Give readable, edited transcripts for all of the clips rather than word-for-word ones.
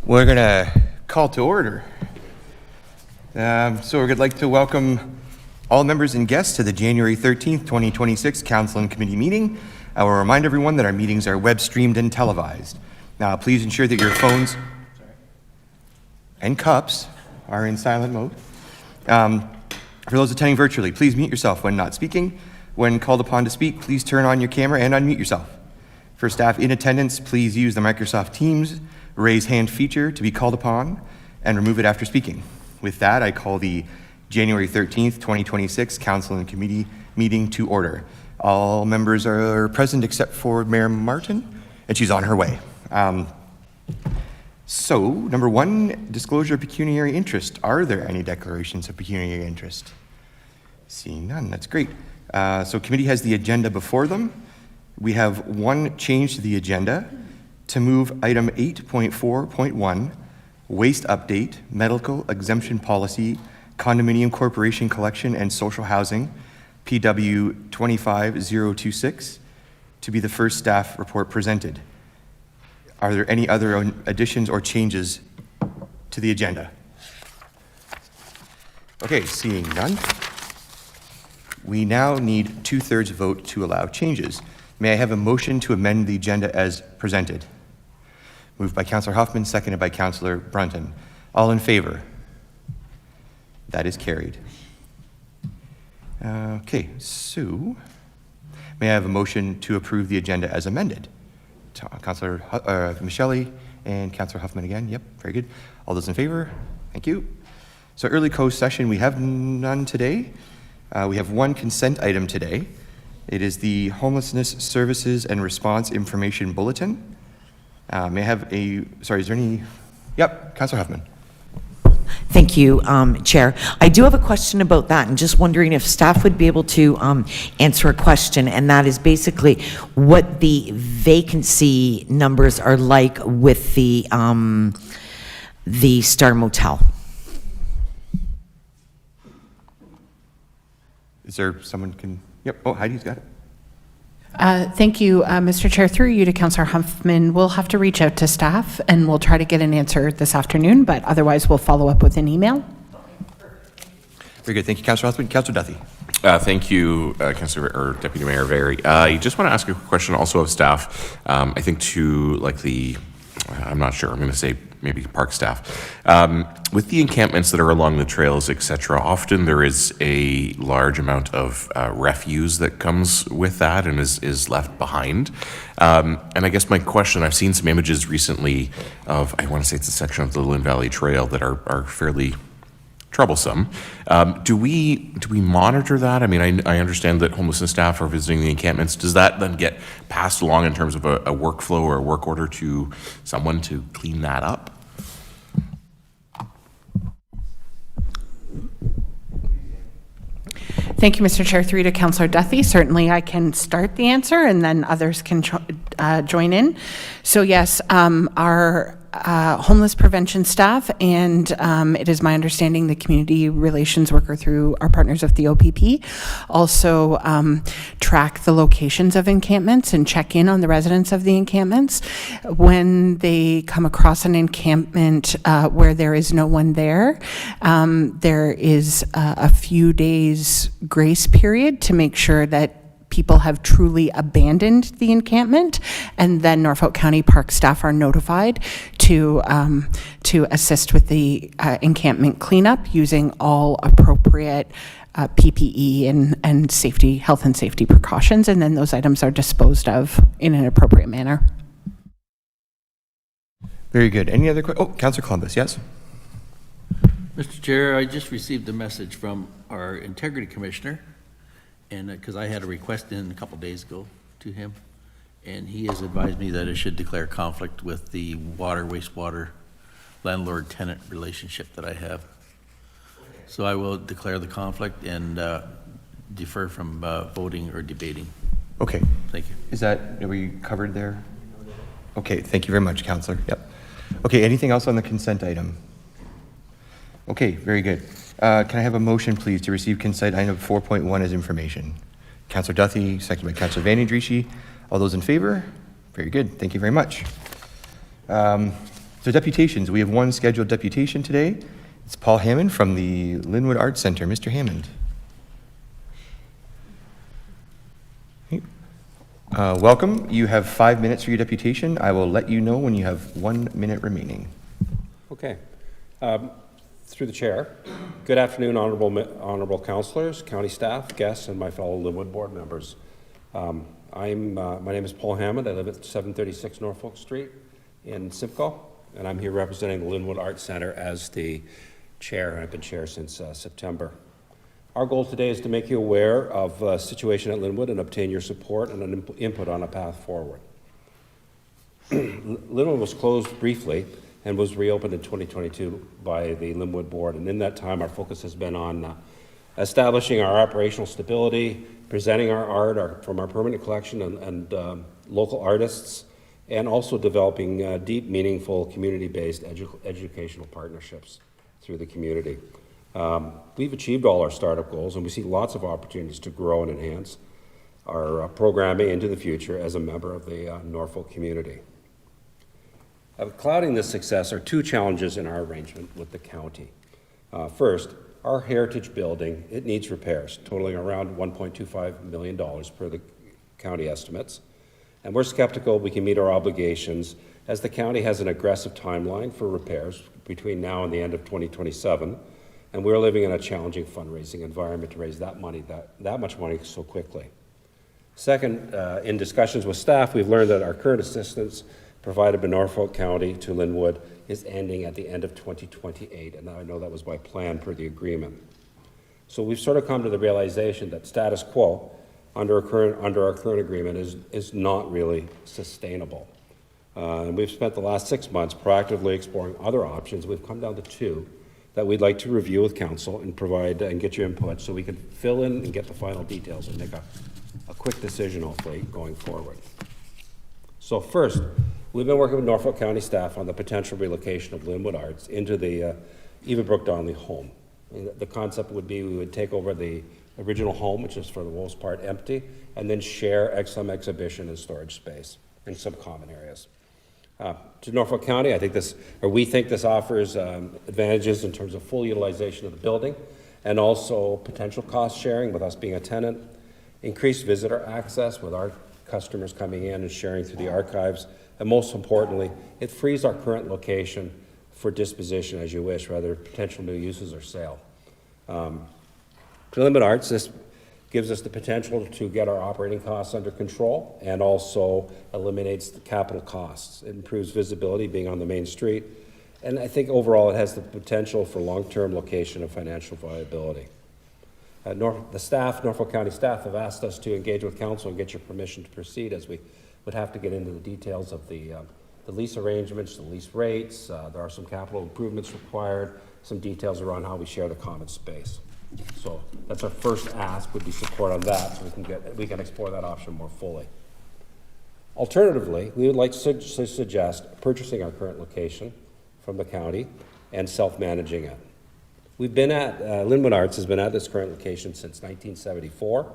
We're going to call to order. So we'd like to welcome all members and guests to the January 13th, 2026 Council and Committee meeting. I will remind everyone that our meetings are web streamed and televised. Now, please ensure that your phones and cups are in silent mode. For those attending virtually, please mute yourself when not speaking. When called upon to speak, please turn on your camera and unmute yourself. For staff in attendance, please use the Microsoft Teams raise hand feature to be called upon and remove it after speaking. With that, I call the January 13th, 2026 Council and Committee meeting to order. All members are present except for Mayor Martin, and she's on her way. So, number one, disclosure of pecuniary interest. Are there any declarations of pecuniary interest? Seeing none, that's great. So committee has the agenda before them. We have one change to the agenda to move item 8.4.1, waste update, medical exemption policy, condominium corporation collection and social housing, PW 25026, to be the first staff report presented. Are there any other additions or changes to the agenda? Okay, seeing none. We now need 2/3 vote to allow changes. May I have a motion to amend the agenda as presented? Moved by Councillor Huffman, seconded by Councillor Brunton. All in favor? That is carried. Okay, so may I have a motion to approve the agenda as amended? Councillor Michele and Councillor Huffman again. Yep, very good. All those in favor? Thank you. So early closed session, we have none today. We have one consent item today. It is the Homelessness Services and Response Information Bulletin. May I have is there any? Yep, Councillor Huffman. Thank you, Chair. I do have a question about that, and just wondering if staff would be able to answer a question, and that is basically what the vacancy numbers are like with the Star Motel. Is there someone can? Yep. Oh, Heidi's got it. Thank you, Mr. Chair. Through you to Councillor Huffman, we'll have to reach out to staff and we'll try to get an answer this afternoon, but otherwise we'll follow up with an email. Very good. Thank you, Councillor Huffman. Councillor Duthie. Thank you, Councillor or Deputy Mayor Very. I just want to ask a question also of staff. I think to like I'm not sure, I'm going to say maybe park staff. With the encampments that are along the trails, etc., often there is a large amount of refuse that comes with that and is left behind. And I guess my question, I've seen some images recently of, I want to say it's a section of the Lynn Valley Trail that are fairly troublesome. Do we monitor that? I mean, I understand that homelessness staff are visiting the encampments. Does that then get passed along in terms of a workflow or a work order to someone to clean that up? Thank you, Mr. Chair. Through to Councillor Duthie. Certainly I can start the answer and then others can join in. So yes, our homeless prevention staff, and it is my understanding the community relations worker through our partners of the OPP also track the locations of encampments and check in on the residents of the encampments. When they come across an encampment where there is no one there, there is a few days grace period to make sure that people have truly abandoned the encampment, and then Norfolk County Park staff are notified to assist with the encampment cleanup using all appropriate PPE and safety, health and safety precautions, and then those items are disposed of in an appropriate manner. Very good. Any other questions? Oh, Councillor Columbus, yes. Mr. Chair, I just received a message from our Integrity Commissioner, and because I had a request in a couple days ago to him, and he has advised me that I should declare conflict with the wastewater landlord-tenant relationship that I have. So I will declare the conflict and defer from voting or debating. Okay. Thank you. Are we covered there? Okay, thank you very much, Councillor. Yep. Okay, anything else on the consent item? Okay, very good. Can I have a motion, please, to receive consent item 4.1 as information? Councillor Duthie, seconded by Councillor Van All those in favor? Very good. Thank you very much. So deputations, we have one scheduled deputation today. It's Paul Hammond from the Linwood Arts Center. Mr. Hammond. Welcome. You have 5 minutes for your deputation. I will let you know when you have 1 minute remaining. Okay. Through the chair, good afternoon, honorable councilors, county staff, guests, and my fellow Linwood board members. My name is Paul Hammond. I live at 736 Norfolk Street in Simcoe, and I'm here representing the Linwood Arts Center as the chair, and I've been chair since September. Our goal today is to make you aware of the situation at Linwood and obtain your support and an input on a path forward. Linwood was closed briefly and was reopened in 2022 by the Linwood Board, and in that time our focus has been on establishing our operational stability, presenting our art from our permanent collection and local artists, and also developing deep, meaningful, community-based educational partnerships through the community. We've achieved all our startup goals, and we see lots of opportunities to grow and enhance our programming into the future as a member of the Norfolk community. Clouding this success are two challenges in our arrangement with the county. First, our heritage building, it needs repairs, totaling around $1.25 million per the county estimates. And we're skeptical we can meet our obligations as the county has an aggressive timeline for repairs between now and the end of 2027. And we're living in a challenging fundraising environment to raise that money, that much money so quickly. Second, in discussions with staff, we've learned that our current assistance provided by Norfolk County to Linwood is ending at the end of 2028, and I know that was by plan per the agreement. So we've sort of come to the realization that status quo under our current agreement is not really sustainable. And we've spent the last 6 months proactively exploring other options. We've come down to two that we'd like to review with council and provide and get your input so we can fill in and get the final details and make a quick decision, hopefully, going forward. So first, we've been working with Norfolk County staff on the potential relocation of Linwood Arts into the Eva Brooke Donnelly home. The concept would be we would take over the original home, which is for the most part empty, and then share some exhibition and storage space and some common areas. To Norfolk County, we think this offers advantages in terms of full utilization of the building and also potential cost sharing with us being a tenant, increased visitor access with our customers coming in and sharing through the archives, and most importantly, it frees our current location for disposition as you wish, whether potential new uses or sale. To Linwood Arts, this gives us the potential to get our operating costs under control and also eliminates the capital costs. It improves visibility being on the main street, and I think overall it has the potential for long-term location and financial viability. Norfolk County staff have asked us to engage with council and get your permission to proceed, as we would have to get into the details of the lease arrangements, the lease rates. There are some capital improvements required, some details around how we share the common space. So that's our first ask, would be support on that, so we can explore that option more fully. Alternatively, we would like to suggest purchasing our current location from the county and self-managing it. We've been at, Linwood Arts has been at this current location since 1974,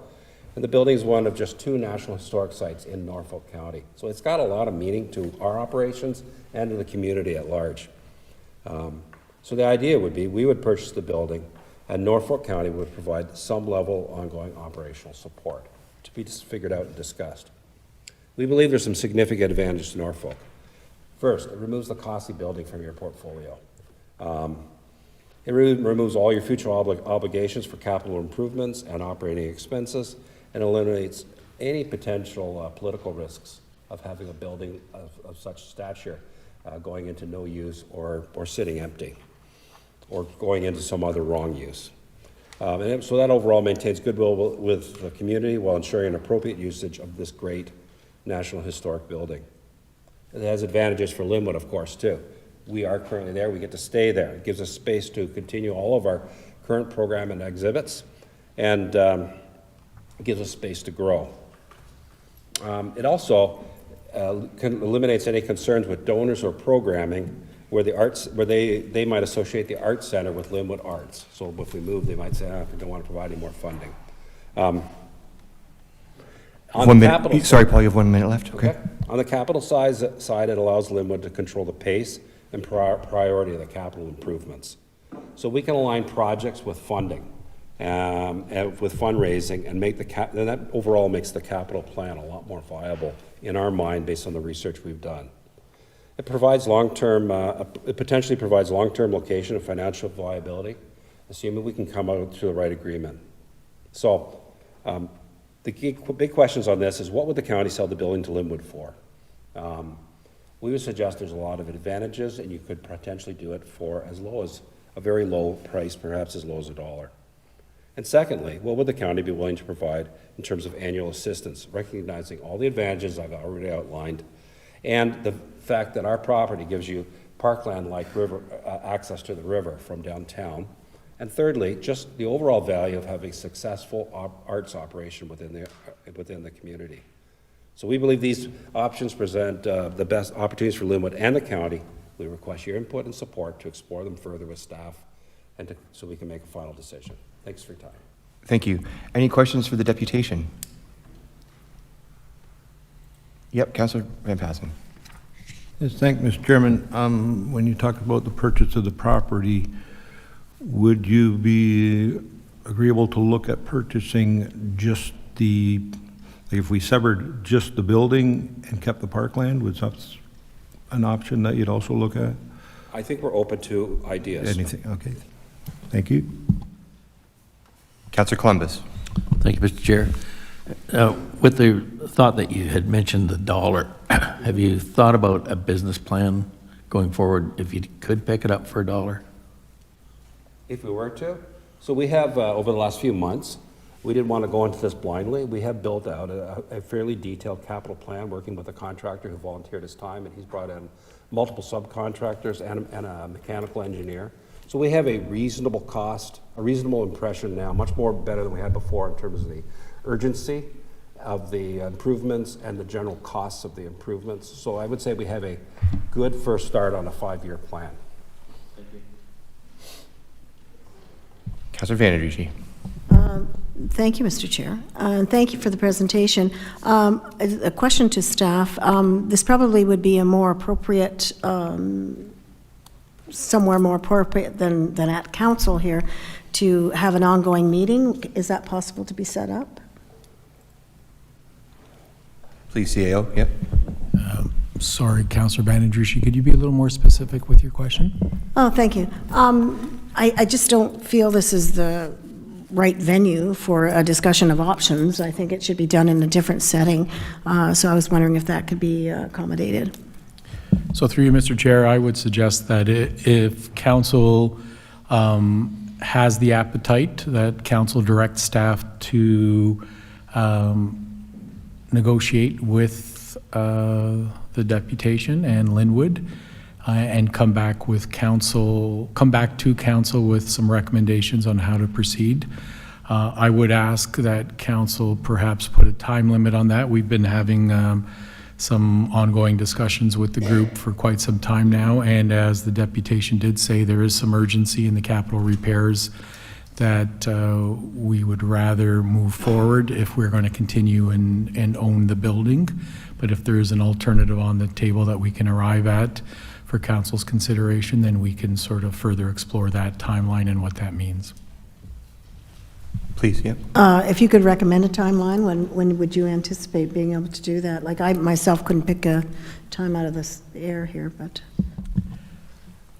and the building is one of just 2 National Historic Sites in Norfolk County. So it's got a lot of meaning to our operations and to the community at large. So the idea would be we would purchase the building, and Norfolk County would provide some level of ongoing operational support to be figured out and discussed. We believe there's some significant advantage to Norfolk. First, it removes the costly building from your portfolio. It removes all your future obligations for capital improvements and operating expenses, and eliminates any potential political risks of having a building of such stature going into no use or sitting empty, or going into some other wrong use. And so that overall maintains goodwill with the community while ensuring an appropriate usage of this great National Historic building. It has advantages for Linwood, of course, too. We are currently there. We get to stay there. It gives us space to continue all of our current program and exhibits, and it gives us space to grow. It also eliminates any concerns with donors or programming where they might associate the Arts Center with Linwood Arts. So if we move, they might say, we don't want to provide any more funding. On 1 the minute. capital Sorry, Paul, you have 1 minute left. Okay. On the capital side, it allows Linwood to control the pace and priority of the capital improvements. So we can align projects with funding, and with fundraising, and then that overall makes the capital plan a lot more viable in our mind based on the research we've done. It provides it potentially provides long-term location and financial viability, assuming we can come out to the right agreement. So the big questions on this is, what would the county sell the building to Linwood for? We would suggest there's a lot of advantages, and you could potentially do it for as low as a very low price, perhaps as low as $1. And secondly, what would the county be willing to provide in terms of annual assistance, recognizing all the advantages I've already outlined, and the fact that our property gives you parkland-like river access to the river from downtown. And thirdly, just the overall value of having a successful arts operation within the community. So we believe these options present the best opportunities for Linwood and the county. We request your input and support to explore them further with staff, and so we can make a final decision. Thanks for your time. Thank you. Any questions for the deputation? Yep, Councillor Van Passen. Yes, thank you, Mr. Chairman. When you talk about the purchase of the property, would you be agreeable to look at purchasing just if we severed just the building and kept the parkland, was that an option that you'd also look at? I think we're open to ideas. Anything, okay. Thank you. Councillor Columbus. Thank you, Mr. Chair. With the thought that you had mentioned the dollar, have you thought about a business plan going forward if you could pick it up for $1? If we were to. So we have, over the last few months, we didn't want to go into this blindly. We have built out a fairly detailed capital plan, working with a contractor who volunteered his time, and he's brought in multiple subcontractors and a mechanical engineer. So we have a reasonable cost, a reasonable impression now, much more better than we had before in terms of the urgency of the improvements and the general costs of the improvements. So I would say we have a good first start on a 5-year plan. Thank you. Councillor Vanerducci. Thank you, Mr. Chair. And thank you for the presentation. A question to staff. This probably would be a more appropriate, somewhere more appropriate than at council here, to have an ongoing meeting. Is that possible to be set up? Please, CAO. Yep. Sorry, Councillor Banadrushi, could you be a little more specific with your question? Oh, thank you. I just don't feel this is the right venue for a discussion of options. I think it should be done in a different setting. So I was wondering if that could be accommodated. So through you, Mr. Chair, I would suggest that if council has the appetite, that council direct staff to negotiate with the deputation and Linwood and come back to council with some recommendations on how to proceed. I would ask that council perhaps put a time limit on that. We've been having some ongoing discussions with the group for quite some time now, and as the deputation did say, there is some urgency in the capital repairs that we would rather move forward if we're going to continue and own the building. But if there is an alternative on the table that we can arrive at for council's consideration, then we can sort of further explore that timeline and what that means. Please, yep. If you could recommend a timeline, when would you anticipate being able to do that? Like I myself couldn't pick a time out of the air here, but.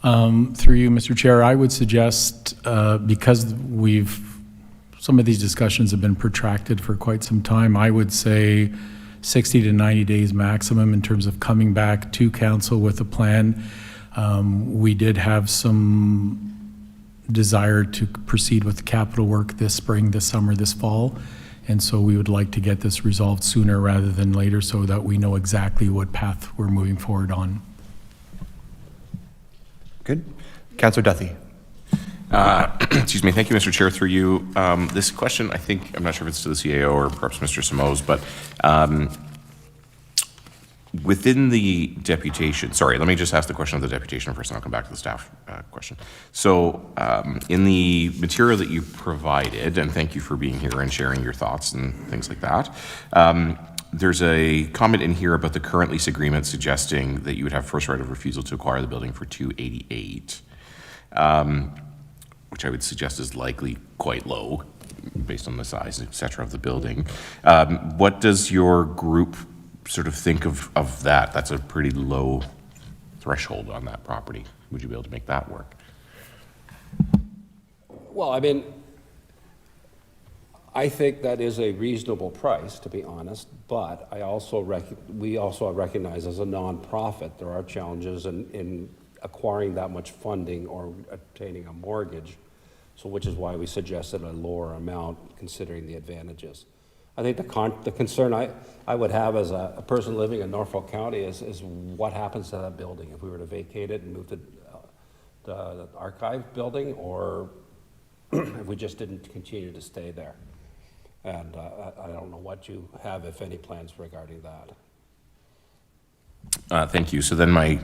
Through you, Mr. Chair, I would suggest, because some of these discussions have been protracted for quite some time, I would say 60 to 90 days maximum in terms of coming back to council with a plan. We did have some desire to proceed with the capital work this spring, this summer, this fall, and so we would like to get this resolved sooner rather than later so that we know exactly what path we're moving forward on. Good. Councillor Duthie. Excuse me. Thank you, Mr. Chair. Through you, this question, I'm not sure if it's to the CAO or perhaps Mr. Simoes, but within the deputation, sorry, let me just ask the question of the deputation first, and I'll come back to the staff question. So in the material that you provided, and thank you for being here and sharing your thoughts and things like that, There's a comment in here about the current lease agreement suggesting that you would have first right of refusal to acquire the building for $288, which I would suggest is likely quite low based on the size, et cetera, of the building. What does your group sort of think of that? That's a pretty low threshold on that property. Would you be able to make that work? Well, I mean, I think that is a reasonable price, to be honest, but we also recognize as a nonprofit, there are challenges in acquiring that much funding or obtaining a mortgage, so which is why we suggested a lower amount considering the advantages. I think the concern I would have as a person living in Norfolk County is what happens to that building if we were to vacate it and move to the archive building, or if we just didn't continue to stay there. And I don't know what you have, if any, plans regarding that. Thank you. So then my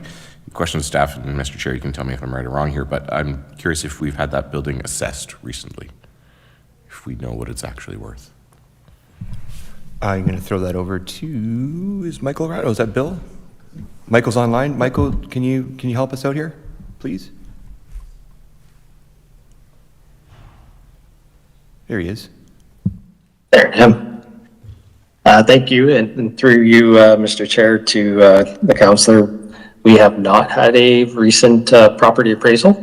question to staff, and Mr. Chair, you can tell me if I'm right or wrong here, but I'm curious if we've had that building assessed recently, if we know what it's actually worth. I'm going to throw that over to, is Michael around? Oh, is that Bill? Michael's online. Michael, can you help us out here, please? There he is. There, him. Thank you, and through you, Mr. Chair, to the councillor, we have not had a recent property appraisal.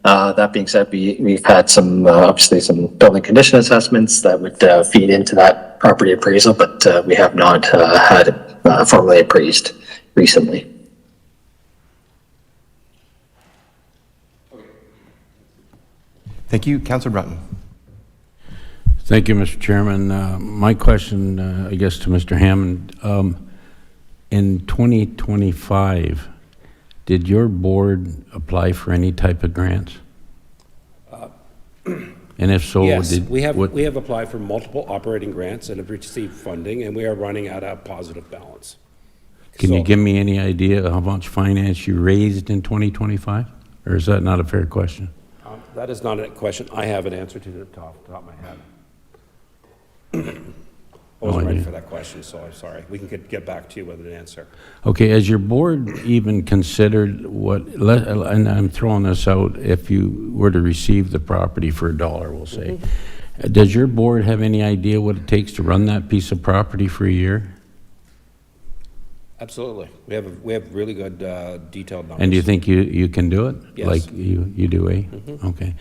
That being said, we've had some, obviously some building condition assessments that would feed into that property appraisal, but we have not had it formally appraised recently. Thank you. Councillor Brunton. Thank you, Mr. Chairman. My question, I guess, to Mr. Hammond. In 2025, did your board apply for any type of grants? And if so, Yes, we have applied for multiple operating grants and have received funding, and we are running at a positive balance. Can you give me any idea how much finance you raised in 2025? Or is that not a fair question? That is not a question I have an answer to the top of my head. I wasn't ready for that question, so I'm sorry. We can get back to you with an answer. Okay, has your board even considered and I'm throwing this out, if you were to receive the property for $1, we'll say, does your board have any idea what it takes to run that piece of property for a year? Absolutely. We have really good detailed numbers. And do you think you can do it? Yes. Like you do, eh? Okay.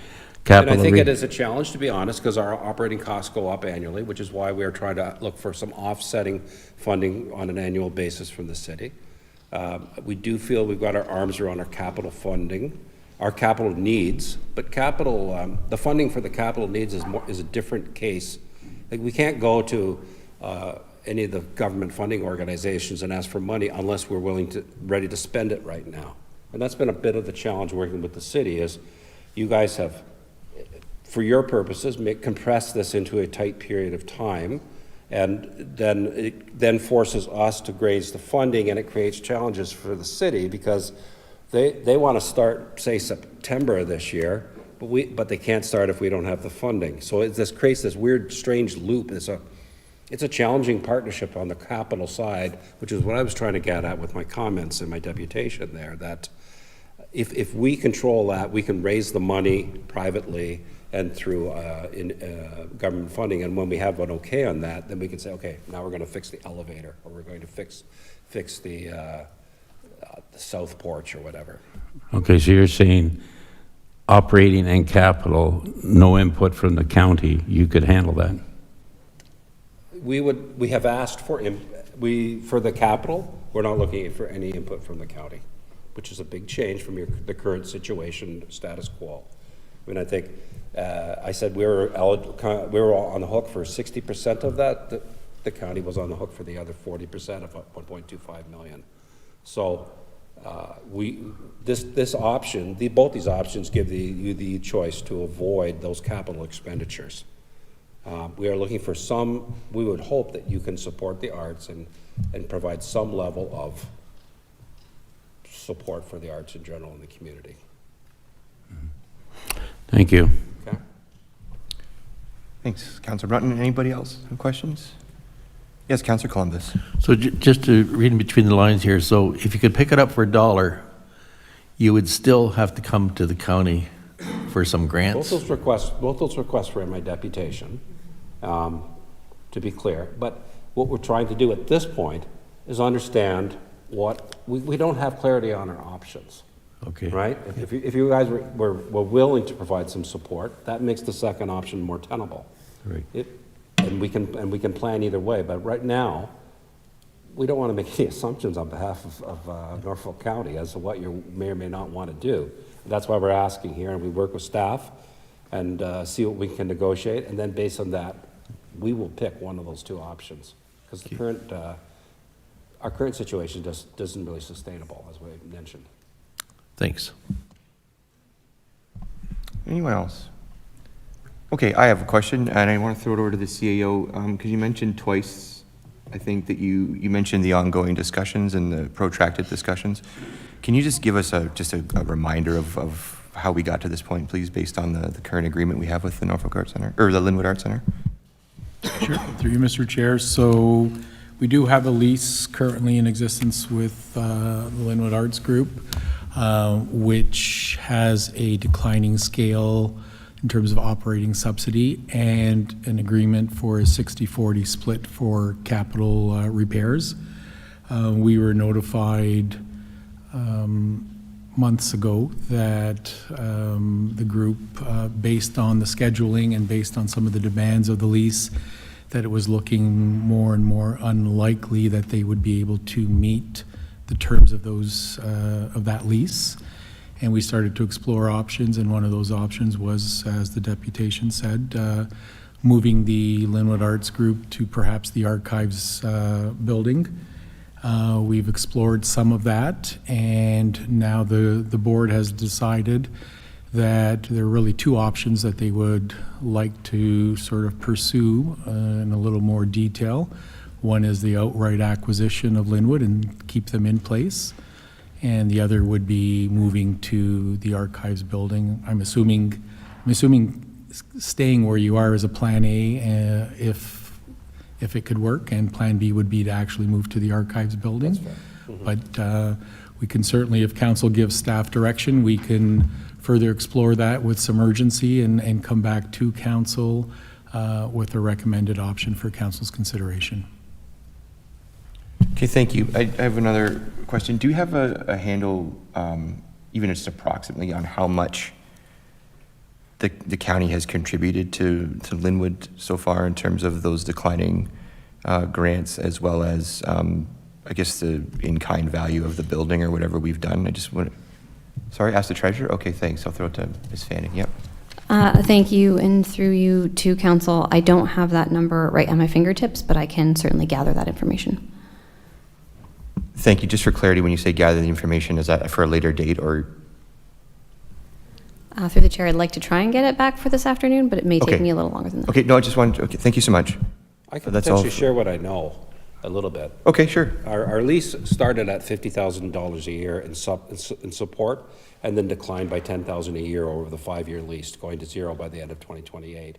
And I think it is a challenge, to be honest, because our operating costs go up annually, which is why we are trying to look for some offsetting funding on an annual basis from the city. We do feel we've got our arms around our capital funding, our capital needs, but the funding for the capital needs is a different case. Like, we can't go to any of the government funding organizations and ask for money unless we're ready to spend it right now. And that's been a bit of the challenge working with the city, is you guys have, for your purposes, compress this into a tight period of time, and then it then forces us to raise the funding, and it creates challenges for the city because they want to start, say, September of this year, but they can't start if we don't have the funding. So this creates this weird, strange loop. It's a challenging partnership on the capital side, which is what I was trying to get at with my comments in my deputation there, that if we control that, we can raise the money privately and through government funding, and when we have an okay on that, then we can say, okay, now we're going to fix the elevator, or we're going to fix the south porch or whatever. Okay, so you're saying operating and capital, no input from the county, you could handle that? We have asked for the capital. We're not looking for any input from the county, which is a big change from the current situation, status quo. I mean, I think I said we were on the hook for 60% of that. The county was on the hook for the other 40% of 1.25 million. So this option, both these options give you the choice to avoid those capital expenditures. We are looking for we would hope that you can support the arts and provide some level of support for the arts in general in the community. Thank you. Okay. Thanks, Councillor Brunton. Anybody else have questions? Yes, Councillor Columbus. So just to read in between the lines here, so if you could pick it up for $1, you would still have to come to the county for some grants? Both those requests were in my deputation, to be clear. But what we're trying to do at this point is understand what, we don't have clarity on our options. Okay. Right? If you guys were willing to provide some support, that makes the second option more tenable. Right. And we can plan either way, but right now, we don't want to make any assumptions on behalf of Norfolk County as to what you may or may not want to do. That's why we're asking here, and we work with staff and see what we can negotiate, and then based on that, we will pick one of those two options. Because our current situation just isn't really sustainable, as we mentioned. Thanks. Anyone else? Okay, I have a question, and I want to throw it over to the CAO, because you mentioned twice, I think, that you mentioned the ongoing discussions and the protracted discussions. Can you just give us a reminder of how we got to this point, please, based on the current agreement we have with the Norfolk Arts Center, or the Linwood Arts Center? Sure, through you, Mr. Chair. So we do have a lease currently in existence with the Linwood Arts Group, which has a declining scale in terms of operating subsidy and an agreement for a 60-40 split for capital repairs. We were notified months ago that the group, based on the scheduling and based on some of the demands of the lease, that it was looking more and more unlikely that they would be able to meet the terms of those of that lease. And we started to explore options, and one of those options was, as the deputation said, moving the Linwood Arts Group to perhaps the archives building. We've explored some of that, and now the board has decided that there are really two options that they would like to sort of pursue in a little more detail. One is the outright acquisition of Linwood and keep them in place, and the other would be moving to the archives building. I'm assuming staying where you are is a plan A, if it could work, and plan B would be to actually move to the archives building. But we can certainly, if council gives staff direction, we can further explore that with some urgency and come back to council with a recommended option for council's consideration. Okay, thank you. I have another question. Do you have a handle, even just approximately, on how much the county has contributed to Linwood so far in terms of those declining grants, as well as, I guess, the in-kind value of the building or whatever we've done? I just want to, sorry, ask the treasurer? Okay, thanks. I'll throw it to Ms. Fanning. Yep. Thank you, and through you to council, I don't have that number right at my fingertips, but I can certainly gather that information. Thank you. Just for clarity, when you say gather the information, is that for a later date or? Through the chair, I'd like to try and get it back for this afternoon, but it may take me a little longer than that. Okay, no, I just wanted to, okay, thank you so much. I can That's all. potentially share what I know a little bit. Okay, sure. Our lease started at $50,000 a year in support, and then declined by $10,000 a year over the 5-year lease, going to zero by the end of 2028.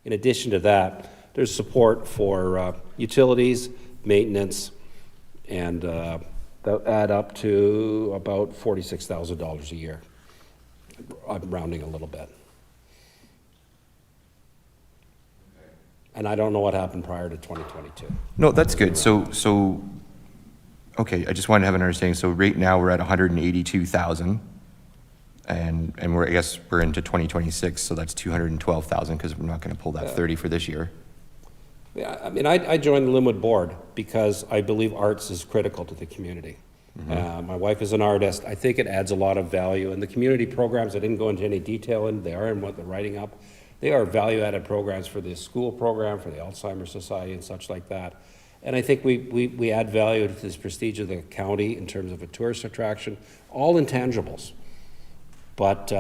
In addition to that, there's support for utilities, maintenance, and that add up to about $46,000 a year. I'm rounding a little bit. And I don't know what happened prior to 2022. No, that's good. So, okay, I just wanted to have an understanding. So right now we're at 182,000, and I guess we're into 2026, so that's 212,000 because we're not going to pull that 30 for this year. Yeah, I mean, I joined the Linwood board because I believe arts is critical to the community. My wife is an artist. I think it adds a lot of value. And the community programs, I didn't go into any detail in, they are in what they're writing up. They are value-added programs for the school program, for the Alzheimer's Society and such like that. And I think we add value to this prestige of the county in terms of a tourist attraction, all intangibles. But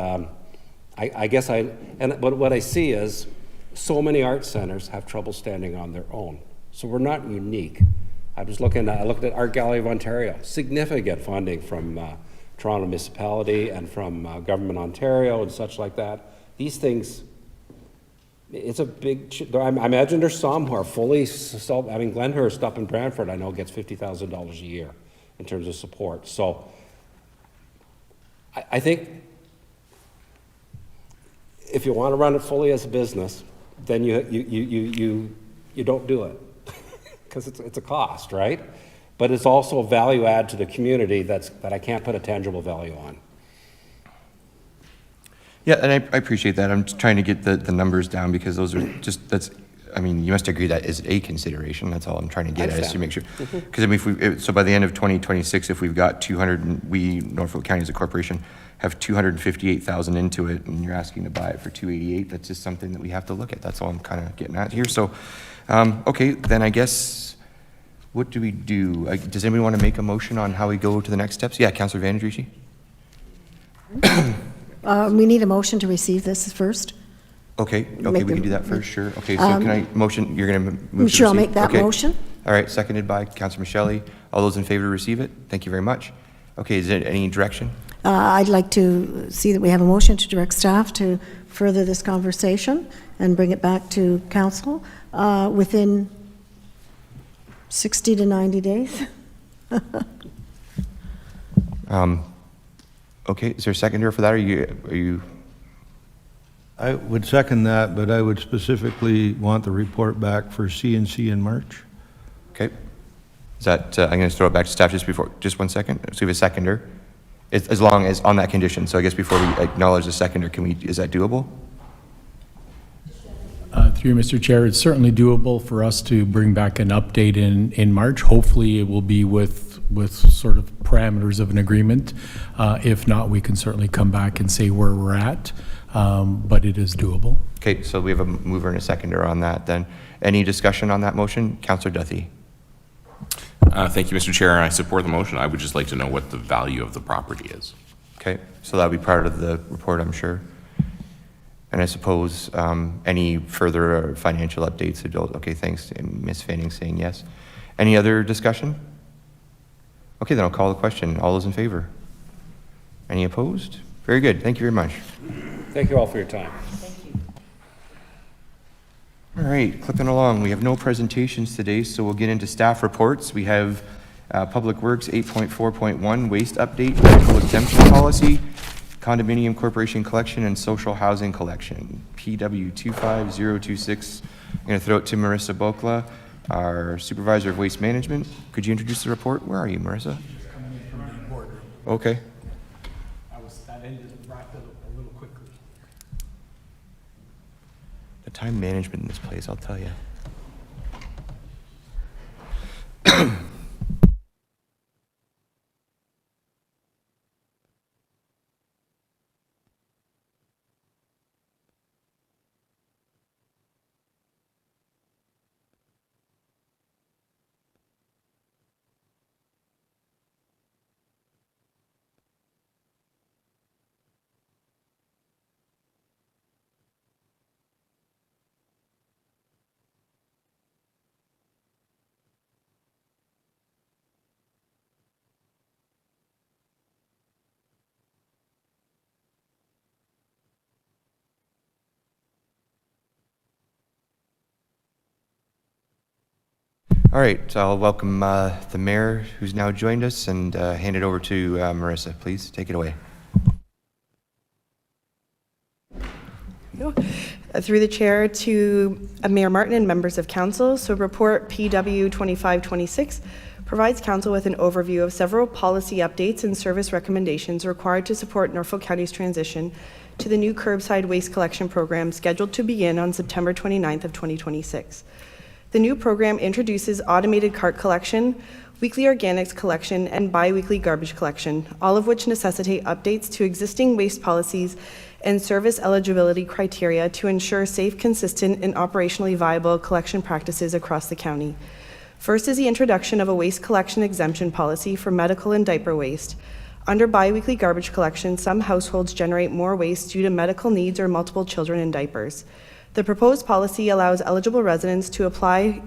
I guess but what I see is so many art centers have trouble standing on their own. So we're not unique. I looked at Art Gallery of Ontario, significant funding from Toronto Municipality and from Government Ontario and such like that. These things, It's a big, I imagine there's some who are fully self, I mean, Glenhurst up in Brantford, I know gets $50,000 a year in terms of support. So I think if you want to run it fully as a business, then you don't do it because it's a cost, right? But it's also a value add to the community that I can't put a tangible value on. Yeah, and I appreciate that. I'm just trying to get the numbers down because those are just, I mean, you must agree that is a consideration. That's all I'm trying to get at, is to make sure. Because I mean, so by the end of 2026, if we've got 200, we, Norfolk County as a corporation, have 258,000 into it, and you're asking to buy it for 288, that's just something that we have to look at. That's all I'm kind of getting at here. So, okay, then I guess, what do we do? Does anybody want to make a motion on how we go to the next steps? Yeah, Councillor Van Driesche? We need a motion to receive this first. Okay, we can do that first, sure. Okay, so can I motion, you're going to move to Sure, I'll receive? make that Okay. motion. All right, seconded by Councillor Michelli. All those in favor receive it? Thank you very much. Okay, is there any direction? I'd like to see that we have a motion to direct staff to further this conversation and bring it back to council within 60 to 90 days. Okay, is there a seconder for that? Are you? I would second that, but I would specifically want the report back for CNC in March. Okay. Is that, I'm going to throw it back to staff just 1 second. So we have a seconder, as long as on that condition. So I guess before we acknowledge the seconder, is that doable? Through you, Mr. Chair, it's certainly doable for us to bring back an update in March. Hopefully, it will be with sort of parameters of an agreement. If not, we can certainly come back and say where we're at, but it is doable. Okay, so we have a mover and a seconder on that then. Any discussion on that motion? Councillor Duthie. Thank you, Mr. Chair. I support the motion. I would just like to know what the value of the property is. Okay, so that'll be part of the report, I'm sure. And I suppose any further financial updates, okay, thanks, Ms. Fanning saying yes. Any other discussion? Okay, then I'll call the question. All those in favor? Any opposed? Very good, thank you very much. Thank you all for your time. All right, clipping along. We have no presentations today, so we'll get into staff reports. We have Public Works 8.4.1, Waste Update, Medical Exemption Policy, Condominium Corporation Collection, and Social Housing Collection, PW 25026. I'm going to throw it to Marissa Bokla, our Supervisor of Waste Management. Could you introduce the report? Where are you, Marissa? Coming in from the boardroom. Okay. That ended wrapped up a little quickly. The time management in this place, I'll tell you. All right, so I'll welcome the mayor who's now joined us and hand it over to Marissa. Please take it away. Through the chair to Mayor Martin and members of council. So report PW 2526 provides council with an overview of several policy updates and service recommendations required to support Norfolk County's transition to the new curbside waste collection program scheduled to begin on September 29th of 2026. The new program introduces automated cart collection, weekly organics collection, and bi-weekly garbage collection, all of which necessitate updates to existing waste policies and service eligibility criteria to ensure safe, consistent, and operationally viable collection practices across the county. First is the introduction of a waste collection exemption policy for medical and diaper waste. Under bi-weekly garbage collection, some households generate more waste due to medical needs or multiple children in diapers. The proposed policy allows eligible residents to apply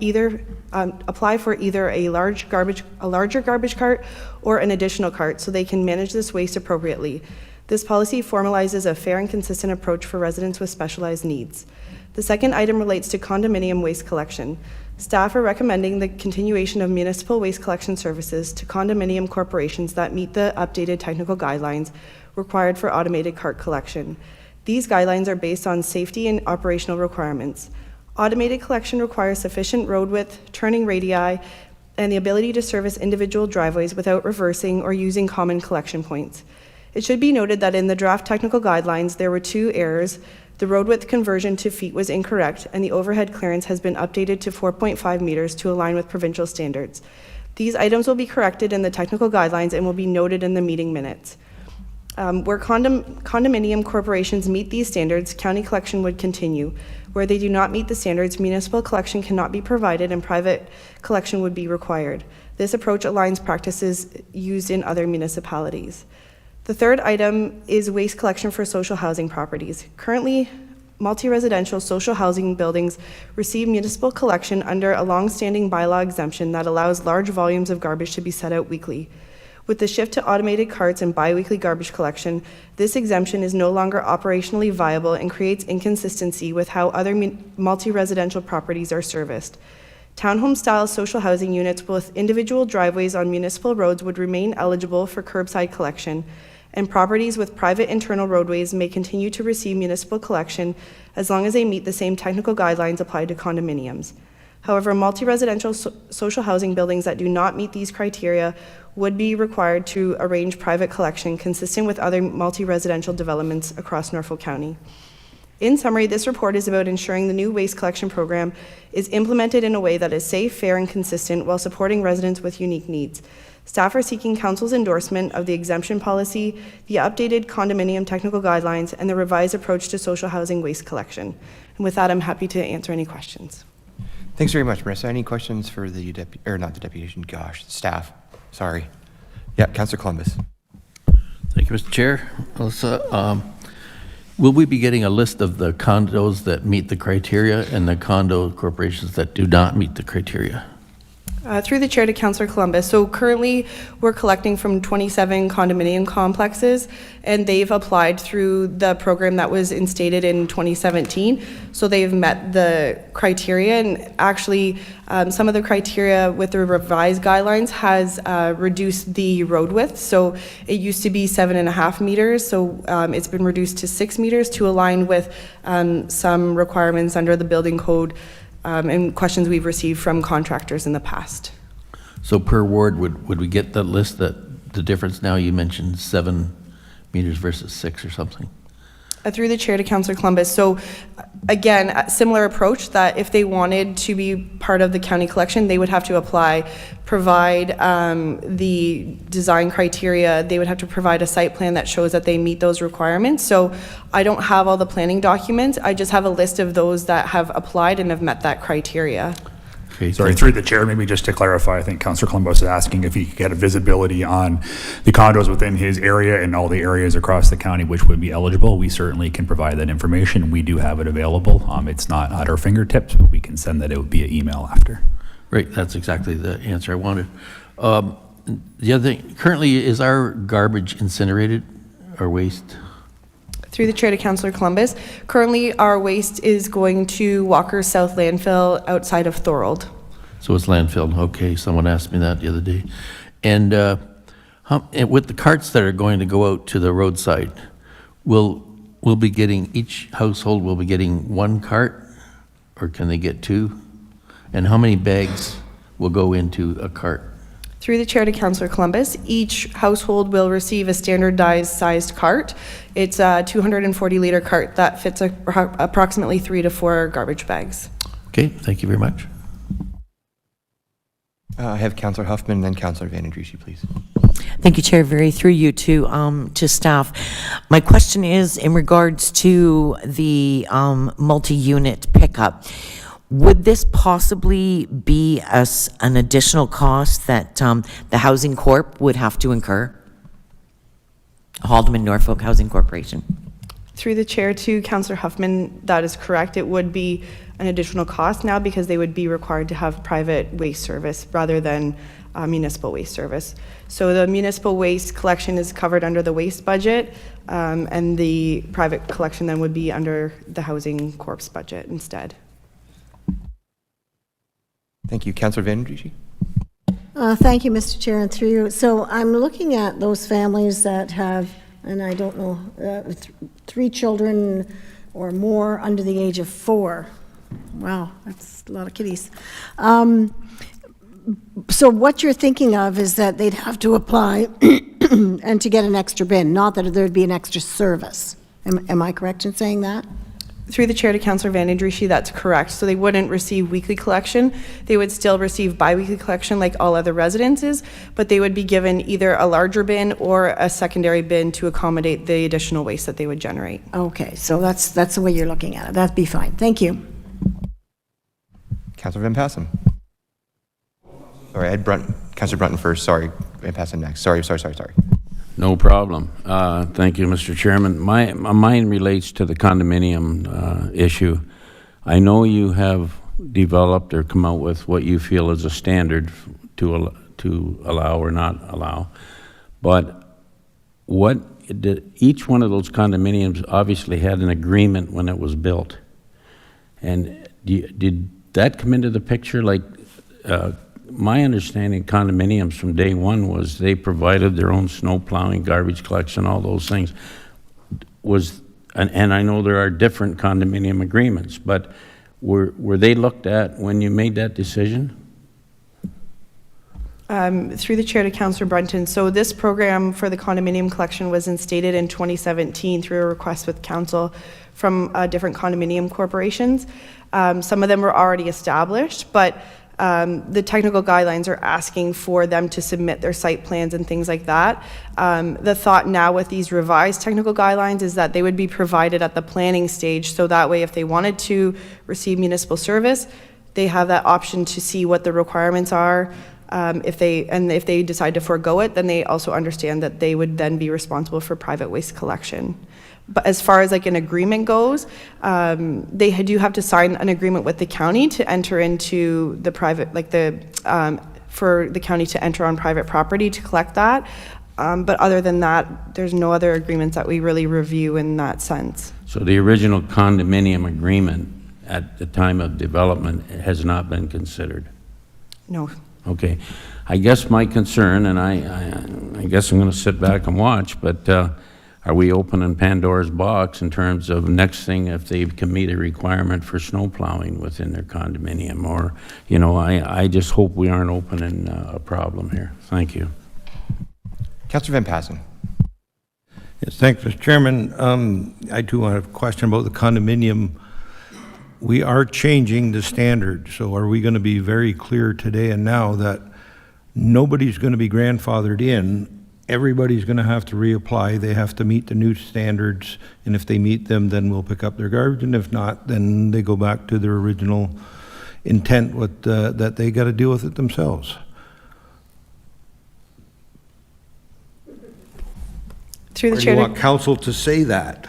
for either a larger garbage cart or an additional cart so they can manage this waste appropriately. This policy formalizes a fair and consistent approach for residents with specialized needs. The second item relates to condominium waste collection. Staff are recommending the continuation of municipal waste collection services to condominium corporations that meet the updated technical guidelines required for automated cart collection. These guidelines are based on safety and operational requirements. Automated collection requires sufficient road width, turning radii, and the ability to service individual driveways without reversing or using common collection points. It should be noted that in the draft technical guidelines, there were 2 errors. The road width conversion to feet was incorrect, and the overhead clearance has been updated to 4.5 meters to align with provincial standards. These items will be corrected in the technical guidelines and will be noted in the meeting minutes. Where condominium corporations meet these standards, county collection would continue. Where they do not meet the standards, municipal collection cannot be provided and private collection would be required. This approach aligns practices used in other municipalities. The third item is waste collection for social housing properties. Currently, multi-residential social housing buildings receive municipal collection under a long-standing bylaw exemption that allows large volumes of garbage to be set out weekly. With the shift to automated carts and biweekly garbage collection, this exemption is no longer operationally viable and creates inconsistency with how other multi-residential properties are serviced. Townhome-style social housing units with individual driveways on municipal roads would remain eligible for curbside collection, and properties with private internal roadways may continue to receive municipal collection as long as they meet the same technical guidelines applied to condominiums. However, multi-residential social housing buildings that do not meet these criteria would be required to arrange private collection consistent with other multi-residential developments across Norfolk County. In summary, this report is about ensuring the new waste collection program is implemented in a way that is safe, fair, and consistent while supporting residents with unique needs. Staff are seeking Council's endorsement of the exemption policy, the updated condominium technical guidelines, and the revised approach to social housing waste collection. And with that, I'm happy to answer any questions. Thanks very much, Marissa. Any questions for the staff? Sorry. Yeah, Councillor Columbus. Thank you, Mr. Chair. Melissa, will we be getting a list of the condos that meet the criteria and the condo corporations that do not meet the criteria? Through the chair to Councillor Columbus. So currently we're collecting from 27 condominium complexes, and they've applied through the program that was instated in 2017. So they've met the criteria, and actually some of the criteria with the revised guidelines has reduced the road width. So it used to be 7.5 meters. So it's been reduced to 6 meters to align with some requirements under the building code and questions we've received from contractors in the past. So per ward, would we get the list that the difference now? You mentioned 7 meters versus 6 or something. Through the chair to Councillor Columbus. So again, a similar approach that if they wanted to be part of the county collection, they would have to apply, provide the design criteria. They would have to provide a site plan that shows that they meet those requirements. So I don't have all the planning documents. I just have a list of those that have applied and have met that criteria. Okay, sorry, through the chair, maybe just to clarify, I think Councillor Columbus is asking if he could get a visibility on the condos within his area and all the areas across the county which would be eligible. We certainly can provide that information. We do have it available. It's not at our fingertips, but we can send that out via email after. Right, that's exactly the answer I wanted. The other thing, currently, is our garbage incinerated or waste? Through the chair to Councillor Columbus. Currently, our waste is going to Walker's South Landfill outside of Thorold. So it's landfill. Okay, someone asked me that the other day. And with the carts that are going to go out to the roadside, we'll be getting, each household will be getting 1 cart, or can they get 2? And how many bags will go into a cart? Through the chair to Councillor Columbus, each household will receive a standardized sized cart. It's a 240-liter cart that fits approximately 3 to 4 garbage bags. Okay, thank you very much. I have Councillor Huffman and then Councillor Van Andriessen, please. Thank you, Chair. Very through you to staff. My question is in regards to the multi-unit pickup. Would this possibly be an additional cost that the Housing Corp would have to incur? Haldeman Norfolk Housing Corporation. Through the chair to Councillor Huffman, that is correct. It would be an additional cost now because they would be required to have private waste service rather than municipal waste service. So the municipal waste collection is covered under the waste budget, and the private collection then would be under the housing corp's budget instead. Thank you. Councillor Van Drijie? Thank you, Mr. Chair, and through you. So I'm looking at those families that have, and I don't know, 3 children or more under the age of 4. Wow, that's a lot of kiddies. So what you're thinking of is that they'd have to apply and to get an extra bin, not that there'd be an extra service. Am I correct in saying that? Through the chair to Councillor Van Drijie, that's correct. So they wouldn't receive weekly collection. They would still receive biweekly collection like all other residences, but they would be given either a larger bin or a secondary bin to accommodate the additional waste that they would generate. Okay, so that's the way you're looking at it. That'd be fine. Thank you. Councillor Van Passen. Sorry, Councillor Brunton first. Sorry, Van Passen next. Sorry. No problem. Thank you, Mr. Chairman. Mine relates to the condominium issue. I know you have developed or come out with what you feel is a standard to allow or not allow, but each one of those condominiums obviously had an agreement when it was built. And did that come into the picture? Like, my understanding condominiums from day one was they provided their own snow plowing, garbage collection, all those things. And I know there are different condominium agreements, but were they looked at when you made that decision? Through the chair to Councillor Brunton. So this program for the condominium collection was instated in 2017 through a request with council from different condominium corporations. Some of them were already established, but the technical guidelines are asking for them to submit their site plans and things like that. The thought now with these revised technical guidelines is that they would be provided at the planning stage, so that way if they wanted to receive municipal service, they have that option to see what the requirements are. If they decide to forego it, then they also understand that they would then be responsible for private waste collection. But as far as like an agreement goes, they do have to sign an agreement with the county to enter into the private, for the county to enter on private property to collect that. But other than that, there's no other agreements that we really review in that sense. So the original condominium agreement at the time of development has not been considered? No. Okay. I guess my concern, and I guess I'm going to sit back and watch, but are we opening Pandora's box in terms of next thing if they can meet a requirement for snow plowing within their condominium? Or, I just hope we aren't opening a problem here. Thank you. Councillor Van Passen. Yes, thanks, Mr. Chairman. I too have a question about the condominium. We are changing the standard, so are we going to be very clear today and now that nobody's going to be grandfathered in? Everybody's going to have to reapply. They have to meet the new standards, and if they meet them, then we'll pick up their garbage, and if not, then they go back to their original intent that they got to deal with it themselves. Through the Or do chair you to want council to say that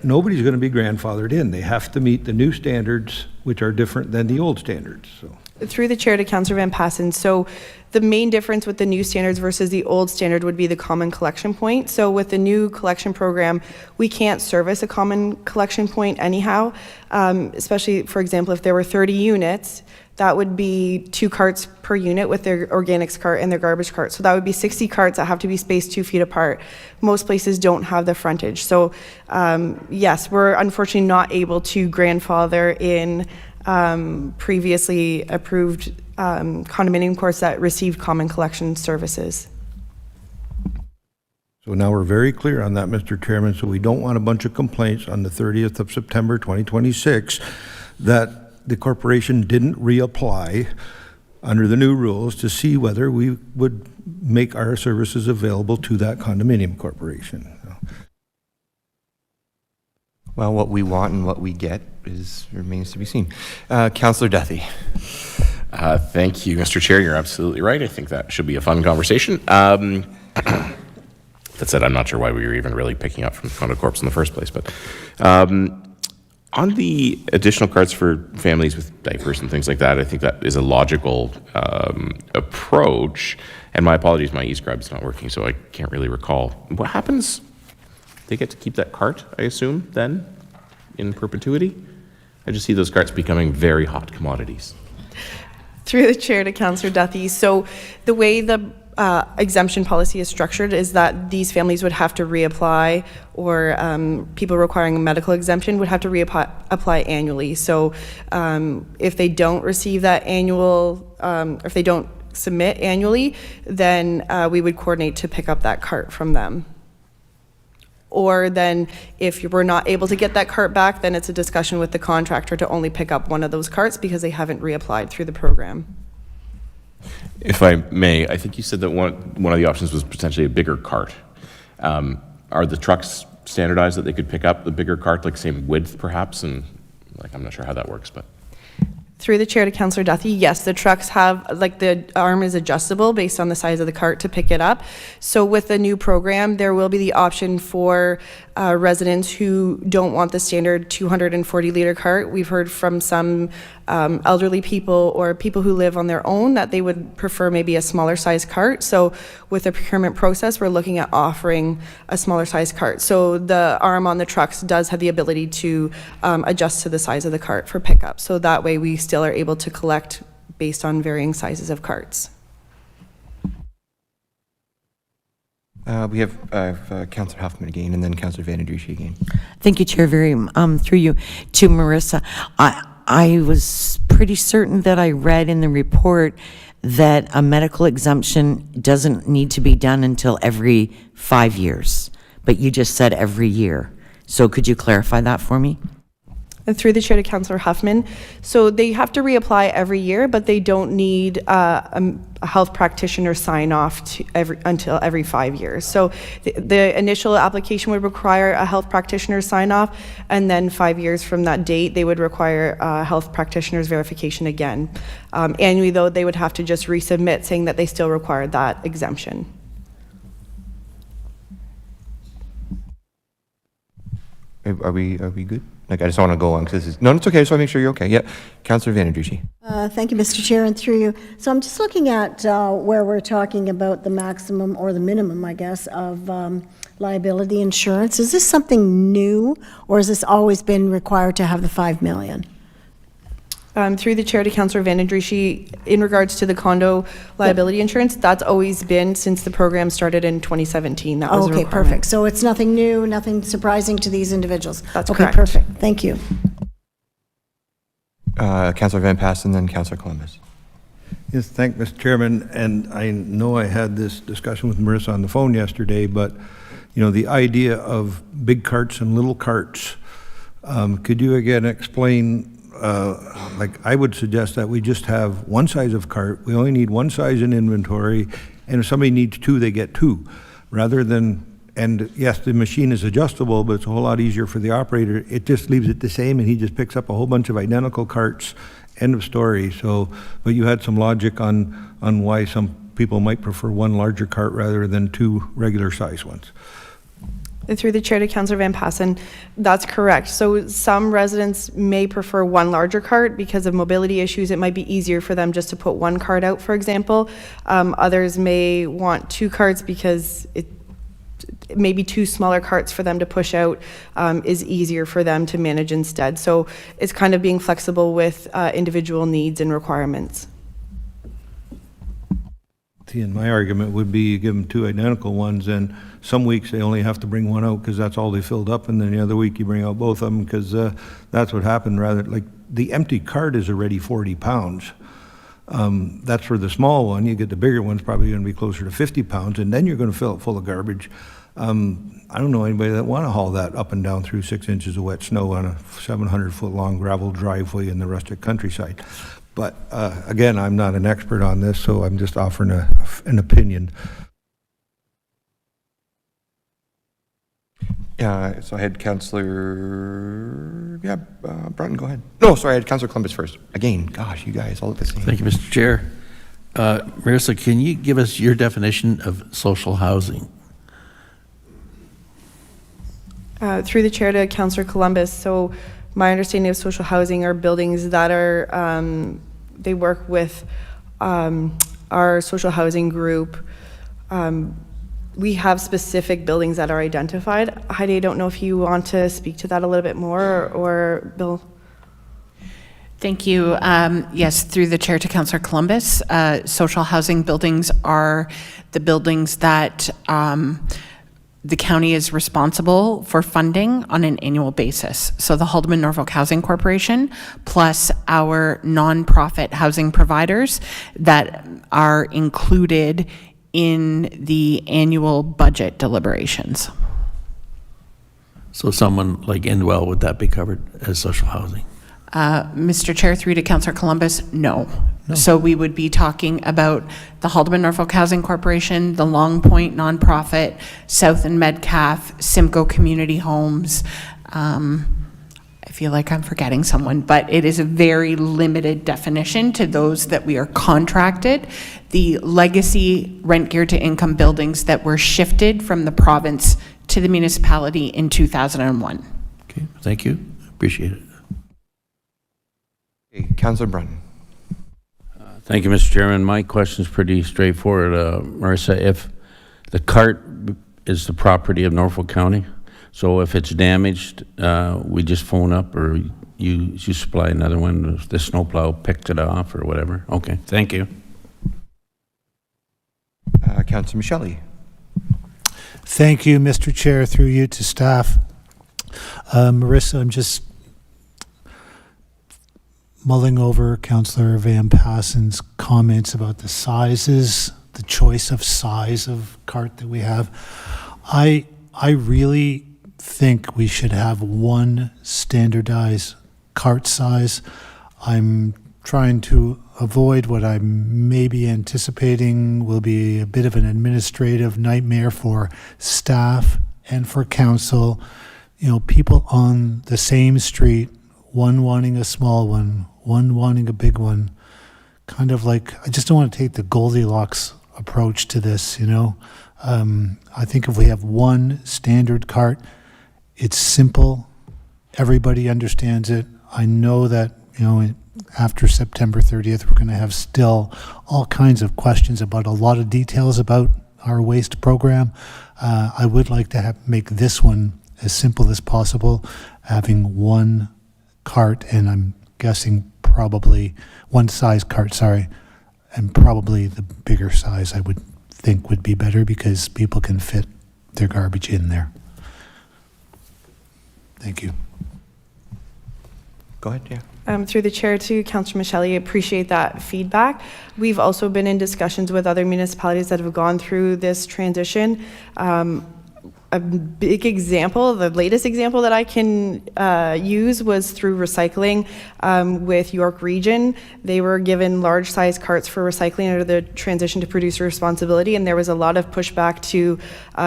nobody's going to be grandfathered in. They have to meet the new standards, which are different than the old standards. So. Through the chair to Councillor Van Passen. So the main difference with the new standards versus the old standard would be the common collection point. So with the new collection program, we can't service a common collection point anyhow, especially, for example, if there were 30 units, that would be 2 carts per unit with their organics cart and their garbage cart. So that would be 60 carts that have to be spaced 2 feet apart. Most places don't have the frontage. So yes, we're unfortunately not able to grandfather in previously approved condominium courts that received common collection services. So now we're very clear on that, Mr. Chairman, so we don't want a bunch of complaints on the 30th of September 2026 that the corporation didn't reapply under the new rules to see whether we would make our services available to that condominium corporation. Well, what we want and what we get remains to be seen. Councillor Duthie. Thank you, Mr. Chair. You're absolutely right. I think that should be a fun conversation. That said, I'm not sure why we were even really picking up from Condo Corps in the first place, but On the additional carts for families with diapers and things like that, I think that is a logical approach. And my apologies, my e-scribe's not working, so I can't really recall. What happens? They get to keep that cart, I assume, then, in perpetuity? I just see those carts becoming very hot commodities. Through the chair to Councillor Duthie. So the way the exemption policy is structured is that these families would have to reapply, or people requiring a medical exemption would have to reapply annually. So if they don't receive that annual, if they don't submit annually, then we would coordinate to pick up that cart from them. Or then if we're not able to get that cart back, then it's a discussion with the contractor to only pick up one of those carts because they haven't reapplied through the program. If I may, I think you said that one of the options was potentially a bigger cart. Are the trucks standardized that they could pick up the bigger cart, like same width perhaps? And like, I'm not sure how that works, but. Through the chair to Councillor Duthie, yes, the trucks have, like, the arm is adjustable based on the size of the cart to pick it up. So with the new program, there will be the option for residents who don't want the standard 240-liter cart. We've heard from some elderly people or people who live on their own that they would prefer maybe a smaller size cart. So with the procurement process, we're looking at offering a smaller size cart. So the arm on the trucks does have the ability to adjust to the size of the cart for pickup. So that way we still are able to collect based on varying sizes of carts. We have Councillor Huffman again, and then Councillor Vanadrishi again. Thank you, Chair. Through you to Marissa. I was pretty certain that I read in the report that a medical exemption doesn't need to be done until every 5 years, but you just said every year. So could you clarify that for me? And through the chair to Councillor Huffman, so they have to reapply every year, but they don't need a health practitioner sign off until every 5 years. So the initial application would require a health practitioner sign off, and then 5 years from that date, they would require a health practitioner's verification again. Annually, though, they would have to just resubmit saying that they still require that exemption. Are we good? Like, I just want to go on because this is, no, it's okay. I just want to make sure you're okay. Yeah. Councillor Vanadrishi. Thank you, Mr. Chair, and through you. So I'm just looking at where we're talking about the maximum or the minimum, I guess, of liability insurance. Is this something new, or has this always been required to have the $5 million? Through the chair to Councillor Vanadrishi, in regards to the condo liability insurance, that's always been since the program started in 2017. That was a Okay, requirement. perfect. So it's nothing new, nothing surprising to these individuals? That's okay, correct. Perfect. Thank you. Councillor Van Pass, and then Councillor Columbus. Yes, thank Mr. Chairman, and I know I had this discussion with Marissa on the phone yesterday, but, you know, the idea of big carts and little carts, could you again explain, like, I would suggest that we just have one size of cart, we only need one size in inventory, and if somebody needs two, they get two, rather than, and yes, the machine is adjustable, but it's a whole lot easier for the operator. It just leaves it the same, and he just picks up a whole bunch of identical carts. End of story. So, but you had some logic on why some people might prefer one larger cart rather than two regular size ones. Through the chair to Councillor Van Passen, that's correct. So some residents may prefer one larger cart because of mobility issues. It might be easier for them just to put one cart out, for example. Others may want two carts because maybe two smaller carts for them to push out is easier for them to manage instead. So it's kind of being flexible with individual needs and requirements. See, and my argument would be you give them two identical ones, and some weeks they only have to bring one out because that's all they filled up, and then the other week you bring out both of them because that's what happened. Rather, like, the empty cart is already 40 pounds. That's for the small one. You get the bigger one's probably going to be closer to 50 pounds, and then you're going to fill it full of garbage. I don't know anybody that want to haul that up and down through 6 inches of wet snow on a 700-foot long gravel driveway in the rustic countryside. But again, I'm not an expert on this, so I'm just offering an opinion. So I had Councillor, Brunton, go ahead. No, sorry, I had Councillor Columbus first. Again, gosh, you guys all look the same. Thank you, Mr. Chair. Marissa, can you give us your definition of social housing? Through the chair to Councillor Columbus, so my understanding of social housing are buildings that are, they work with our social housing group. We have specific buildings that are identified. Heidi, I don't know if you want to speak to that a little bit more, or Bill? Thank you. Yes, through the chair to Councillor Columbus, social housing buildings are the buildings that the county is responsible for funding on an annual basis. So the Haldeman Norfolk Housing Corporation, plus our nonprofit housing providers that are included in the annual budget deliberations. So someone like Endwell, would that be covered as social housing? Mr. Chair, through to Councillor Columbus, no. So we would be talking about the Haldeman Norfolk Housing Corporation, the Long Point nonprofit, South and Medcalf, Simcoe Community Homes. I feel like I'm forgetting someone, but it is a very limited definition to those that we are contracted. The legacy rent geared to income buildings that were shifted from the province to the municipality in 2001. Okay, thank you. Appreciate it. Okay, Councillor Brunn. Thank you, Mr. Chairman. My question is pretty straightforward. Marissa, if the cart is the property of Norfolk County, so if it's damaged, we just phone up, or you supply another one, the snowplow picked it off or whatever? Okay, thank you. Councillor Michelli. Thank you, Mr. Chair, through you to staff. Marissa, I'm just mulling over Councillor Van Passen's comments about the sizes, the choice of size of cart that we have. I really think we should have one standardized cart size. I'm trying to avoid what I'm maybe anticipating will be a bit of an administrative nightmare for staff and for council. You know, people on the same street, one wanting a small one wanting a big one. Kind of like, I just don't want to take the Goldilocks approach to this, you know. I think if we have one standard cart, it's simple, everybody understands it. I know that, you know, after September 30th, we're going to have still all kinds of questions about a lot of details about our waste program. I would like to make this one as simple as possible, having one cart, and I'm guessing probably one size cart, sorry, and probably the bigger size I would think would be better because people can fit their garbage in there. Thank you. Go ahead, yeah. Through the chair to Councillor Michelli, I appreciate that feedback. We've also been in discussions with other municipalities that have gone through this transition. A big example, the latest example that I can use was through recycling with York Region. They were given large size carts for recycling under the transition to producer responsibility, and there was a lot of pushback to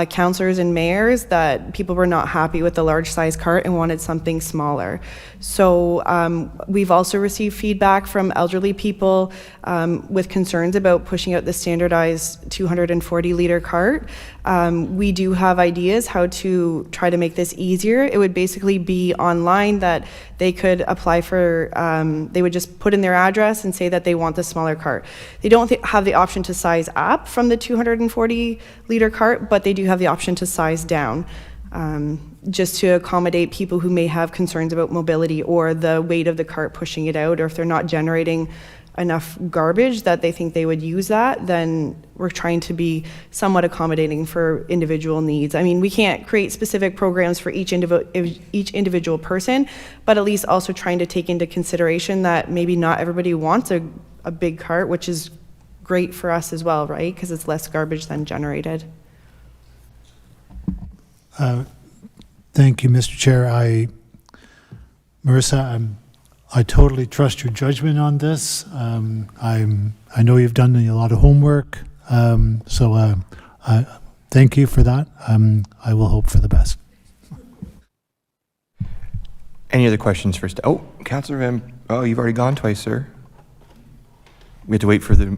councillors and mayors that people were not happy with the large size cart and wanted something smaller. So we've also received feedback from elderly people with concerns about pushing out the standardized 240 liter cart. We do have ideas how to try to make this easier. It would basically be online that they could apply for, they would just put in their address and say that they want the smaller cart. They don't have the option to size up from the 240 liter cart, but they do have the option to size down, just to accommodate people who may have concerns about mobility or the weight of the cart pushing it out, or if they're not generating enough garbage that they think they would use that, then we're trying to be somewhat accommodating for individual needs. I mean, we can't create specific programs for each individual person, but at least also trying to take into consideration that maybe not everybody wants a big cart, which is great for us as well, right? Because it's less garbage than generated. Thank you, Mr. Chair. Marissa, I totally trust your judgment on this. I know you've done a lot of homework, so thank you for that. I will hope for the best. Any other questions for staff? Oh, Councillor Van, oh, you've already gone twice, sir. We have to wait for the,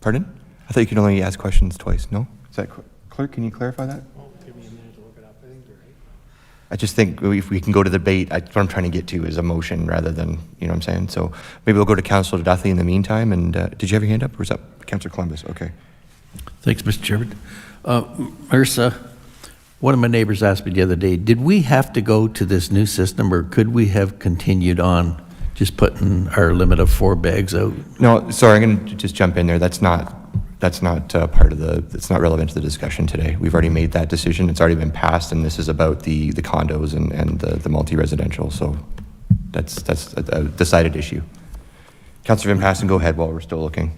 pardon? I thought you could only ask questions twice, no? Is that, clerk, can you clarify that? I just think if we can go to the debate, what I'm trying to get to is a motion rather than, you know what I'm saying? So maybe we'll go to Councillor Duthie in the meantime, and did you have your hand up, or was that Councillor Columbus? Okay. Thanks, Mr. Chairman. Marissa, one of my neighbors asked me the other day, did we have to go to this new system, or could we have continued on just putting our limit of 4 bags out? No, sorry, I'm going to just jump in there. That's not part of it's not relevant to the discussion today. We've already made that decision. It's already been passed, and this is about the condos and the multi-residential. So that's a decided issue. Councillor Van Passen, go ahead while we're still looking.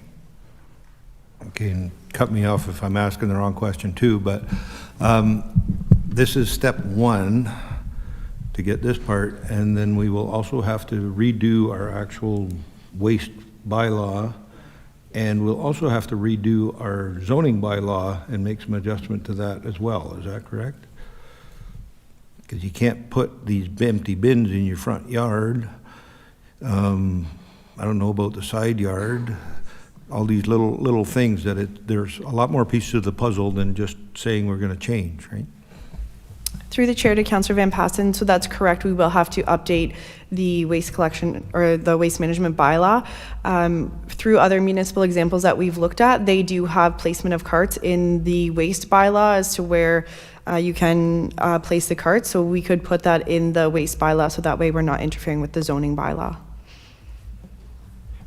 Okay, and cut me off if I'm asking the wrong question too, but this is step 1 to get this part, and then we will also have to redo our actual waste bylaw, and we'll also have to redo our zoning bylaw and make some adjustment to that as well. Is that correct? Because you can't put these empty bins in your front yard. I don't know about the side yard. All these little things that there's a lot more pieces of the puzzle than just saying we're going to change, right? Through the chair to Councillor Van Passen, so that's correct. We will have to update the waste collection or the waste management bylaw. Through other municipal examples that we've looked at, they do have placement of carts in the waste bylaw as to where you can place the carts. So we could put that in the waste bylaw, so that way we're not interfering with the zoning bylaw.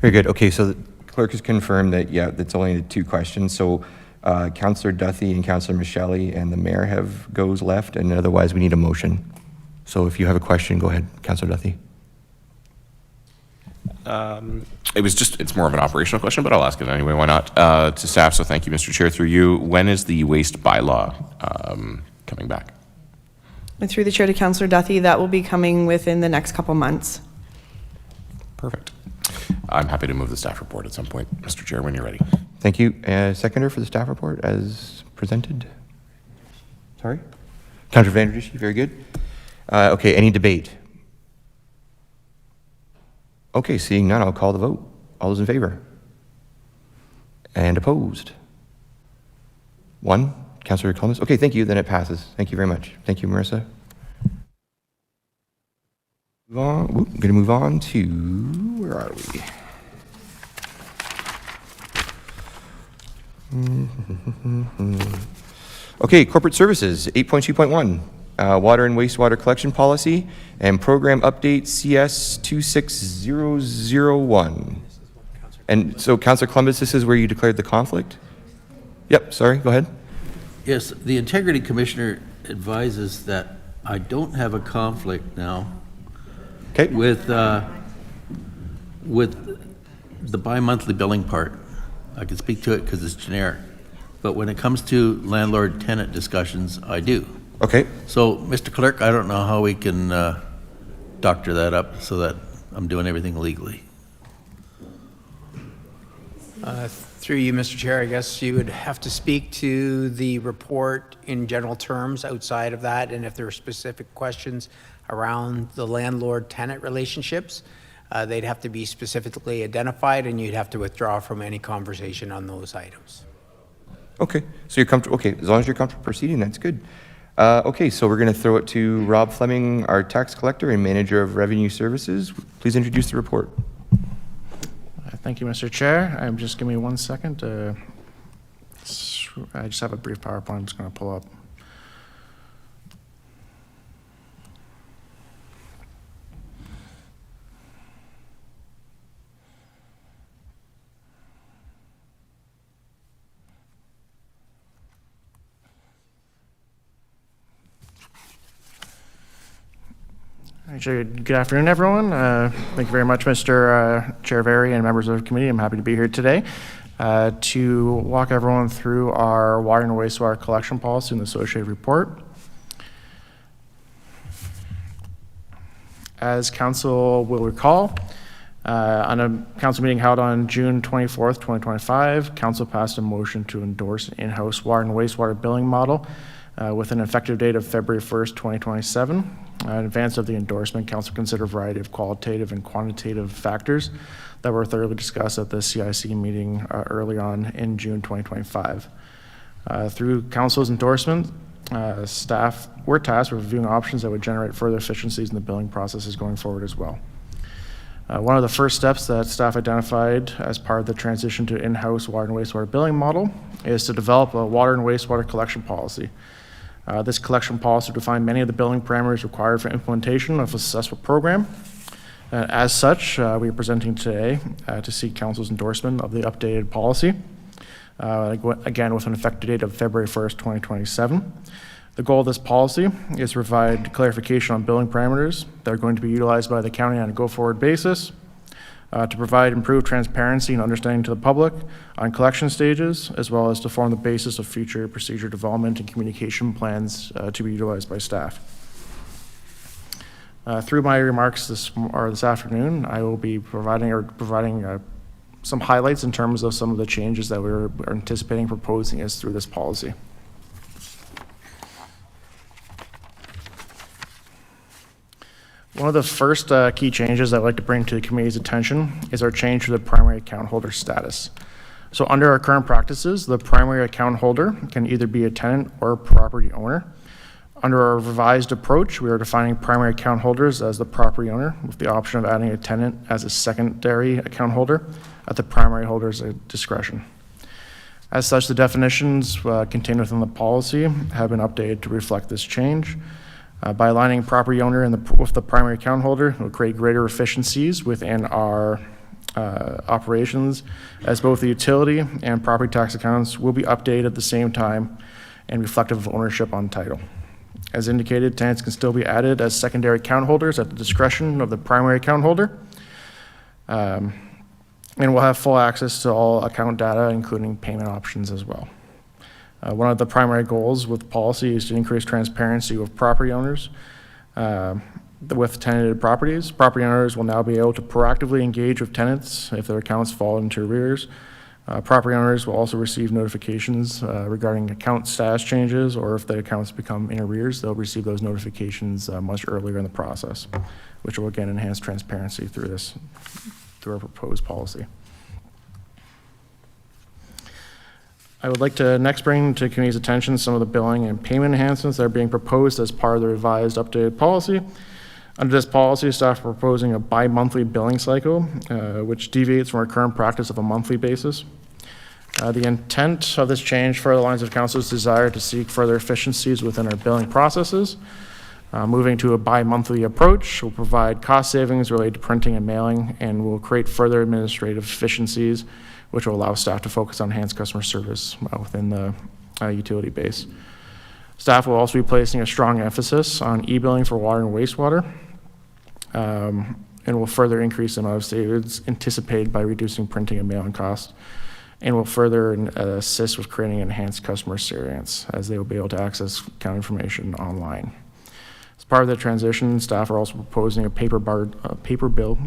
Very good. Okay, so the clerk has confirmed that, yeah, that's only 2 questions. So Councillor Duthie and Councillor Michelle and the mayor have goes left, and otherwise we need a motion. So if you have a question, go ahead, Councillor Duthie. It's more of an operational question, but I'll ask it anyway. Why not? To staff, so thank you, Mr. Chair. Through you, when is the waste bylaw coming back? And through the chair to Councillor Duthie, that will be coming within the next couple months. Perfect. I'm happy to move the staff report at some point, Mr. Chair, when you're ready. Thank you. Seconder for the staff report as presented. Sorry? Councillor Van der Dussche, very good. Okay, any debate? Okay, seeing none, I'll call the vote. All those in favor? And opposed? 1. Councillor Columbus. Okay, thank you. Then it passes. Thank you very much. Thank you, Marissa. I'm going to move on to, where are we? Okay, corporate services, 8.2.1, water and wastewater collection policy and program update CS 26001. And so, Councillor Columbus, this is where you declared the conflict? Yep, sorry, go ahead. Yes, the Integrity Commissioner advises that I don't have a conflict now with the bi-monthly billing part. I can speak to it because it's generic. But when it comes to landlord-tenant discussions, I do. Okay. So, Mr. Clerk, I don't know how we can doctor that up so that I'm doing everything legally. Through you, Mr. Chair, I guess you would have to speak to the report in general terms outside of that, and if there are specific questions around the landlord-tenant relationships, they'd have to be specifically identified, and you'd have to withdraw from any conversation on those items. Okay, so you're comfortable. Okay, as long as you're comfortable proceeding, that's good. Okay, so we're going to throw it to Rob Fleming, our tax collector and manager of revenue services. Please introduce the report. Thank you, Mr. Chair. Just give me 1 second. I just have a brief PowerPoint I'm just going to pull up. Actually, good afternoon, everyone. Thank you very much, Mr. Chair Very and members of the committee. I'm happy to be here today to walk everyone through our water and wastewater collection policy and the associated report. As council will recall, on a council meeting held on June 24th, 2025, council passed a motion to endorse an in-house water and wastewater billing model with an effective date of February 1st, 2027. In advance of the endorsement, council considered a variety of qualitative and quantitative factors that were thoroughly discussed at the CIC meeting early on in June 2025. Through council's endorsement, we're tasked with reviewing options that would generate further efficiencies in the billing processes going forward as well. One of the first steps that staff identified as part of the transition to in-house water and wastewater billing model is to develop a water and wastewater collection policy. This collection policy will define many of the billing parameters required for implementation of a successful program. As such, we are presenting today to seek Council's endorsement of the updated policy, again with an effective date of February 1st, 2027. The goal of this policy is to provide clarification on billing parameters that are going to be utilized by the county on a go-forward basis, to provide improved transparency and understanding to the public on collection stages, as well as to form the basis of future procedure development and communication plans to be utilized by staff. Through my remarks this afternoon, I will be providing some highlights in terms of some of the changes that we're anticipating proposing as through this policy. One of the first key changes I'd like to bring to the committee's attention is our change to the primary account holder status. So under our current practices, the primary account holder can either be a tenant or a property owner. Under our revised approach, we are defining primary account holders as the property owner with the option of adding a tenant as a secondary account holder at the primary holder's discretion. As such, the definitions contained within the policy have been updated to reflect this change. By aligning property owner with the primary account holder, it will create greater efficiencies within our operations, as both the utility and property tax accounts will be updated at the same time and reflective of ownership on title. As indicated, tenants can still be added as secondary account holders at the discretion of the primary account holder, and will have full access to all account data, including payment options as well. One of the primary goals with policy is to increase transparency with property owners. With tenanted properties, property owners will now be able to proactively engage with tenants if their accounts fall into arrears. Property owners will also receive notifications regarding account status changes, or if the accounts become in arrears, they'll receive those notifications much earlier in the process, which will again enhance transparency through our proposed policy. I would like to next bring to committee's attention some of the billing and payment enhancements that are being proposed as part of the revised updated policy. Under this policy, staff are proposing a bi-monthly billing cycle, which deviates from our current practice of a monthly basis. The intent of this change further aligns with Council's desire to seek further efficiencies within our billing processes. Moving to a bi-monthly approach will provide cost savings related to printing and mailing, and will create further administrative efficiencies, which will allow staff to focus on enhanced customer service within the utility base. Staff will also be placing a strong emphasis on e-billing for water and wastewater, and will further increase the amount of savings anticipated by reducing printing and mailing costs, and will further assist with creating enhanced customer experience, as they will be able to access account information online. As part of the transition, staff are also proposing a paper bill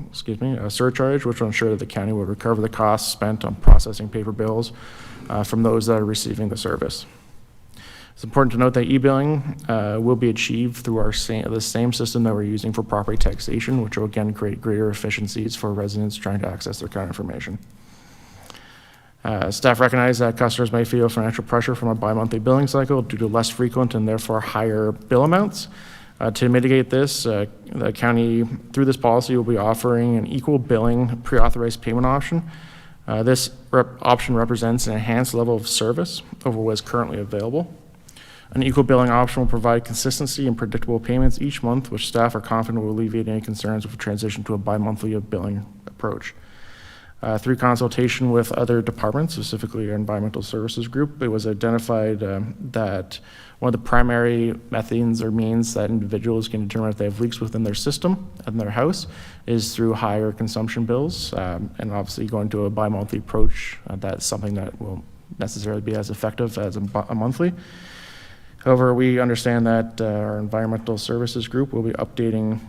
surcharge, which will ensure that the county will recover the costs spent on processing paper bills from those that are receiving the service. It's important to note that e-billing will be achieved through the same system that we're using for property taxation, which will again create greater efficiencies for residents trying to access their account information. Staff recognize that customers may feel financial pressure from a bi-monthly billing cycle due to less frequent and therefore higher bill amounts. To mitigate this, the county, through this policy, will be offering an equal billing pre-authorized payment option. This option represents an enhanced level of service over what is currently available. An equal billing option will provide consistency and predictable payments each month, which staff are confident will alleviate any concerns with a transition to a bi-monthly billing approach. Through consultation with other departments, specifically our environmental services group, it was identified that one of the primary methods or means that individuals can determine if they have leaks within their system and their house is through higher consumption bills. And obviously going to a bi-monthly approach, that's something that won't necessarily be as effective as a monthly. However, we understand that our environmental services group will be updating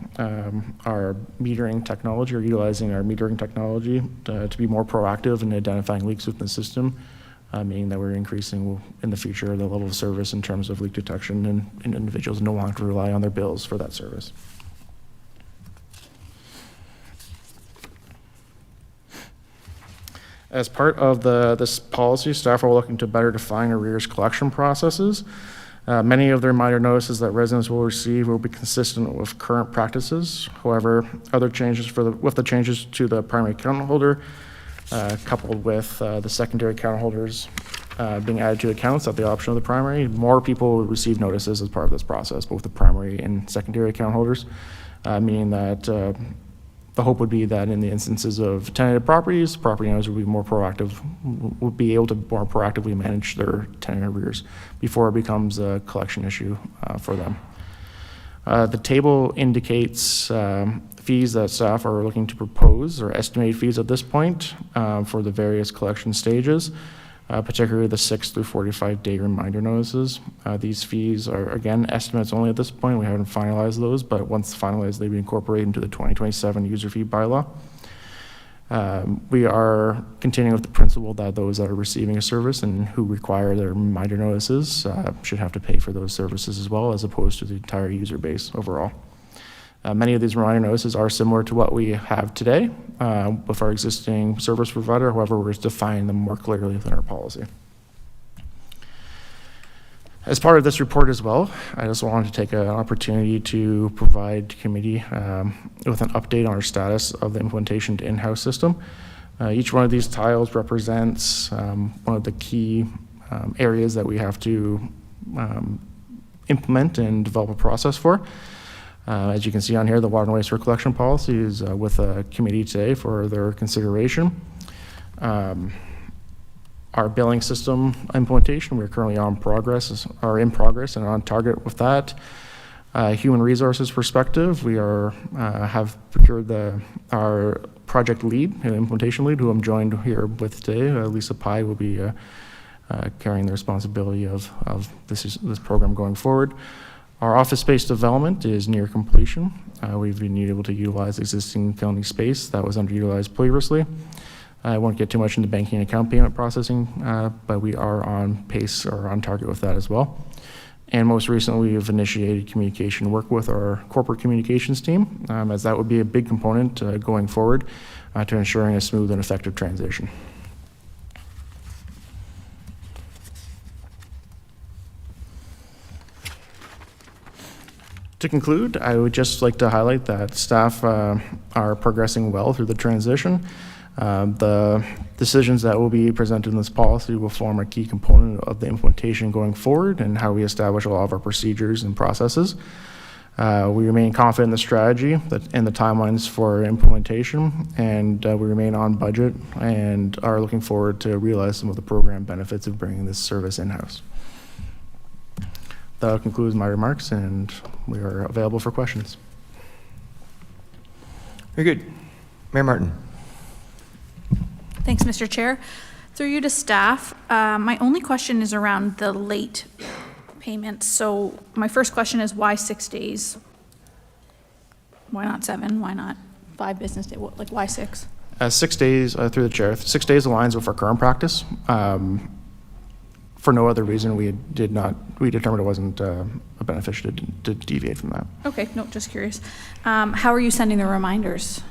our metering technology, or utilizing our metering technology to be more proactive in identifying leaks within the system, meaning that we're increasing in the future the level of service in terms of leak detection, and individuals no longer rely on their bills for that service. As part of this policy, staff are looking to better define arrears collection processes. Many of the reminder notices that residents will receive will be consistent with current practices. However, other changes with the changes to the primary account holder, coupled with the secondary account holders being added to accounts at the option of the primary, more people will receive notices as part of this process, both the primary and secondary account holders, meaning that the hope would be that in the instances of tenanted properties, property owners would be more proactive, would be able to more proactively manage their tenant arrears before it becomes a collection issue for them. The table indicates fees that staff are looking to propose, or estimated fees at this point, for the various collection stages, particularly the 6 through 45-day reminder notices. These fees are, again, estimates only at this point. We haven't finalized those, but once finalized, they'll be incorporated into the 2027 user fee bylaw. We are continuing with the principle that those that are receiving a service and who require their reminder notices should have to pay for those services as well, as opposed to the entire user base overall. Many of these reminder notices are similar to what we have today with our existing service provider. However, we're defining them more clearly within our policy. As part of this report as well, I just wanted to take an opportunity to provide committee with an update on our status of the implementation to in-house system. Each one of these tiles represents one of the key areas that we have to implement and develop a process for. As you can see on here, the water and wastewater collection policy is with a committee today for their consideration. Our billing system implementation, we're currently in progress and on target with that. Human resources perspective, we have procured our project lead, implementation lead, who I'm joined here with today. Lisa Pai will be carrying the responsibility of this program going forward. Our office space development is near completion. We've been able to utilize existing county space that was underutilized previously. I won't get too much into banking and account payment processing, but we are on pace or on target with that as well. And most recently, we've initiated communication work with our corporate communications team, as that would be a big component going forward to ensuring a smooth and effective transition. To conclude, I would just like to highlight that staff are progressing well through the transition. The decisions that will be presented in this policy will form a key component of the implementation going forward and how we establish all of our procedures and processes. We remain confident in the strategy and the timelines for implementation, and we remain on budget and are looking forward to realize some of the program benefits of bringing this service in-house. That concludes my remarks, and we are available for questions. Very good. Mayor Martin. Thanks, Mr. Chair. Through you to staff, my only question is around the late payments. So my first question is, why 6 days? Why not 7? Why not 5 business days? Like, why 6? 6 days, through the chair, 6 days aligns with our current practice. For no other reason, we determined it wasn't beneficial to deviate from that. Okay, no, just curious. How are you sending the reminders?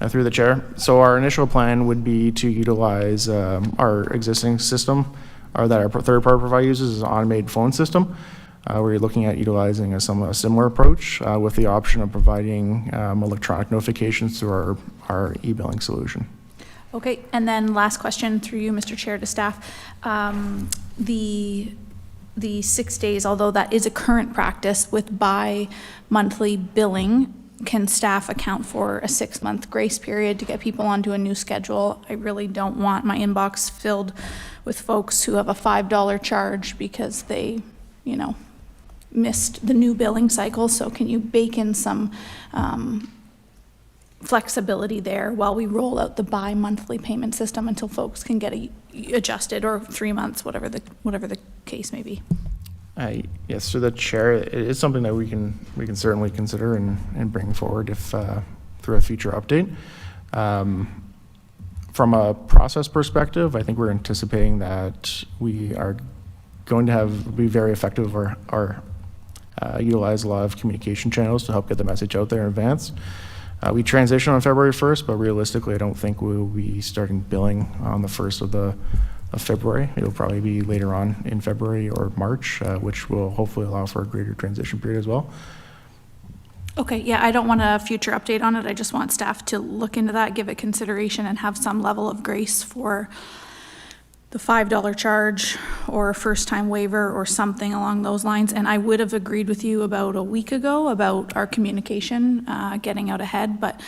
Through the chair. So our initial plan would be to utilize our existing system, or that our third-party provider uses, is an automated phone system. We're looking at utilizing a similar approach with the option of providing electronic notifications through our e-billing solution. Okay, and then last question through you, Mr. Chair, to staff. The 6 days, although that is a current practice with bi-monthly billing, can staff account for a 6-month grace period to get people onto a new schedule? I really don't want my inbox filled with folks who have a $5 charge because they, missed the new billing cycle. So can you bake in some flexibility there while we roll out the bi-monthly payment system until folks can get adjusted, or 3 months, whatever the case may be? Yes, through the chair, it is something that we can certainly consider and bring forward if through a future update. From a process perspective, I think we're anticipating that we are going to be very effective or utilize a lot of communication channels to help get the message out there in advance. We transition on February 1st, but realistically, I don't think we'll be starting billing on the 1st of February. It'll probably be later on in February or March, which will hopefully allow for a greater transition period as well. Okay, yeah, I don't want a future update on it. I just want staff to look into that, give it consideration, and have some level of grace for the $5 charge or a first-time waiver or something along those lines. And I would have agreed with you about a week ago about our communication getting out ahead, but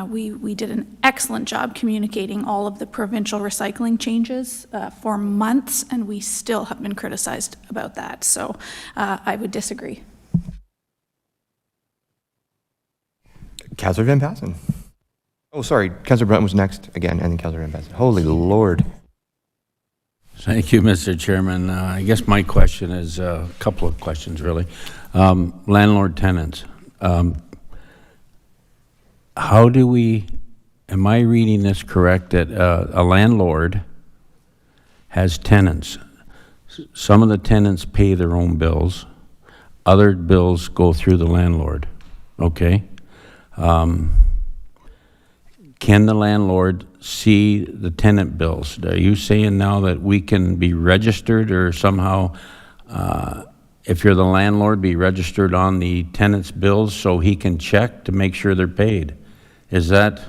we did an excellent job communicating all of the provincial recycling changes for months, and we still have been criticized about that. So I would disagree. Councillor Van Passen. Oh, sorry, Councillor Brunt was next again, and then Councillor Van Passen. Holy Lord. Thank you, Mr. Chairman. I guess my question is a couple of questions, really. Landlord tenants. How do we, am I reading this correct, that a landlord has tenants? Some of the tenants pay their own bills. Other bills go through the landlord, okay? Can the landlord see the tenant bills? Are you saying now that we can be registered or somehow, if you're the landlord, be registered on the tenant's bills so he can check to make sure they're paid? Is that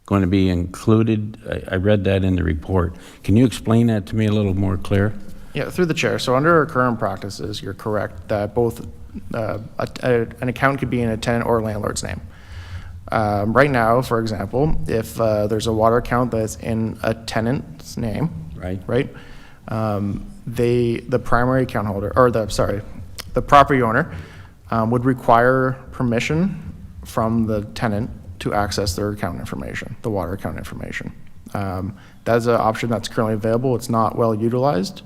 going to be included? I read that in the report. Can you explain that to me a little more clear? Yeah, through the chair. So under our current practices, you're correct that both an account could be in a tenant or landlord's name. Right now, for example, if there's a water account that's in a tenant's name, right, the primary account holder, or the property owner would require permission from the tenant to access their account information, the water account information. That's an option that's currently available. It's not well utilized.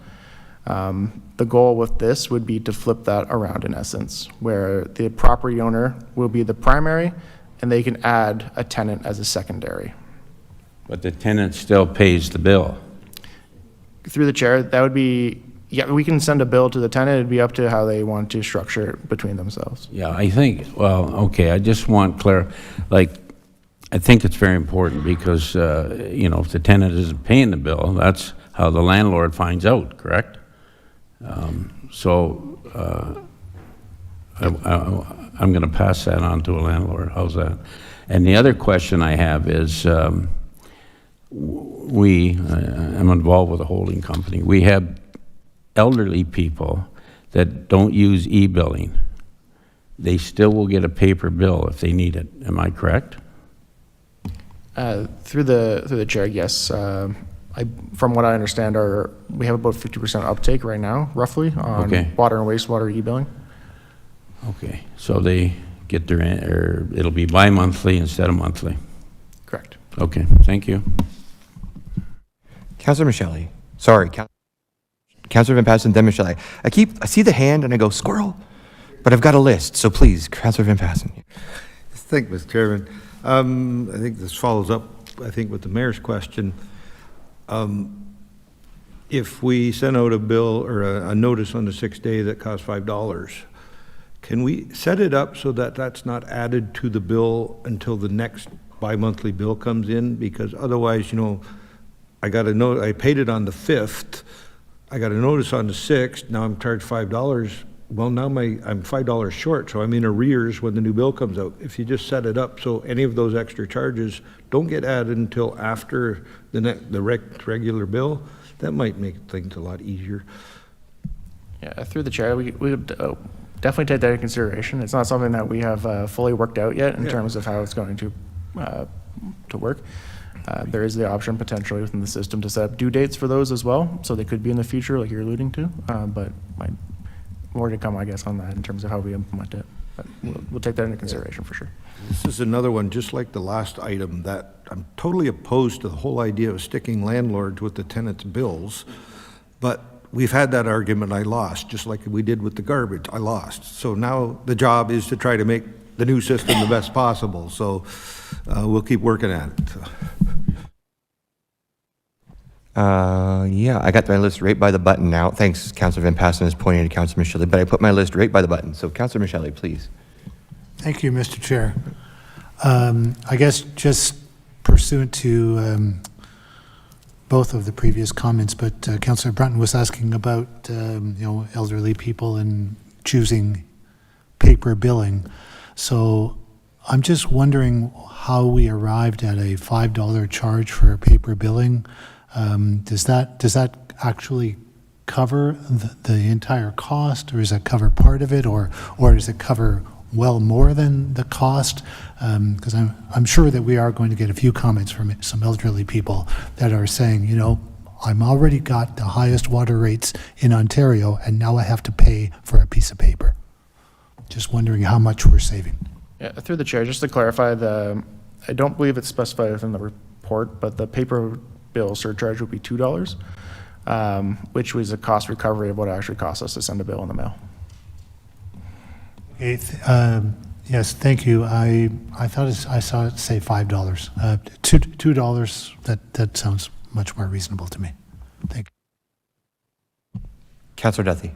The goal with this would be to flip that around, in essence, where the property owner will be the primary and they can add a tenant as a secondary. But the tenant still pays the bill. Through the chair, that would be, yeah, we can send a bill to the tenant. It'd be up to how they want to structure it between themselves. Yeah, I think, well, okay, I just want I think it's very important because, you know, if the tenant isn't paying the bill, that's how the landlord finds out, correct? I'm going to pass that on to a landlord. How's that? And the other question I have is, I'm involved with a holding company. We have elderly people that don't use e-billing. They still will get a paper bill if they need it. Am I correct? Through the chair, yes. From what I understand, we have about 50% uptake right now, roughly, on water and wastewater e-billing. Okay, so they get their, or it'll be bi-monthly instead of monthly. Correct. Okay, thank you. Councillor Michelli. Sorry, Councillor Van Passen, then Michelli. I see the hand and I go, squirrel, but I've got a list, so please, Councillor Van Passen. Thank you, Mr. Chairman. I think this follows up, with the mayor's question. If we send out a bill or a notice on the 6th day that costs $5, can we set it up so that that's not added to the bill until the next bi-monthly bill comes in? Because otherwise, you know, I paid it on the 5th, I got a notice on the 6th, now I'm charged $5. Well, now I'm $5 short, so I'm in arrears when the new bill comes out. If you just set it up so any of those extra charges don't get added until after the regular bill, that might make things a lot easier. Yeah, through the chair, we would definitely take that into consideration. It's not something that we have fully worked out yet in terms of how it's going to work. There is the option potentially within the system to set up due dates for those as well, so they could be in the future, like you're alluding to, but more to come, I guess, on that in terms of how we implement it. But we'll take that into consideration for sure. This is another one, just like the last item, that I'm totally opposed to the whole idea of sticking landlords with the tenants' bills, but we've had that argument, I lost, just like we did with the garbage, I lost. So now the job is to try to make the new system the best possible, so we'll keep working at it. Yeah, I got my list right by the button now. Thanks, Councillor Van Passen is pointing to Councillor Michelli, but I put my list right by the button. So Councillor Michelli, please. Thank you, Mr. Chair. I guess just pursuant to both of the previous comments, but Councillor Brunton was asking about, elderly people and choosing paper billing. So I'm just wondering how we arrived at a $5 charge for paper billing. Does that actually cover the entire cost, or does that cover part of it, or does it cover well more than the cost? Because I'm sure that we are going to get a few comments from some elderly people that are saying, I'm already got the highest water rates in Ontario, and now I have to pay for a piece of paper. Just wondering how much we're saving. Yeah, through the chair, just to clarify, I don't believe it's specified within the report, but the paper bill surcharge would be $2, which was a cost recovery of what it actually cost us to send a bill in the mail. Okay, yes, thank you. I thought I saw it say $5. $2. That sounds much more reasonable to me. Thank you. Councillor Duthie.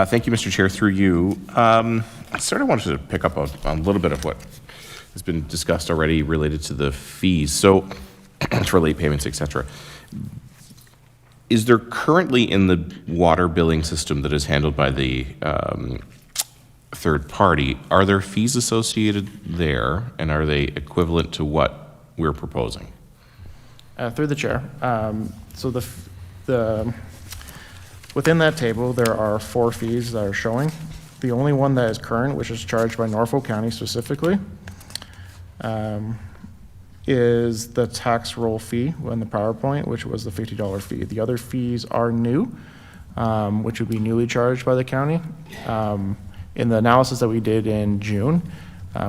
Thank you, Mr. Chair. Through you, I sort of wanted to pick up on a little bit of what has been discussed already related to the fees. So, for late payments, etc. Is there currently in the water billing system that is handled by the third party, are there fees associated there, and are they equivalent to what we're proposing? Through the chair. So within that table, there are 4 fees that are showing. The only one that is current, which is charged by Norfolk County specifically, is the tax roll fee in the PowerPoint, which was the $50 fee. The other fees are new, which would be newly charged by the county. In the analysis that we did in June,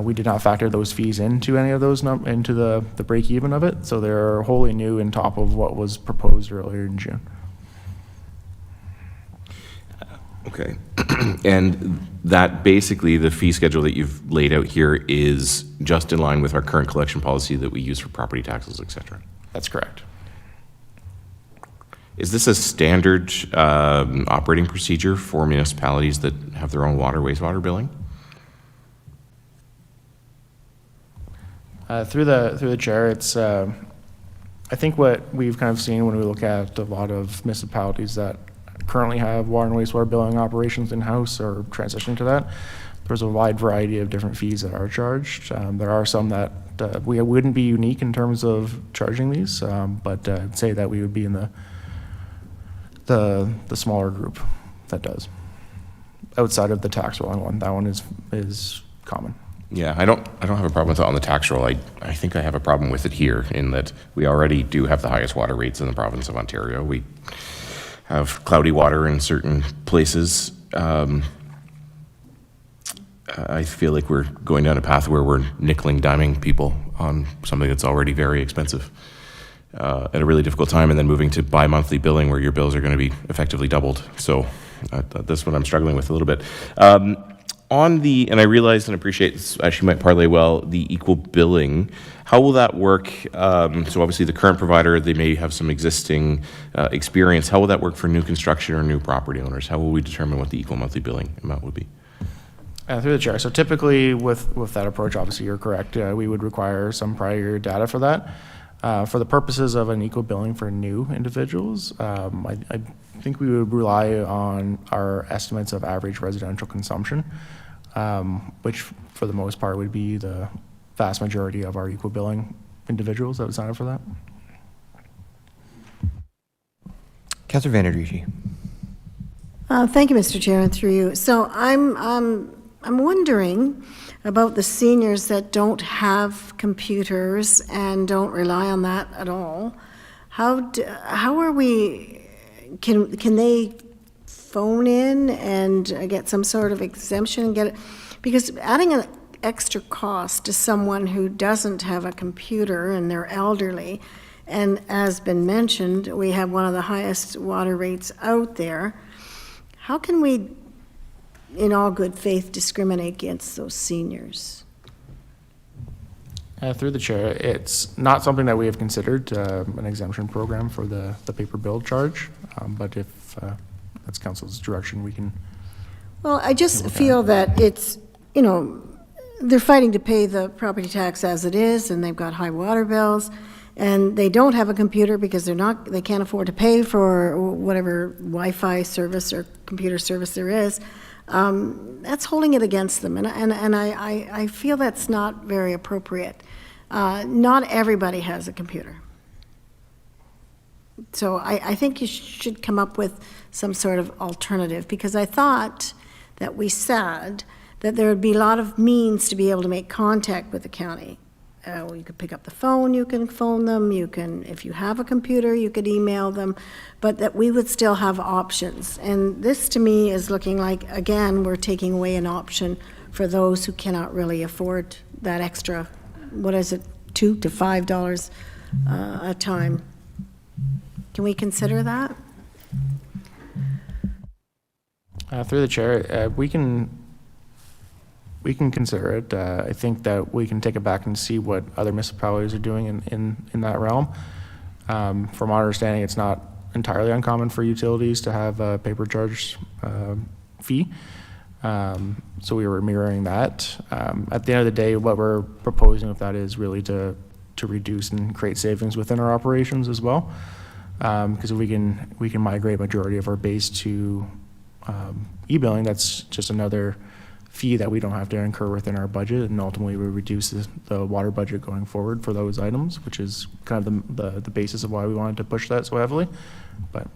we did not factor those fees into any of those into the break even of it, so they're wholly new on top of what was proposed earlier in June. Okay. And that basically, the fee schedule that you've laid out here is just in line with our current collection policy that we use for property taxes, et cetera? That's correct. Is this a standard operating procedure for municipalities that have their own water, wastewater billing? Through the chair, it's I think what we've kind of seen when we look at a lot of municipalities that currently have water and wastewater billing operations in-house or transitioning to that, there's a wide variety of different fees that are charged. There are some that we wouldn't be unique in terms of charging these, but I'd say that we would be in the smaller group that does. Outside of the tax rolling one, that one is common. Yeah, I don't have a problem with it on the tax roll. I think I have a problem with it here in that we already do have the highest water rates in the province of Ontario. We have cloudy water in certain places. I feel like we're going down a path where we're nickeling, diming people on something that's already very expensive at a really difficult time, and then moving to bi-monthly billing where your bills are going to be effectively doubled. So that's what I'm struggling with a little bit. And I realize and appreciate this actually might parlay well, the equal billing. How will that work? So obviously the current provider, they may have some existing experience. How will that work for new construction or new property owners? How will we determine what the equal monthly billing amount would be? Through the chair. So typically with that approach, obviously you're correct. We would require some prior year data for that. For the purposes of an equal billing for new individuals, I think we would rely on our estimates of average residential consumption, which for the most part would be the vast majority of our equal billing individuals that would sign up for that. Councillor Vanadrigi. Thank you, Mr. Chair, and through you. So I'm wondering about the seniors that don't have computers and don't rely on that at all. How are we? Can they phone in and get some sort of exemption and get it? Because adding an extra cost to someone who doesn't have a computer and they're elderly, and as been mentioned, we have one of the highest water rates out there. How can we, in all good faith, discriminate against those seniors? Through the chair, it's not something that we have considered, an exemption program for the paper bill charge, but if that's council's direction, we can. Well, I just feel that it's, they're fighting to pay the property tax as it is, and they've got high water bills, and they don't have a computer because they can't afford to pay for whatever Wi-Fi service or computer service there is, that's holding it against them, and I feel that's not very appropriate. Not everybody has a computer. So I think you should come up with some sort of alternative, because I thought that we said that there would be a lot of means to be able to make contact with the county. You could pick up the phone, you can phone them, you can, if you have a computer, you could email them, but that we would still have options. And this, to me, is looking like, again, we're taking away an option for those who cannot really afford that extra, what is it, $2 to $5 a time. Can we consider that? Through the chair, we can consider it. I think that we can take it back and see what other municipalities are doing in that realm. From our understanding, it's not entirely uncommon for utilities to have a paper charge fee. So we were mirroring that. At the end of the day, what we're proposing with that is really to reduce and create savings within our operations as well. Because if we can migrate majority of our base to e-billing, that's just another fee that we don't have to incur within our budget, and ultimately we reduce the water budget going forward for those items, which is kind of the basis of why we wanted to push that so heavily. But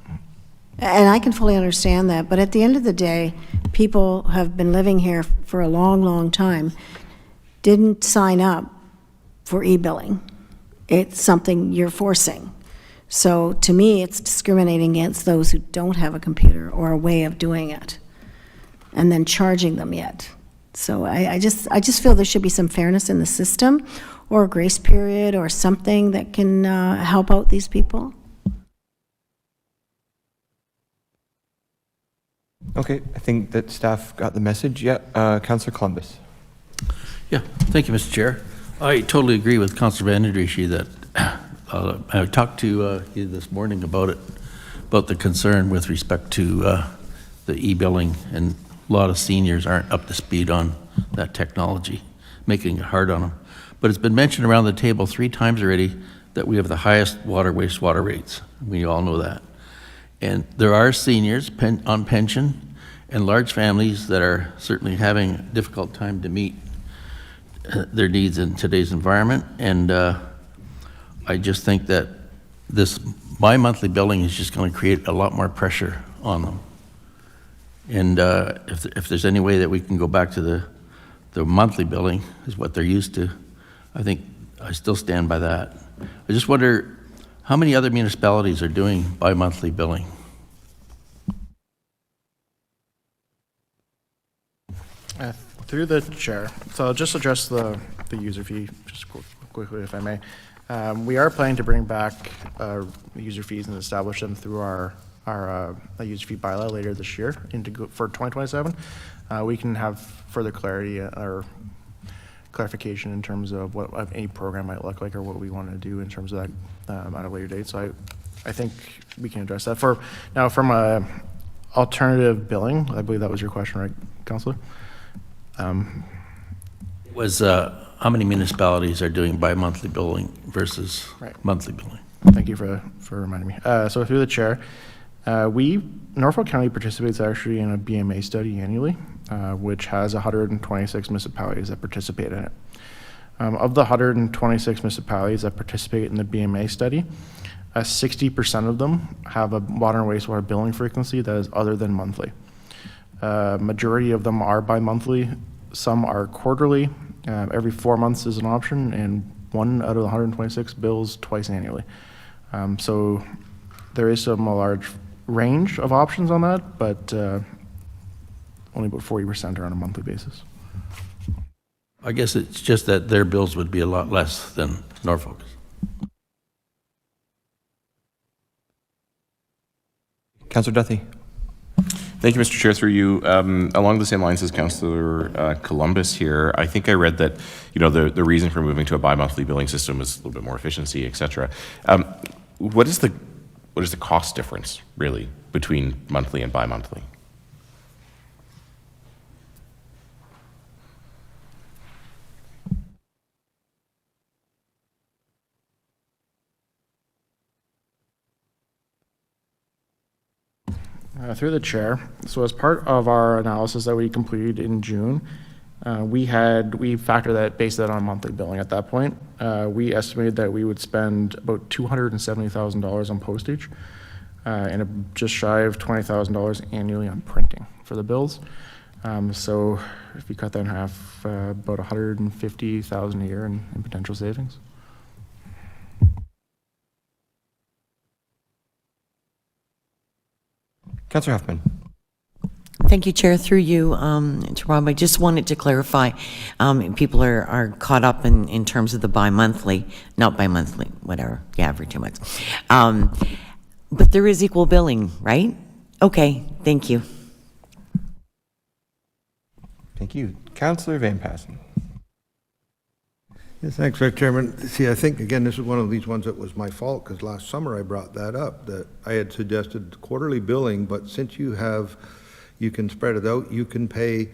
and I can fully understand that, but at the end of the day, people have been living here for a long, long time, didn't sign up for e-billing. It's something you're forcing. So to me, it's discriminating against those who don't have a computer or a way of doing it, and then charging them yet. So I just feel there should be some fairness in the system, or a grace period, or something that can help out these people. Okay, I think that staff got the message. Yeah, Councillor Columbus. Yeah, thank you, Mr. Chair. I totally agree with Councillor Van Andriesch that I talked to you this morning about it, about the concern with respect to the e-billing, and a lot of seniors aren't up to speed on that technology, making it hard on them. But it's been mentioned around the table 3 times already that we have the highest water wastewater rates. We all know that. And there are seniors on pension and large families that are certainly having a difficult time to meet their needs in today's environment. And I just think that this bi-monthly billing is just going to create a lot more pressure on them. And if there's any way that we can go back to the monthly billing is what they're used to, I think I still stand by that. I just wonder how many other municipalities are doing bi-monthly billing? Through the chair, so I'll just address the user fee just quickly, if I may. We are planning to bring back user fees and establish them through our user fee bylaw later this year for 2027. We can have further clarity or clarification in terms of what any program might look like, or what we want to do in terms of that at a later date. So I think we can address that. Now from a alternative billing, I believe that was your question, right, Councillor? How many municipalities are doing bi-monthly billing versus monthly billing? Thank you for reminding me. So through the chair, Norfolk County participates actually in a BMA study annually, which has 126 municipalities that participate in it. Of the 126 municipalities that participate in the BMA study, 60% of them have a water and wastewater billing frequency that is other than monthly. Majority of them are bi-monthly, some are quarterly, every 4 months is an option, and 1 out of the 126 bills twice annually. So there is a large range of options on that, but only about 40% are on a monthly basis. I guess it's just that their bills would be a lot less than Norfolk's. Councillor Duthie. Thank you, Mr. Chair. Through you, along the same lines as Councillor Columbus here, I think I read that the reason for moving to a bi-monthly billing system is a little bit more efficiency, et cetera. What is the cost difference really between monthly and bi-monthly? Through the chair. So as part of our analysis that we completed in June, we factored that, based that on monthly billing at that point. We estimated that we would spend about $270,000 on postage and just shy of $20,000 annually on printing for the bills. So if you cut that in half, about $150,000 a year in potential savings. Councillor Huffman. Thank you, Chair. Through you to Rob, I just wanted to clarify, people are caught up in terms of the bi-monthly, not bi-monthly, whatever, yeah, every 2 months. But there is equal billing, right? Okay, thank you. Thank you. Councillor Van Passen. Yes, thanks, Mr. Chairman. See, I think, again, this is one of these ones that was my fault, because last summer I brought that up, that I had suggested quarterly billing, but since you can spread it out, you can pay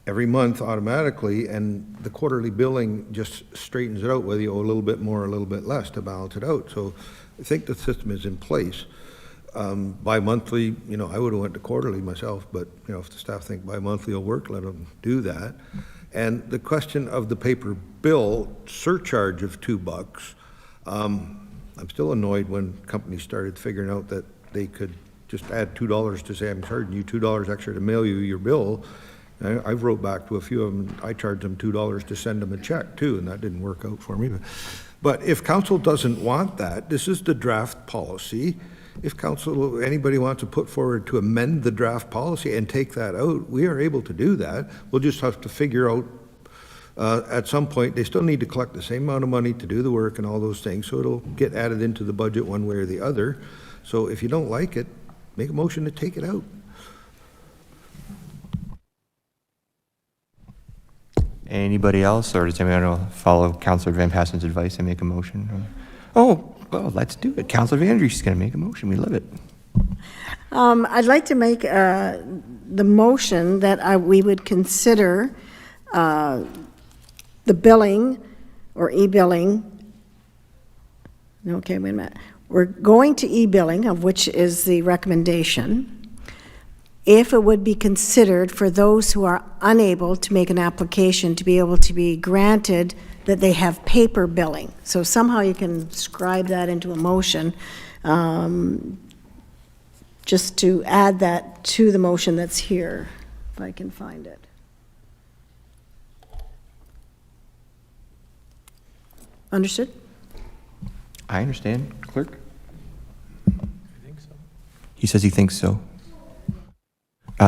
every month automatically, and the quarterly billing just straightens it out, whether you owe a little bit more or a little bit less to balance it out. So I think the system is in place. Bi-monthly, I would have went to quarterly myself, but, if the staff think bi-monthly will work, let them do that. And the question of the paper bill surcharge of $2, I'm still annoyed when companies started figuring out that they could just add $2 to say, I'm charging you $2 extra to mail you your bill. I've wrote back to a few of them, I charged them $2 to send them a check too, and that didn't work out for me. But if council doesn't want that, this is the draft policy. If anybody wants to put forward to amend the draft policy and take that out, we are able to do that. We'll just have to figure out at some point, they still need to collect the same amount of money to do the work and all those things, so it'll get added into the budget one way or the other. So if you don't like it, make a motion to take it out. Anybody else, or does anyone want to follow Councillor Van Passen's advice and make a motion? Oh, well, let's do it. Councillor Van Andrews is going to make a motion. We love it. I'd like to make the motion that we would consider the billing or e-billing. Okay, wait a minute. We're going to e-billing, of which is the recommendation, if it would be considered for those who are unable to make an application to be able to be granted that they have paper billing. So somehow you can scribe that into a motion, just to add that to the motion that's here, if I can find it. Understood? I understand. Clerk? I think so. He says he thinks so.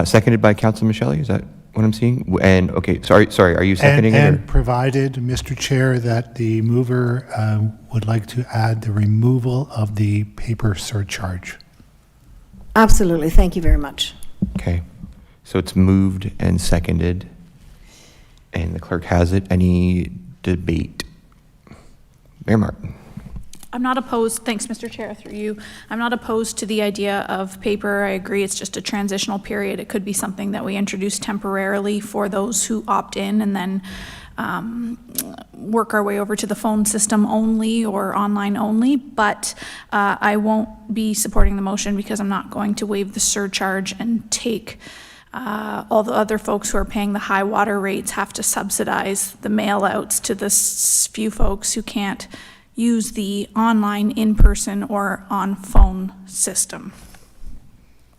Seconded by Councilor Michelle, is that what I'm seeing? And, okay, sorry, are you seconding it? And provided, Mr. Chair, that the mover would like to add the removal of the paper surcharge. Absolutely, thank you very much. Okay, so it's moved and seconded, and the clerk has it. Any debate? Mayor Martin. I'm not opposed, thanks, Mr. Chair, through you. I'm not opposed to the idea of paper. I agree it's just a transitional period. It could be something that we introduce temporarily for those who opt in and then work our way over to the phone system only or online only. But I won't be supporting the motion because I'm not going to waive the surcharge and take all the other folks who are paying the high water rates have to subsidize the mail outs to the few folks who can't use the online, in-person, or on-phone system.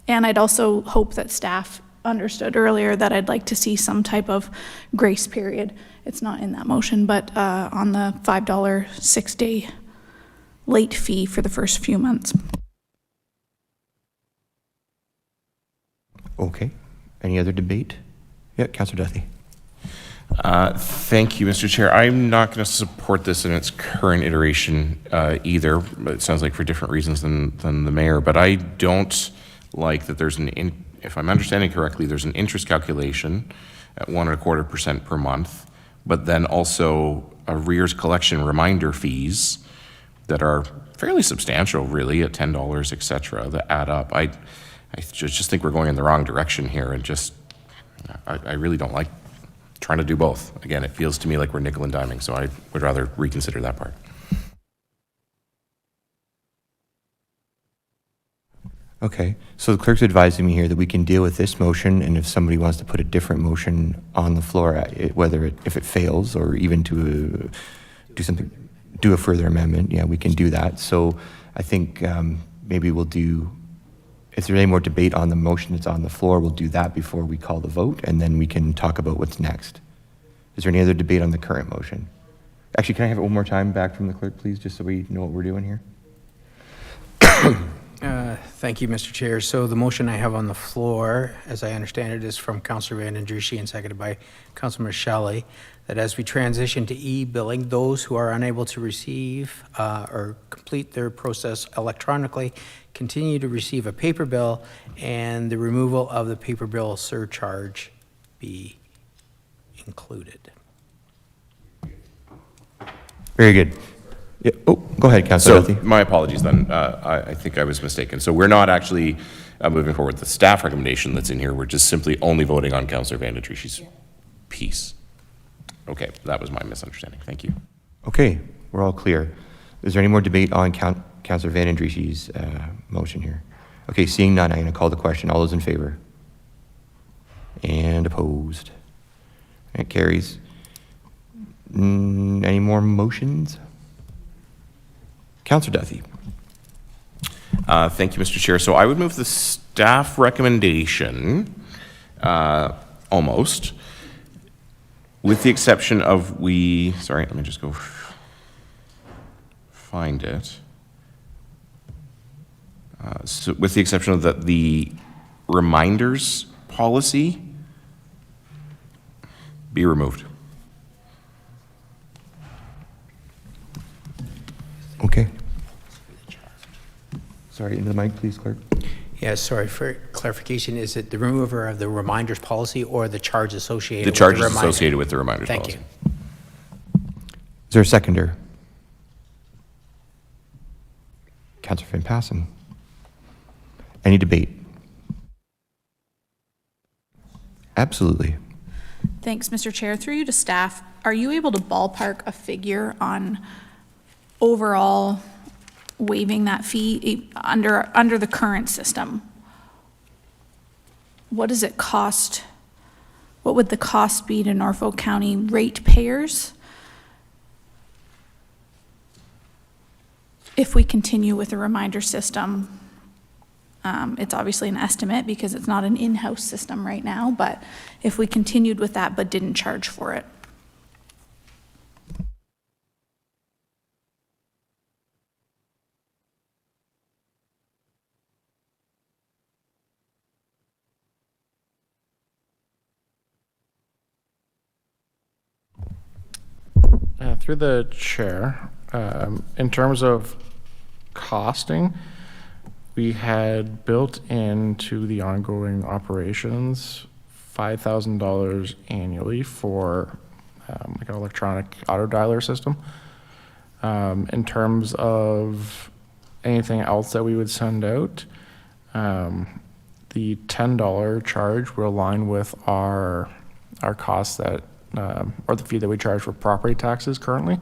And I'd also hope that staff understood earlier that I'd like to see some type of grace period. It's not in that motion, but on the $5 6-day late fee for the first few months. Okay. Any other debate? Yeah, Councillor Duthie. Thank you, Mr. Chair. I'm not going to support this in its current iteration either. It sounds like for different reasons than the mayor. But I don't like that there's if I'm understanding correctly, there's an interest calculation at 1.25% per month, but then also arrears collection reminder fees that are fairly substantial, really, at $10, et cetera, that add up. I just think we're going in the wrong direction here, and I really don't like trying to do both. Again, it feels to me like we're nickel and diming, so I would rather reconsider that part. Okay, so the clerk's advising me here that we can deal with this motion, and if somebody wants to put a different motion on the floor, if it fails, or even to do a further amendment, yeah, we can do that. So I think maybe we'll do, if there's any more debate on the motion that's on the floor, we'll do that before we call the vote, and then we can talk about what's next. Is there any other debate on the current motion? Actually, can I have it one more time back from the clerk, please, just so we know what we're doing here? Thank you, Mr. Chair. So the motion I have on the floor, as I understand it, is from Councillor Van Andrussi and seconded by Councillor Shelley, that as we transition to e-billing, those who are unable to receive or complete their process electronically continue to receive a paper bill, and the removal of the paper bill surcharge be included. Very good. Yeah. Oh, go ahead, Councillor Duthie. My apologies then. I think I was mistaken. So we're not actually moving forward with the staff recommendation that's in here. We're just simply only voting on Councillor Van Andrussi's piece. Okay, that was my misunderstanding. Thank you. Okay, we're all clear. Is there any more debate on Councillor Van Andrussi's motion here? Okay, seeing none, I'm going to call the question. All those in favor? And opposed? It carries. Any more motions? Councillor Duthie. Thank you, Mr. Chair. So I would move the staff recommendation, almost, with the exception of sorry, let me just go find it. So with the exception of the reminders policy be removed. Okay. Sorry, into the mic, please, clerk. Yeah, sorry, for clarification, is it the remover of the reminders policy or the charge associated The with the charges reminder? associated with the reminders Thank policy. you. Is there a seconder? Councillor Van Passen. Any debate? Absolutely. Thanks, Mr. Chair. Through you to staff, are you able to ballpark a figure on overall waiving that fee under the current system? What does it cost? What would the cost be to Norfolk County ratepayers if we continue with the reminder system? It's obviously an estimate because it's not an in-house system right now, but if we continued with that but didn't charge for it. Through the chair, in terms of costing, we had built into the ongoing operations $5,000 annually for like an electronic auto dialer system. In terms of anything else that we would send out, the $10 charge will align with our costs that or the fee that we charge for property taxes currently.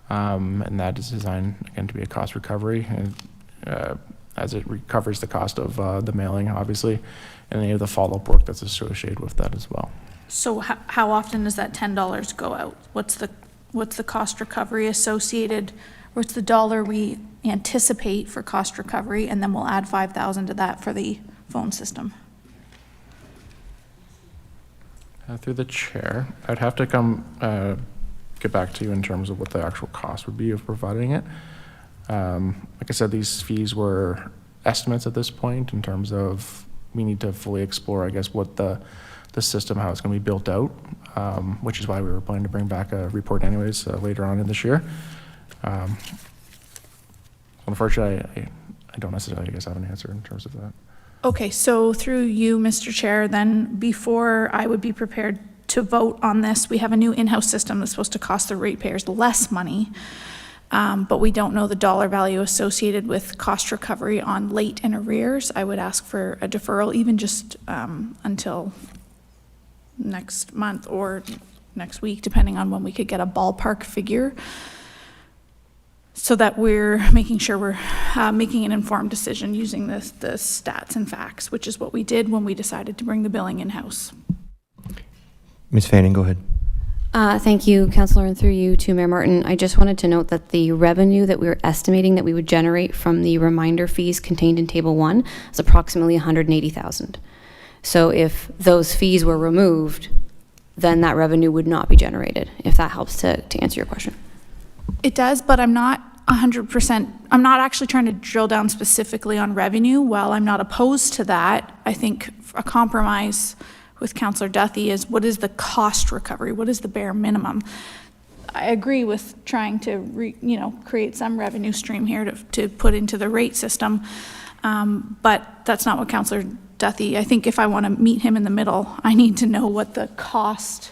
And that is designed, again, to be a cost recovery, and, as it recovers the cost of the mailing, obviously, and any of the follow-up work that's associated with that as well. So how often does that $10 go out? What's the cost recovery associated? What's the dollar we anticipate for cost recovery, and then we'll add $5,000 to that for the phone system? Through the chair, I'd have to get back to you in terms of what the actual cost would be of providing it. Like I said, these fees were estimates at this point in terms of we need to fully explore, I guess, what the system, how it's going to be built out, which is why we were planning to bring back a report anyways later on in this year. Unfortunately, I don't necessarily, I guess, have an answer in terms of that. Okay, so through you, Mr. Chair, then before I would be prepared to vote on this, we have a new in-house system that's supposed to cost the ratepayers less money, but we don't know the dollar value associated with cost recovery on late and arrears. I would ask for a deferral, even just until next month or next week, depending on when we could get a ballpark figure. so that we're making sure we're making an informed decision using the stats and facts, which is what we did when we decided to bring the billing in-house. Ms. Fanning, go ahead. Thank you, Councillor, and through you to Mayor Martin. I just wanted to note that the revenue that we were estimating that we would generate from the reminder fees contained in Table 1 is approximately $180,000. So if those fees were removed, then that revenue would not be generated, if that helps to answer your question. It does, but I'm not 100%, I'm not actually trying to drill down specifically on revenue. While I'm not opposed to that, I think a compromise with Councillor Duthie is what is the cost recovery? What is the bare minimum? I agree with trying to create some revenue stream here to put into the rate system, but that's not what Councillor Duthie, I think if I want to meet him in the middle, I need to know what the cost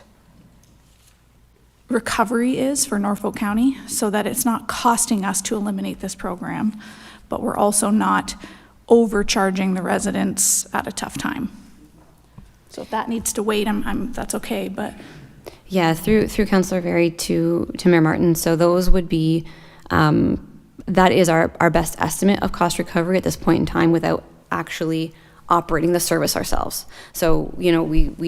recovery is for Norfolk County so that it's not costing us to eliminate this program, but we're also not overcharging the residents at a tough time. So if that needs to wait, that's okay, but. Yeah, through Councillor Very to Mayor Martin. So those would be, that is our best estimate of cost recovery at this point in time without actually operating the service ourselves. So, we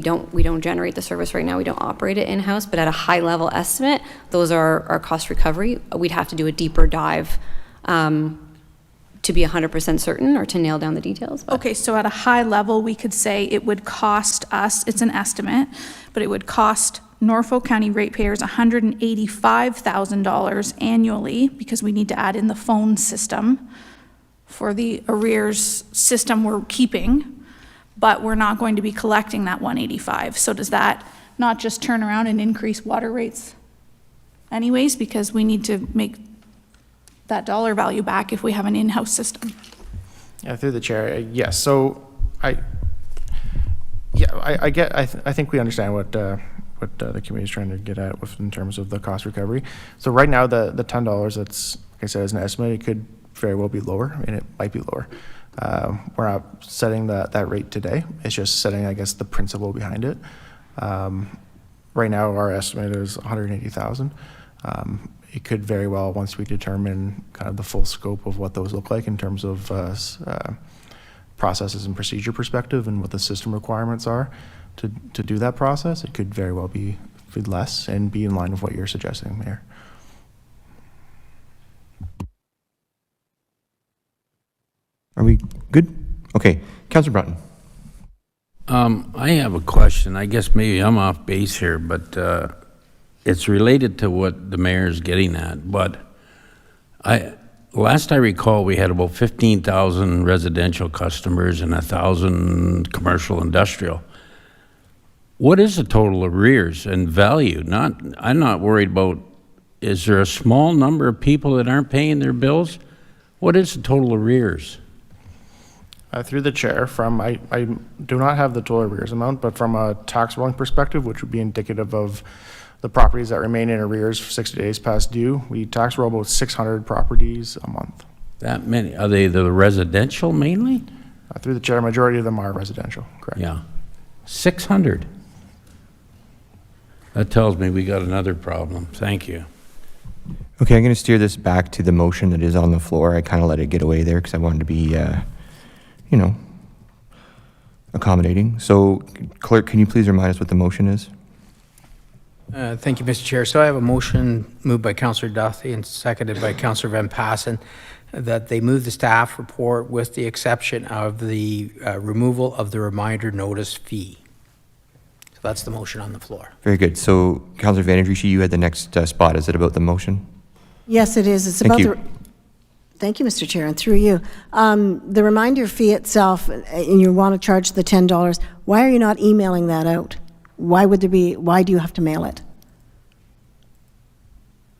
don't generate the service right now. We don't operate it in-house, but at a high level estimate, those are our cost recovery. We'd have to do a deeper dive to be 100% certain or to nail down the details. Okay, so at a high level, we could say it would cost us, it's an estimate, but it would cost Norfolk County ratepayers $185,000 annually because we need to add in the phone system for the arrears system we're keeping, but we're not going to be collecting that 185. So does that not just turn around and increase water rates anyways, because we need to make that dollar value back if we have an in-house system? Yeah, through the chair, yes. So I think we understand what the committee is trying to get at in terms of the cost recovery. So right now, the $10 that's, like I said, is an estimate. It could very well be lower, and it might be lower. We're not setting that rate today. It's just setting, I guess, the principle behind it. Right now, our estimate is $180,000. It could very well, once we determine kind of the full scope of what those look like in terms of processes and procedure perspective and what the system requirements are to do that process, it could very well be less and be in line with what you're suggesting, Mayor. Are we good? Okay. Councillor Broughton. I have a question. I guess maybe I'm off base here, but it's related to what the mayor is getting at. But last I recall, we had about 15,000 residential customers and 1,000 commercial industrial. What is the total arrears and value? I'm not worried about, is there a small number of people that aren't paying their bills? What is the total arrears? Through the chair, I do not have the total arrears amount, but from a tax rolling perspective, which would be indicative of the properties that remain in arrears for 60 days past due, we tax roll about 600 properties a month. That many? Are they the residential mainly? Through the chair, majority of them are residential, correct? Yeah. 600. That tells me we got another problem. Thank you. Okay, I'm going to steer this back to the motion that is on the floor. I kind of let it get away there because I wanted to be, accommodating. So, Clerk, can you please remind us what the motion is? Thank you, Mr. Chair. So I have a motion moved by Councillor Duthie and seconded by Councillor Van Passen that they move the staff report with the exception of the removal of the reminder notice fee. So that's the motion on the floor. Very good. So, Councillor Vanadrishy, you had the next spot. Is it about the motion? Yes, it is. It's Thank about you. Thank you, Mr. Chair, and through you. The reminder fee itself, and you want to charge the $10, why are you not emailing that out? Why do you have to mail it?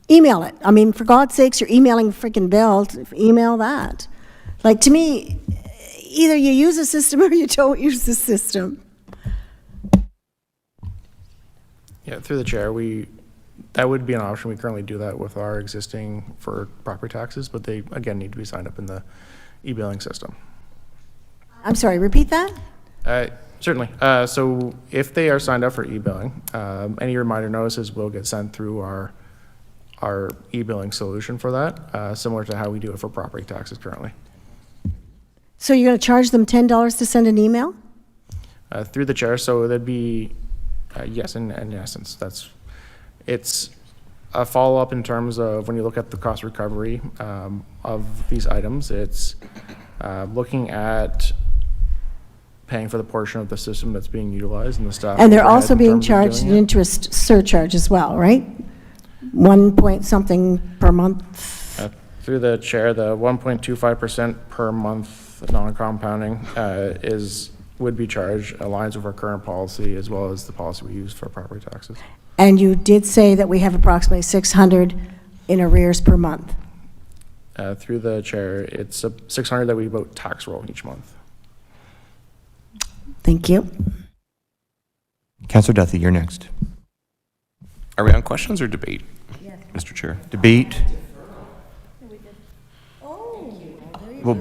Email it. I mean, for God's sakes, you're emailing a freaking bill. Email that. Like, to me, either you use a system or you don't use the system. Yeah, through the chair, that would be an option. We currently do that with our existing for property taxes, but they, again, need to be signed up in the e-billing system. I'm sorry, repeat that? Certainly. So if they are signed up for e-billing, any reminder notices will get sent through our our e-billing solution for that, similar to how we do it for property taxes currently. So you're going to charge them $10 to send an email? Through the chair, so that'd be, yes, in essence, it's a follow-up in terms of when you look at the cost recovery of these items, it's looking at paying for the portion of the system that's being utilized and the staff. And they're overhead also in being terms of charged doing an it. interest surcharge as well, right? 1 point something per month? Through the chair, the 1.25% per month non-compounding would be charged, aligns with our current policy as well as the policy we use for property taxes. And you did say that we have approximately 600 in arrears per month. Through the chair, it's a 600 that we vote tax roll each month. Thank you. Councillor Duthie, you're next. Are we on questions or debate, Mr. Chair? Debate. Well,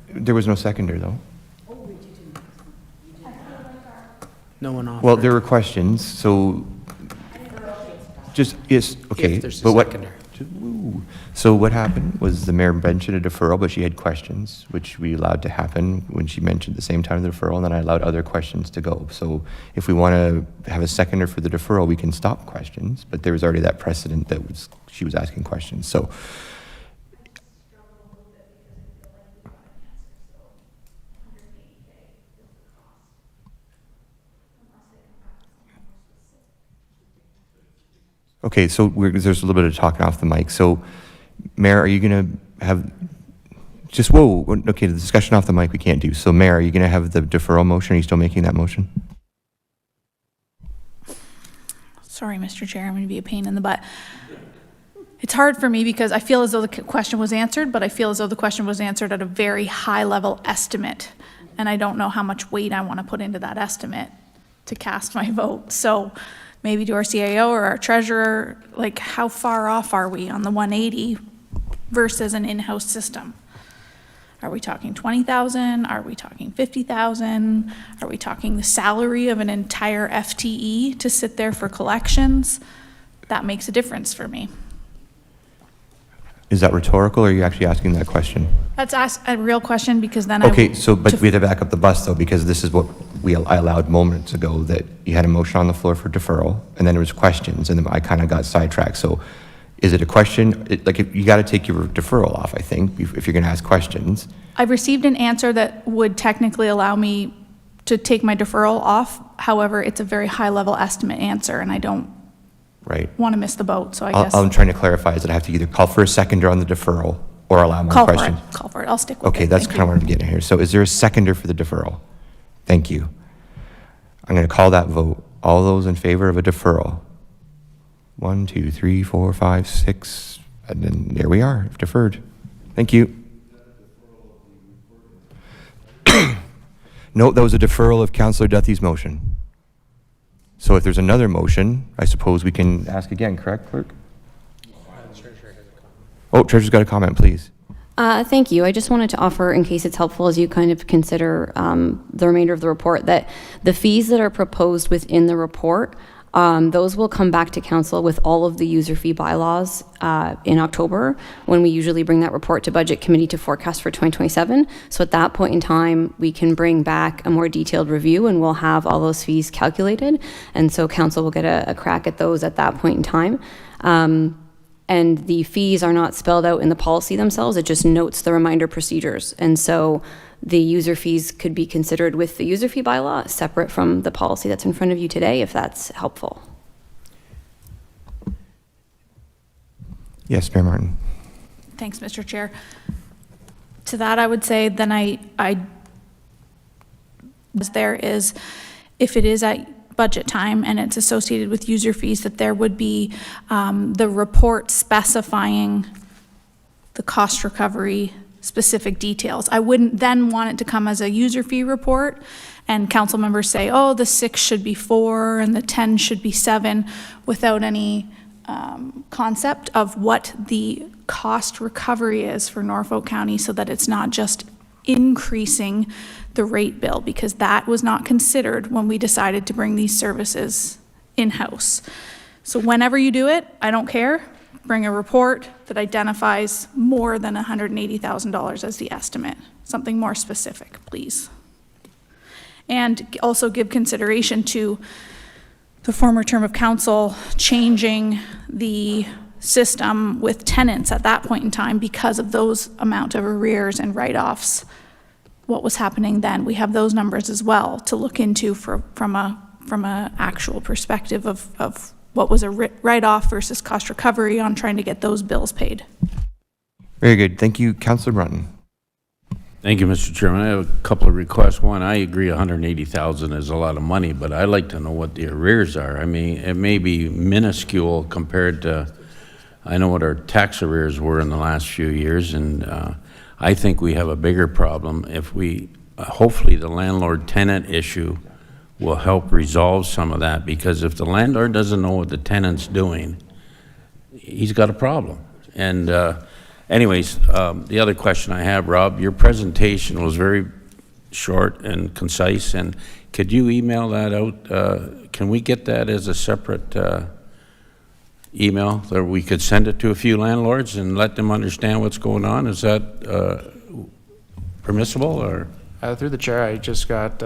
there was no seconder, though. No one offered. Well, there were questions, so just, yes, okay. If there's a but what? seconder. So what happened was the mayor mentioned a deferral, but she had questions, which we allowed to happen when she mentioned at the same time the deferral, and then I allowed other questions to go. So if we want to have a seconder for the deferral, we can stop questions, but there was already that precedent that she was asking questions. So okay, so there's a little bit of talking off the mic. So, Mayor, are you going to have, just, whoa, okay, the discussion off the mic we can't do. So, Mayor, are you going to have the deferral motion? Are you still making that motion? Sorry, Mr. Chair, I'm going to be a pain in the butt. It's hard for me because I feel as though the question was answered, but I feel as though the question was answered at a very high-level estimate, and I don't know how much weight I want to put into that estimate to cast my vote. So maybe to our CAO or our treasurer, like how far off are we on the 180 versus an in-house system? Are we talking 20,000? Are we talking 50,000? Are we talking the salary of an entire FTE to sit there for collections? That makes a difference for me. Is that rhetorical, or are you actually asking that question? Let's ask a real question because then Okay, so, but we had to back up the bus, though, because this is what I allowed moments ago, that you had a motion on the floor for deferral, and then there was questions, and then I kind of got sidetracked. So is it a question? You got to take your deferral off, I think, if you're going to ask questions. I've received an answer that would technically allow me to take my deferral off. However, it's a very high-level estimate answer, and I don't want to miss the boat, so I guess. I'm trying to clarify, is that I have to either call for a seconder on the deferral or allow more Call questions? for it. Call for it. I'll stick with it. Okay, that's Thank kind of you. what I'm getting at here. So is there a seconder for the deferral? Thank you. I'm going to call that vote. All those in favor of a deferral? 1, 2, 3, 4, 5, 6, and then there we are, deferred. Thank you. No, that was a deferral of Councillor Duthie's motion. So if there's another motion, I suppose we can ask again, correct, clerk? Oh, Treasurer's got a comment, please. Thank you. I just wanted to offer, in case it's helpful as you kind of consider the remainder of the report, that the fees that are proposed within the report, those will come back to council with all of the user fee bylaws in October, when we usually bring that report to Budget Committee to forecast for 2027. So at that point in time, we can bring back a more detailed review and we'll have all those fees calculated. And so council will get a crack at those at that point in time. And the fees are not spelled out in the policy themselves, it just notes the reminder procedures. And so the user fees could be considered with the user fee bylaw, separate from the policy that's in front of you today, if that's helpful. Yes, Mayor Martin. Thanks, Mr. Chair. To that, I would say then there is, if it is at budget time and it's associated with user fees, that there would be the report specifying the cost recovery specific details. I wouldn't then want it to come as a user fee report and council members say, oh, the 6 should be 4 and the 10 should be 7, without any concept of what the cost recovery is for Norfolk County, so that it's not just increasing the rate bill, because that was not considered when we decided to bring these services in-house. So whenever you do it, I don't care, bring a report that identifies more than $180,000 as the estimate. Something more specific, please. And also give consideration to the former term of council changing the system with tenants at that point in time because of those amount of arrears and write-offs. What was happening then? We have those numbers as well to look into from a actual perspective of what was a write-off versus cost recovery on trying to get those bills paid. Very good. Thank you, Councillor Brunton. Thank you, Mr. Chairman. I have a couple of requests. One, I agree 180,000 is a lot of money, but I'd like to know what the arrears are. I mean, it may be minuscule compared to, I know what our tax arrears were in the last few years, and I think we have a bigger problem if we, hopefully the landlord-tenant issue will help resolve some of that, because if the landlord doesn't know what the tenant's doing, he's got a problem. And anyways, the other question I have, Rob, your presentation was very short and concise, and could you email that out? Can we get that as a separate email that we could send it to a few landlords and let them understand what's going on? Is that permissible, or? Through the chair, I just got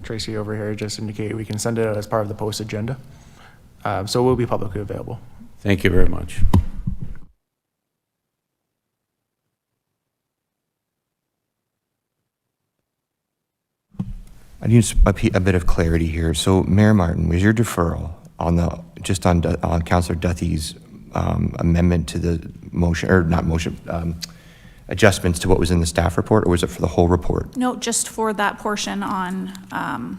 Tracy over here just indicate we can send it out as part of the post agenda. So it will be publicly available. Thank you very much. I need a bit of clarity here. So, Mayor Martin, was your deferral on on Councillor Duthie's amendment to the motion, or not motion, adjustments to what was in the staff report, or was it for the whole report? No, just for that portion on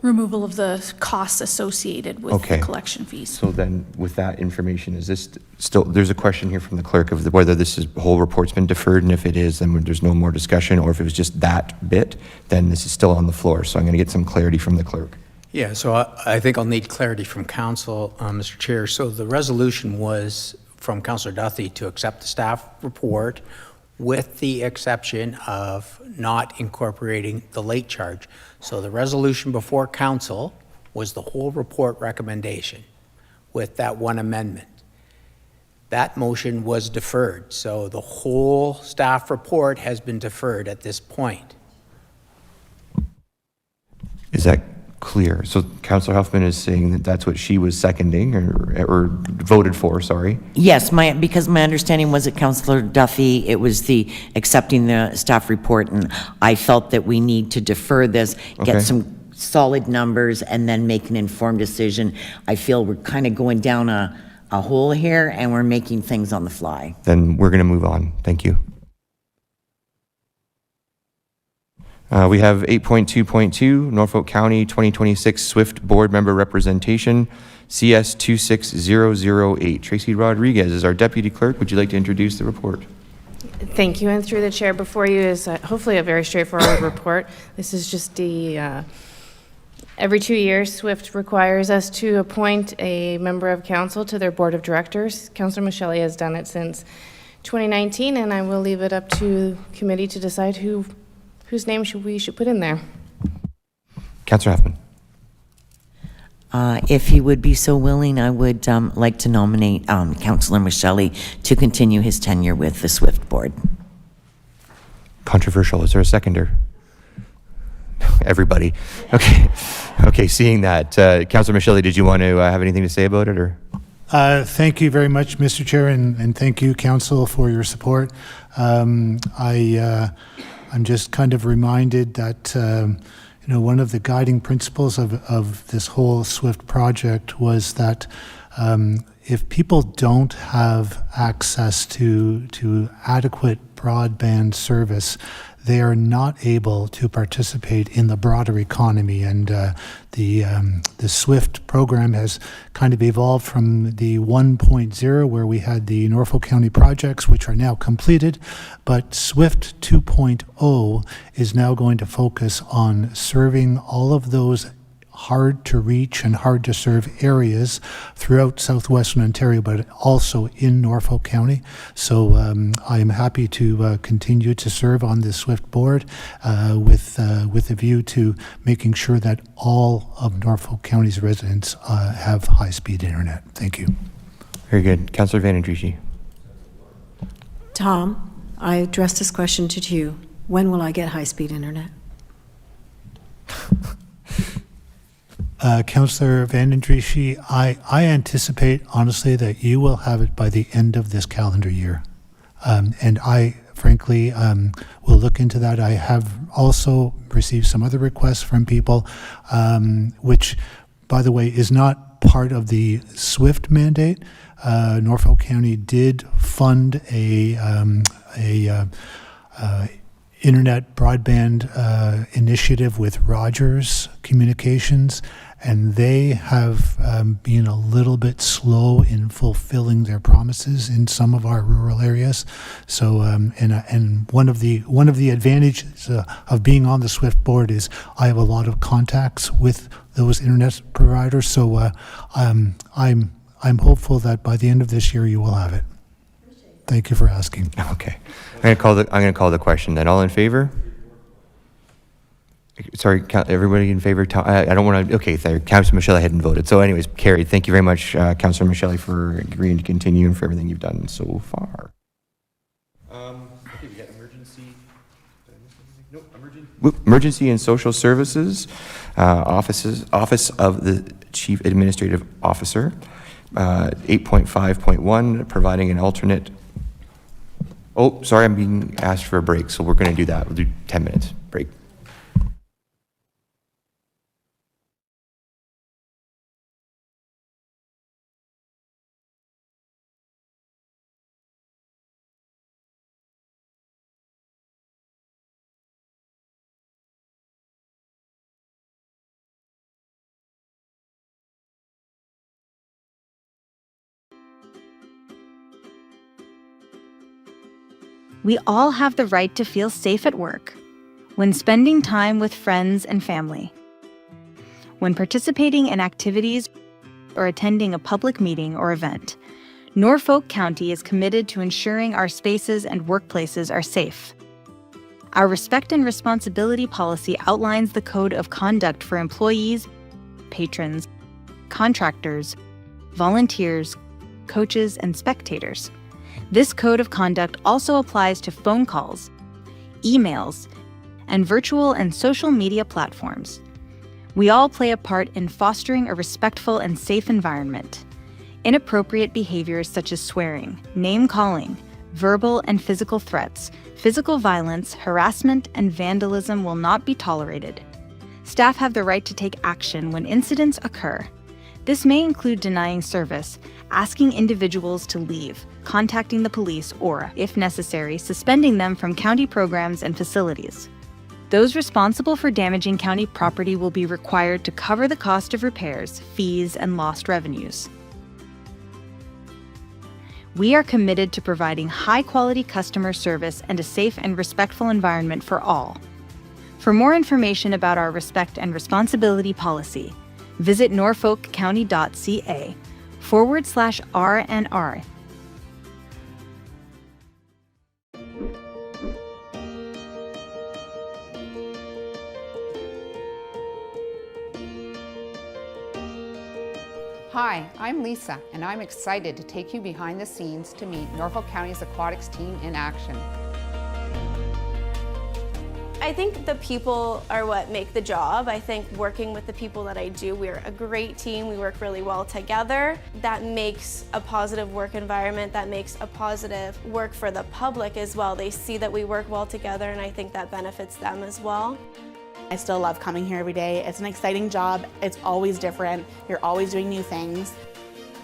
removal of the costs associated with the collection fees. So then, with that information, is this still, there's a question here from the clerk of whether this whole report's been deferred, and if it is, then there's no more discussion, or if it was just that bit, then this is still on the floor. So I'm going to get some clarity from the clerk. Yeah, so I think I'll need clarity from council, Mr. Chair. So the resolution was from Councillor Duthie to accept the staff report with the exception of not incorporating the late charge. So the resolution before council was the whole report recommendation with that one amendment. That motion was deferred. So the whole staff report has been deferred at this point. Is that clear? So Councillor Huffman is saying that that's what she was seconding or voted for, sorry. Yes, because my understanding was that Councillor Duthie, it was the accepting the staff report, and I felt that we need to defer this, get some solid numbers, and then make an informed decision. I feel we're kind of going down a hole here, and we're making things on the fly. Then we're going to move on. Thank you. We have 8.2.2, Norfolk County 2026 SWIFT Board Member Representation, CS 26008. Tracy Rodriguez is our Deputy Clerk. Would you like to introduce the report? Thank you. And through the chair, before you is hopefully a very straightforward report. This is just the, every 2 years, SWIFT requires us to appoint a member of council to their board of directors. Councillor Michelle has done it since 2019, and I will leave it up to committee to decide whose name we should put in there. Councillor Huffman. If he would be so willing, I would like to nominate Councillor Michelle to continue his tenure with the SWIFT board. Controversial. Is there a seconder? Everybody. Okay. Okay, seeing that, Councillor Michelle, did you want to have anything to say about it, or? Thank you very much, Mr. Chair, and thank you, Council, for your support. I'm just kind of reminded that one of the guiding principles of this whole SWIFT project was that if people don't have access to adequate broadband service, they are not able to participate in the broader economy. And the SWIFT program has kind of evolved from the 1.0, where we had the Norfolk County projects, which are now completed, but SWIFT 2.0 is now going to focus on serving all of those hard to reach and hard to serve areas throughout southwestern Ontario, but also in Norfolk County. So I am happy to continue to serve on the SWIFT board with a view to making sure that all of Norfolk County's residents have high-speed internet. Thank you. Very good. Councillor Van Andrieschie. Tom, I addressed this question to you. When will I get high-speed internet? Councillor Van Andrieschie, I anticipate, honestly, that you will have it by the end of this calendar year. And I, frankly, will look into that. I have also received some other requests from people, which, by the way, is not part of the SWIFT mandate. Norfolk County did fund a internet broadband initiative with Rogers Communications, and they have been a little bit slow in fulfilling their promises in some of our rural areas. So, and one of the advantages of being on the SWIFT board is I have a lot of contacts with those internet providers. So, I'm hopeful that by the end of this year you will have it. Thank you for asking. Okay. I'm going to call the question then. All in favor? Sorry, everybody in favor? I don't want to, okay, Councillor Michelle hadn't voted. So anyways, carried. Thank you very much, Councillor Michelle, for agreeing to continue and for everything you've done so far. Okay, we got emergency. No, emergency and social services, Office of the Chief Administrative Officer, 8.5.1, providing an alternate. Oh, sorry, I'm being asked for a break, so we're going to do that. We'll do 10 minutes break. We all have the right to feel safe at work, when spending time with friends and family, when participating in activities or attending a public meeting or event. Norfolk County is committed to ensuring our spaces and workplaces are safe. Our Respect and Responsibility policy outlines the code of conduct for employees, patrons, contractors, volunteers, coaches, and spectators. This code of conduct also applies to phone calls, emails, and virtual and social media platforms. We all play a part in fostering a respectful and safe environment. Inappropriate behaviors such as swearing, name-calling, verbal and physical threats, physical violence, harassment, and vandalism will not be tolerated. Staff have the right to take action when incidents occur. This may include denying service, asking individuals to leave, contacting the police, or, if necessary, suspending them from county programs and facilities. Those responsible for damaging county property will be required to cover the cost of repairs, fees, and lost revenues. We are committed to providing high-quality customer service and a safe and respectful environment for all. For more information about our Respect and Responsibility policy, visit norfolkcounty.ca/RNR. Hi, I'm Lisa, and I'm excited to take you behind the scenes to meet Norfolk County's aquatics team in action. I think the people are what make the job. I think working with the people that I do, we're a great team. We work really well together. That makes a positive work environment. That makes a positive work for the public as well. They see that we work well together, and I think that benefits them as well. I still love coming here every day. It's an exciting job. It's always different. You're always doing new things.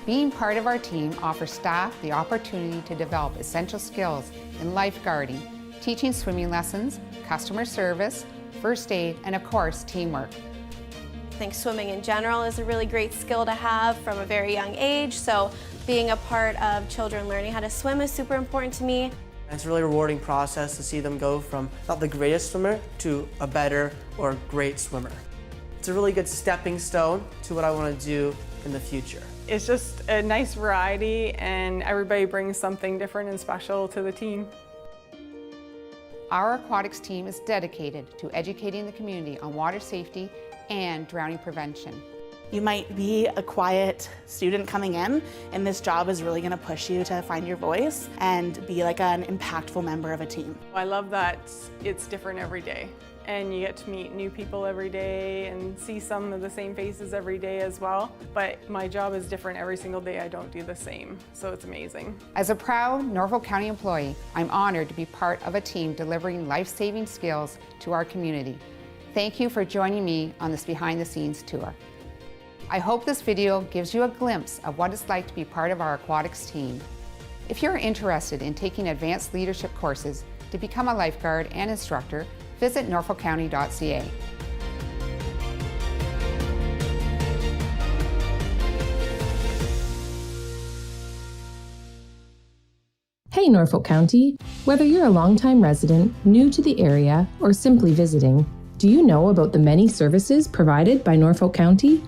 Being part of our team offers staff the opportunity to develop essential skills in lifeguarding, teaching swimming lessons, customer service, first aid, and of course, teamwork. I think swimming in general is a really great skill to have from a very young age, so being a part of children learning how to swim is super important to me. It's a really rewarding process to see them go from not the greatest swimmer to a better or great swimmer. It's a really good stepping stone to what I want to do in the future. It's just a nice variety, and everybody brings something different and special to the team. Our aquatics team is dedicated to educating the community on water safety and drowning prevention. You might be a quiet student coming in, and this job is really gonna push you to find your voice and be like an impactful member of a team. I love that it's different every day, and you get to meet new people every day and see some of the same faces every day as well. But my job is different every single day. I don't do the same, so it's amazing. As a proud Norfolk County employee, I'm honored to be part of a team delivering life-saving skills to our community. Thank you for joining me on this behind-the-scenes tour. I hope this video gives you a glimpse of what it's like to be part of our aquatics team. If you're interested in taking advanced leadership courses to become a lifeguard and instructor, visit norfolkcounty.ca. Hey Norfolk County! Whether you're a longtime resident, new to the area, or simply visiting, do you know about the many services provided by Norfolk County?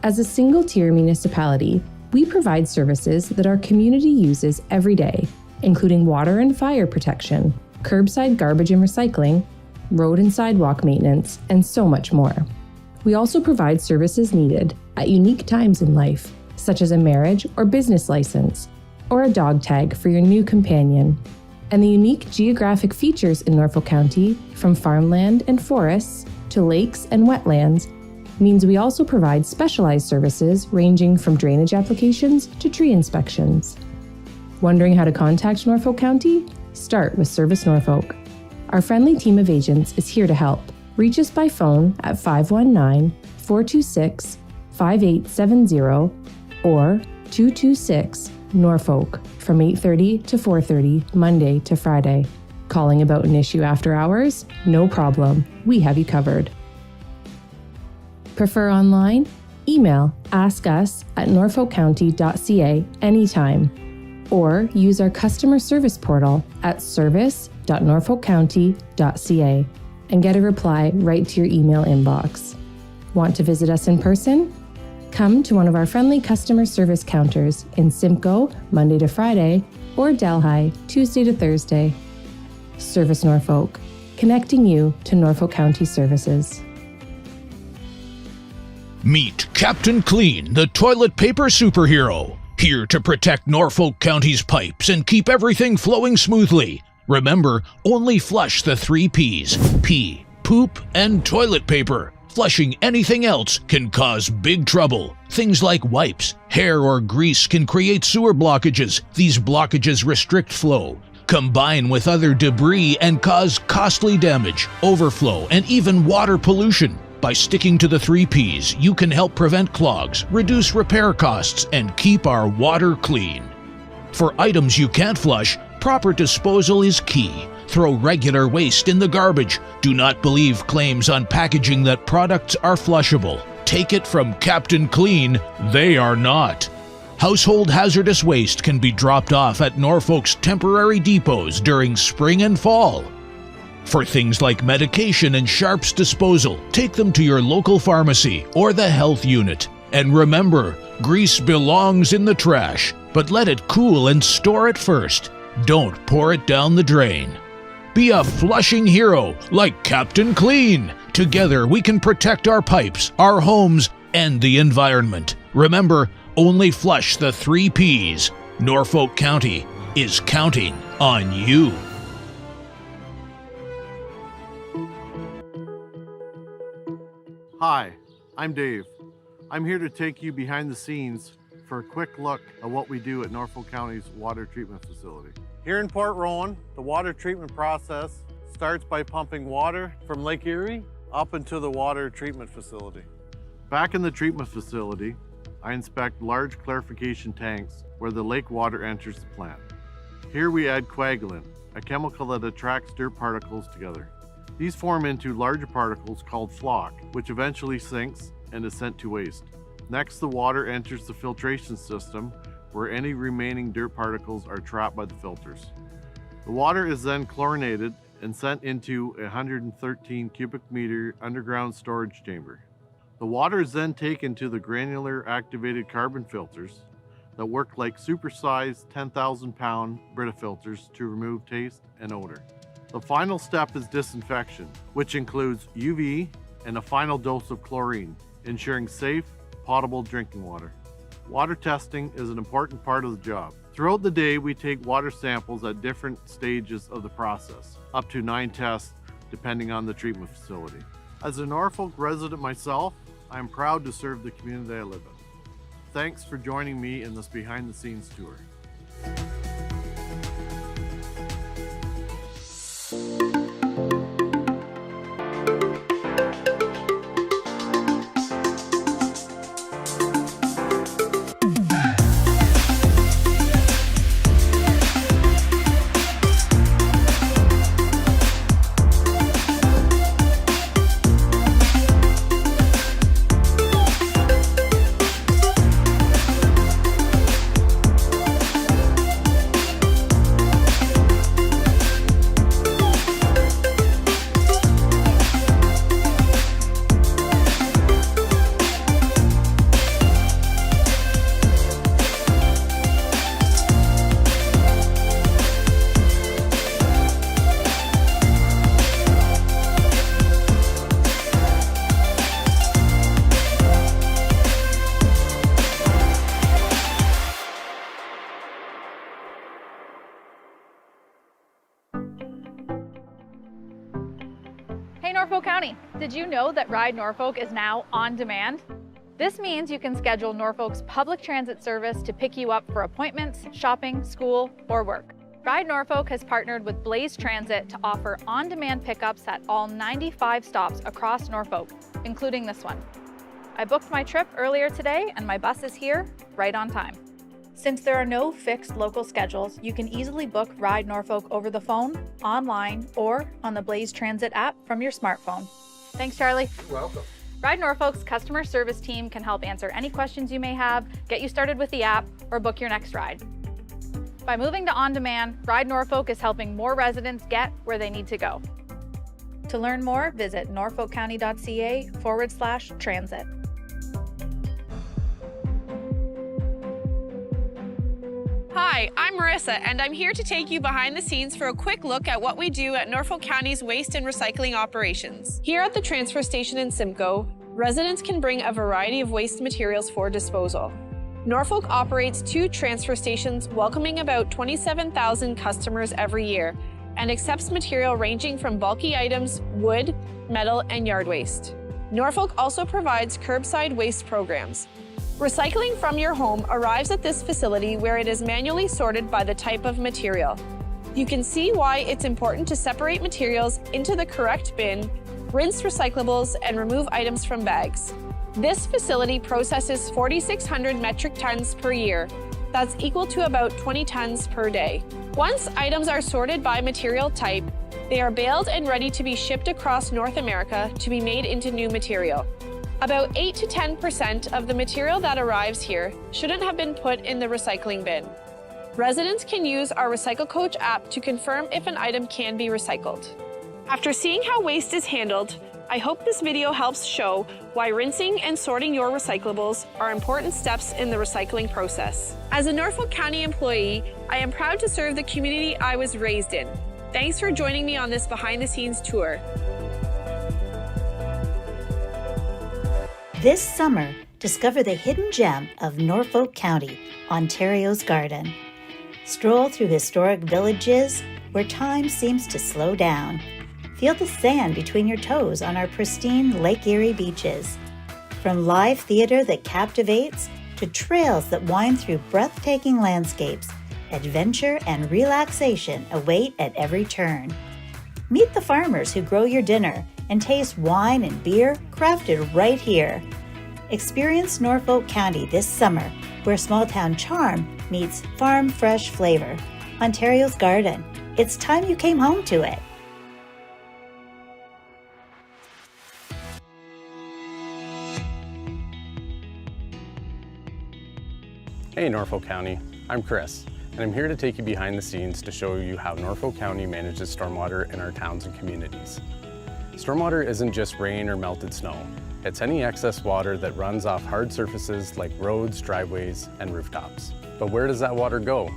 As a single-tier municipality, we provide services that our community uses every day, including water and fire protection, curbside garbage and recycling, road and sidewalk maintenance, and so much more. We also provide services needed at unique times in life, such as a marriage or business license, or a dog tag for your new companion. And the unique geographic features in Norfolk County, from farmland and forests to lakes and wetlands, means we also provide specialized services ranging from drainage applications to tree inspections. Wondering how to contact Norfolk County? Start with Service Norfolk. Our friendly team of agents is here to help. Reach us by phone at 519-426-5870 or 226-NORFOLK from 8:30 to 4:30, Monday to Friday. Calling about an issue after hours? No problem. We have you covered. Prefer online? Email askus@norfolkcounty.ca anytime, or use our customer service portal at service.norfolkcounty.ca and get a reply right to your email inbox. Want to visit us in person? Come to one of our friendly customer service counters in Simcoe, Monday to Friday, or Delhi, Tuesday to Thursday. Service Norfolk, connecting you to Norfolk County services. Meet Captain Clean, the toilet paper superhero, here to protect Norfolk County's pipes and keep everything flowing smoothly. Remember, only flush the 3 Ps: pee, poop, and toilet paper. Flushing anything else can cause big trouble. Things like wipes, hair, or grease can create sewer blockages. These blockages restrict flow, combine with other debris, and cause costly damage, overflow, and even water pollution. By sticking to the 3 Ps, you can help prevent clogs, reduce repair costs, and keep our water clean. For items you can't flush, proper disposal is key. Throw regular waste in the garbage. Do not believe claims on packaging that products are flushable. Take it from Captain Clean, they are not. Household hazardous waste can be dropped off at Norfolk's temporary depots during spring and fall. For things like medication and sharps disposal, take them to your local pharmacy or the health unit. And remember, grease belongs in the trash, but let it cool and store it first. Don't pour it down the drain. Be a flushing hero like Captain Clean. Together we can protect our pipes, our homes, and the environment. Remember, only flush the 3 Ps. Norfolk County is counting on you. Hi, I'm Dave. I'm here to take you behind the scenes for a quick look at what we do at Norfolk County's water treatment facility. Here in Port Rowan, the water treatment process starts by pumping water from Lake Erie up into the water treatment facility. Back in the treatment facility, I inspect large clarification tanks where the lake water enters the plant. Here we add coagulant, a chemical that attracts dirt particles together. These form into larger particles called flock, which eventually sinks and is sent to waste. Next, the water enters the filtration system where any remaining dirt particles are trapped by the filters. The water is then chlorinated and sent into a 113 cubic meter underground storage chamber. The water is then taken to the granular activated carbon filters that work like supersized 10,000 pound Brita filters to remove taste and odor. The final step is disinfection, which includes UV and a final dose of chlorine, ensuring safe potable drinking water. Water testing is an important part of the job. Throughout the day, we take water samples at different stages of the process, up to 9 tests depending on the treatment facility. As a Norfolk resident myself, I am proud to serve the community I live in. Thanks for joining me in this behind-the-scenes tour. Hey Norfolk County, did you know that Ride Norfolk is now on demand? This means you can schedule Norfolk's public transit service to pick you up for appointments, shopping, school, or work. Ride Norfolk has partnered with Blaze Transit to offer on-demand pickups at all 95 stops across Norfolk, including this one. I booked my trip earlier today and my bus is here right on time. Since there are no fixed local schedules, you can easily book Ride Norfolk over the phone, online, or on the Blaze Transit app from your smartphone. Thanks, Charlie. You're welcome. Ride Norfolk's customer service team can help answer any questions you may have, get you started with the app, or book your next ride. By moving to on-demand, Ride Norfolk is helping more residents get where they need to go. To learn more, visit norfolkcounty.ca/transit. Hi, I'm Marissa, and I'm here to take you behind the scenes for a quick look at what we do at Norfolk County's waste and recycling operations. Here at the transfer station in Simcoe, residents can bring a variety of waste materials for disposal. Norfolk operates 2 transfer stations welcoming about 27,000 customers every year and accepts material ranging from bulky items, wood, metal, and yard waste. Norfolk also provides curbside waste programs. Recycling from your home arrives at this facility where it is manually sorted by the type of material. You can see why it's important to separate materials into the correct bin, rinse recyclables, and remove items from bags. This facility processes 4,600 metric tons per year. That's equal to about 20 tons per day. Once items are sorted by material type, they are baled and ready to be shipped across North America to be made into new material. About 8 to 10% of the material that arrives here shouldn't have been put in the recycling bin. Residents can use our Recycle Coach app to confirm if an item can be recycled. After seeing how waste is handled, I hope this video helps show why rinsing and sorting your recyclables are important steps in the recycling process. As a Norfolk County employee, I am proud to serve the community I was raised in. Thanks for joining me on this behind-the-scenes tour. This summer, discover the hidden gem of Norfolk County, Ontario's Garden. Stroll through historic villages where time seems to slow down. Feel the sand between your toes on our pristine Lake Erie beaches. From live theater that captivates to trails that wind through breathtaking landscapes, adventure and relaxation await at every turn. Meet the farmers who grow your dinner and taste wine and beer crafted right here. Experience Norfolk County this summer, where small-town charm meets farm-fresh flavor. Ontario's Garden. It's time you came home to it. Hey Norfolk County, I'm Chris, and I'm here to take you behind the scenes to show you how Norfolk County manages stormwater in our towns and communities. Stormwater isn't just rain or melted snow. It's any excess water that runs off hard surfaces like roads, driveways, and rooftops. But where does that water go?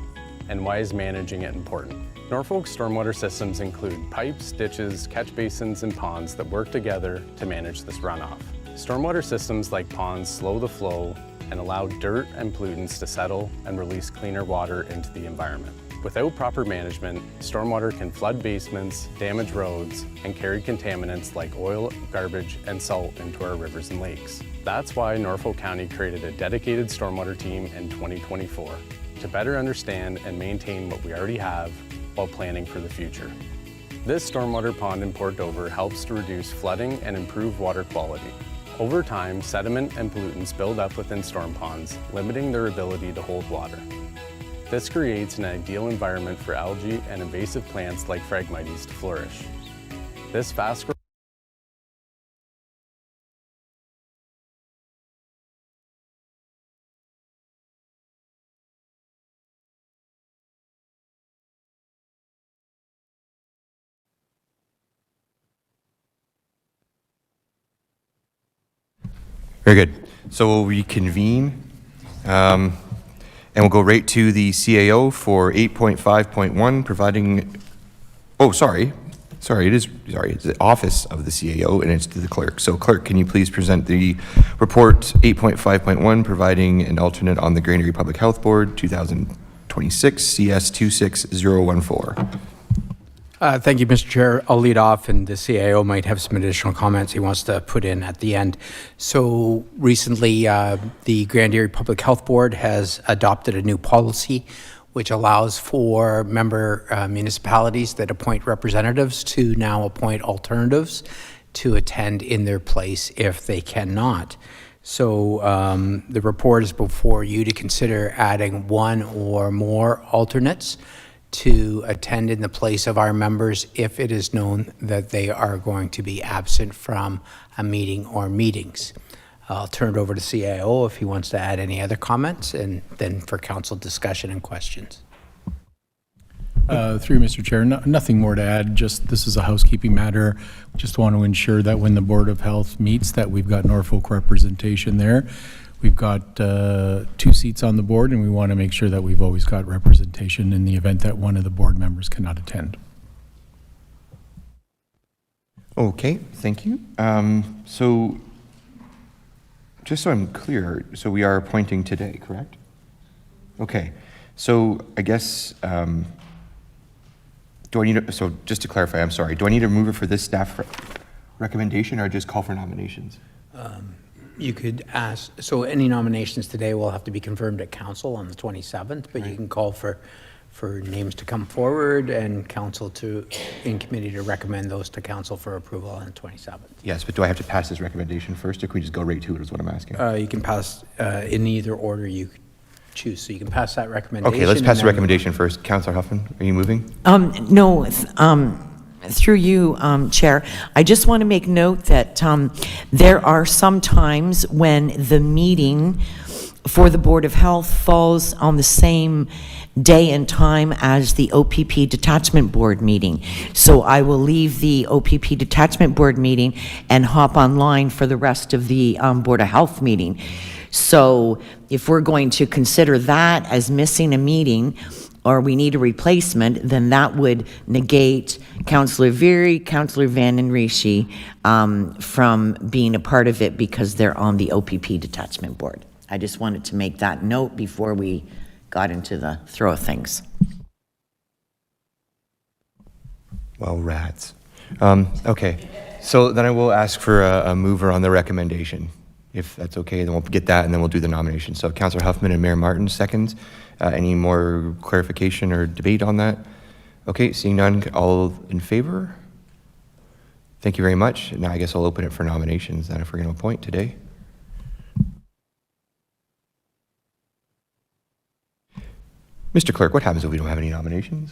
And why is managing it important? Norfolk's stormwater systems include pipes, ditches, catch basins, and ponds that work together to manage this runoff. Stormwater systems like ponds slow the flow and allow dirt and pollutants to settle and release cleaner water into the environment. Without proper management, stormwater can flood basements, damage roads, and carry contaminants like oil, garbage, and salt into our rivers and lakes. That's why Norfolk County created a dedicated stormwater team in 2024 to better understand and maintain what we already have while planning for the future. This stormwater pond in Port Dover helps to reduce flooding and improve water quality. Over time, sediment and pollutants build up within storm ponds, limiting their ability to hold water. This creates an ideal environment for algae and invasive plants like Phragmites to flourish. This fast growth Very good. So we'll reconvene, and we'll go right to the CAO for 8.5.1, providing, it's the office of the CAO, and it's to the clerk. So clerk, can you please present the report 8.5.1, providing an alternate on the Granary Public Health Board, 2026 CS 26014. Thank you, Mr. Chair. I'll lead off, and the CIO might have some additional comments he wants to put in at the end. So recently, the Grand Erie Public Health Board has adopted a new policy which allows for member municipalities that appoint representatives to now appoint alternatives to attend in their place if they cannot. So the report is before you to consider adding one or more alternates to attend in the place of our members if it is known that they are going to be absent from a meeting or meetings. I'll turn it over to CIO if he wants to add any other comments, and then for council discussion and questions. Through Mr. Chair, nothing more to add, just this is a housekeeping matter. Just want to ensure that when the Board of Health meets that we've got Norfolk representation there. We've got 2 seats on the board, and we want to make sure that we've always got representation in the event that one of the board members cannot attend. Okay, thank you. So just so I'm clear, so we are appointing today, correct? Okay, so I guess, so just to clarify, I'm sorry, do I need to move it for this staff recommendation or just call for nominations? You could ask, so any nominations today will have to be confirmed at council on the 27th, but you can call for names to come forward and council in committee to recommend those to council for approval on the 27th. Yes, but do I have to pass this recommendation first, or can we just go right to it is what I'm asking? You can pass in either order you choose. So you can pass that recommendation. Okay, let's pass the recommendation first. Councillor Huffman, are you moving? No, through you, Chair, I just want to make note that there are some times when the meeting for the Board of Health falls on the same day and time as the OPP Detachment Board meeting. So I will leave the OPP Detachment Board meeting and hop online for the rest of the Board of Health meeting. So if we're going to consider that as missing a meeting, or we need a replacement, then that would negate Councillor Veery, Councillor Van den Rishi from being a part of it because they're on the OPP Detachment Board. I just wanted to make that note before we got into the throw of things. Well, rats. Okay, so then I will ask for a mover on the recommendation. If that's okay, then we'll get that and then we'll do the nomination. So Councillor Huffman and Mayor Martin, seconds. Any more clarification or debate on that? Okay, seeing none, all in favor? Thank you very much. Now I guess I'll open it for nominations then if we're going to appoint today. Mr. Clerk, what happens if we don't have any nominations?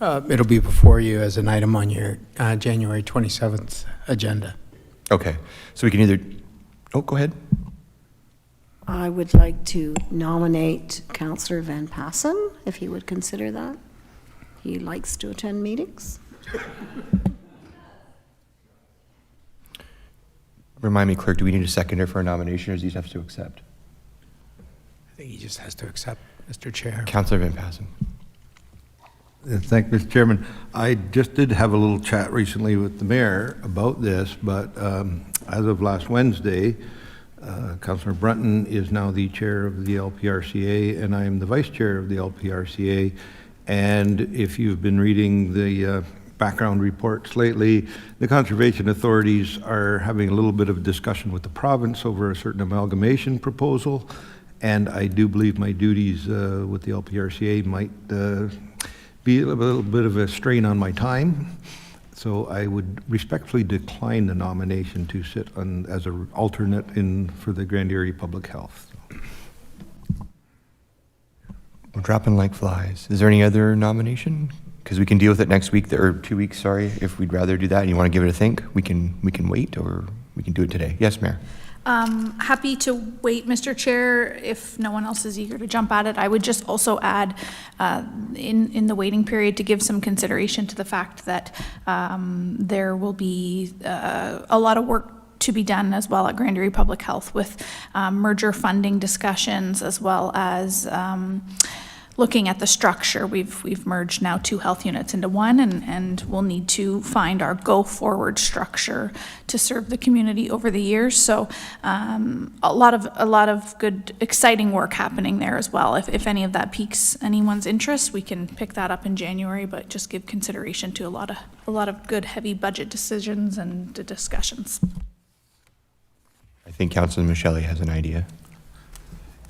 It'll be before you as an item on your January 27th agenda. Okay, so we can either, go ahead. I would like to nominate Councillor Van Passen, if he would consider that. He likes to attend meetings. Remind me, Clerk, do we need a seconder for a nomination, or does he have to accept? I think he just has to accept, Mr. Chair. Councillor Van Passen. Thank you, Mr. Chairman. I just did have a little chat recently with the mayor about this, but as of last Wednesday, Councillor Brunton is now the chair of the LPRCA, and I am the vice chair of the LPRCA. And if you've been reading the background reports lately, the conservation authorities are having a little bit of a discussion with the province over a certain amalgamation proposal. And I do believe my duties with the LPRCA might be a little bit of a strain on my time. So I would respectfully decline the nomination to sit on as an alternate for the Grand Erie Public Health. We're dropping like flies. Is there any other nomination? Because we can deal with it next week, or 2 weeks, sorry, if we'd rather do that and you want to give it a think, we can wait, or we can do it today. Yes, Mayor. Happy to wait, Mr. Chair, if no one else is eager to jump at it. I would just also add in the waiting period to give some consideration to the fact that there will be a lot of work to be done as well at Grand Erie Public Health with merger funding discussions, as well as looking at the structure. We've merged now 2 health units into one, and we'll need to find our go-forward structure to serve the community over the years. So a lot of good, exciting work happening there as well. If any of that piques anyone's interest, we can pick that up in January, but just give consideration to a lot of good, heavy budget decisions and discussions. I think Councilor Michelli has an idea.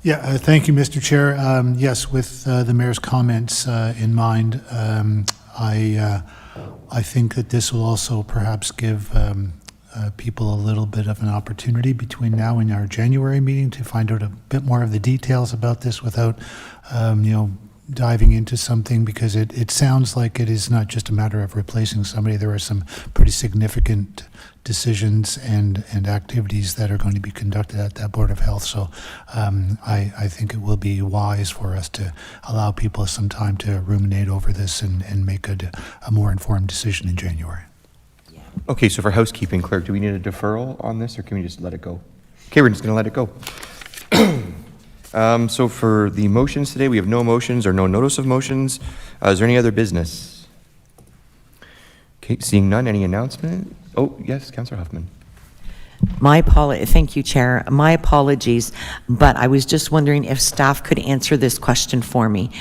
Yeah, thank you, Mr. Chair. Yes, with the mayor's comments in mind, I think that this will also perhaps give people a little bit of an opportunity between now and our January meeting to find out a bit more of the details about this without, diving into something, because it sounds like it is not just a matter of replacing somebody. There are some pretty significant decisions and activities that are going to be conducted at that Board of Health. So I think it will be wise for us to allow people some time to ruminate over this and make a more informed decision in January. Okay, so for housekeeping, clerk, do we need a deferral on this, or can we just let it go? Okay, we're just going to let it go. So for the motions today, we have no motions or no notice of motions. Is there any other business? Okay, seeing none, any announcement? Oh, yes, Councillor Huffman. Thank you, Chair. My apologies, but I was just wondering if staff could answer this question for me.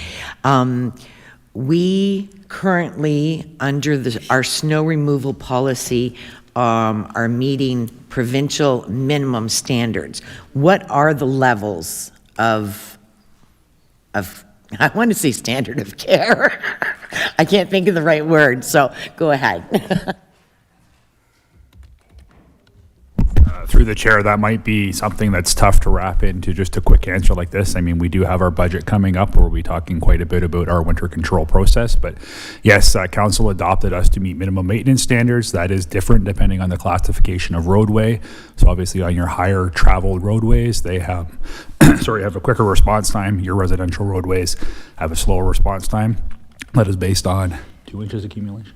We currently, under our snow removal policy, are meeting provincial minimum standards. What are the levels of I want to say standard of care. I can't think of the right word, so go ahead. Through the chair, that might be something that's tough to wrap into just a quick answer like this. I mean, we do have our budget coming up where we'll be talking quite a bit about our winter control process, but yes, council adopted us to meet minimum maintenance standards. That is different depending on the classification of roadway. So obviously on your higher traveled roadways, they have, have a quicker response time. Your residential roadways have a slower response time. That is based on 2 inches accumulation.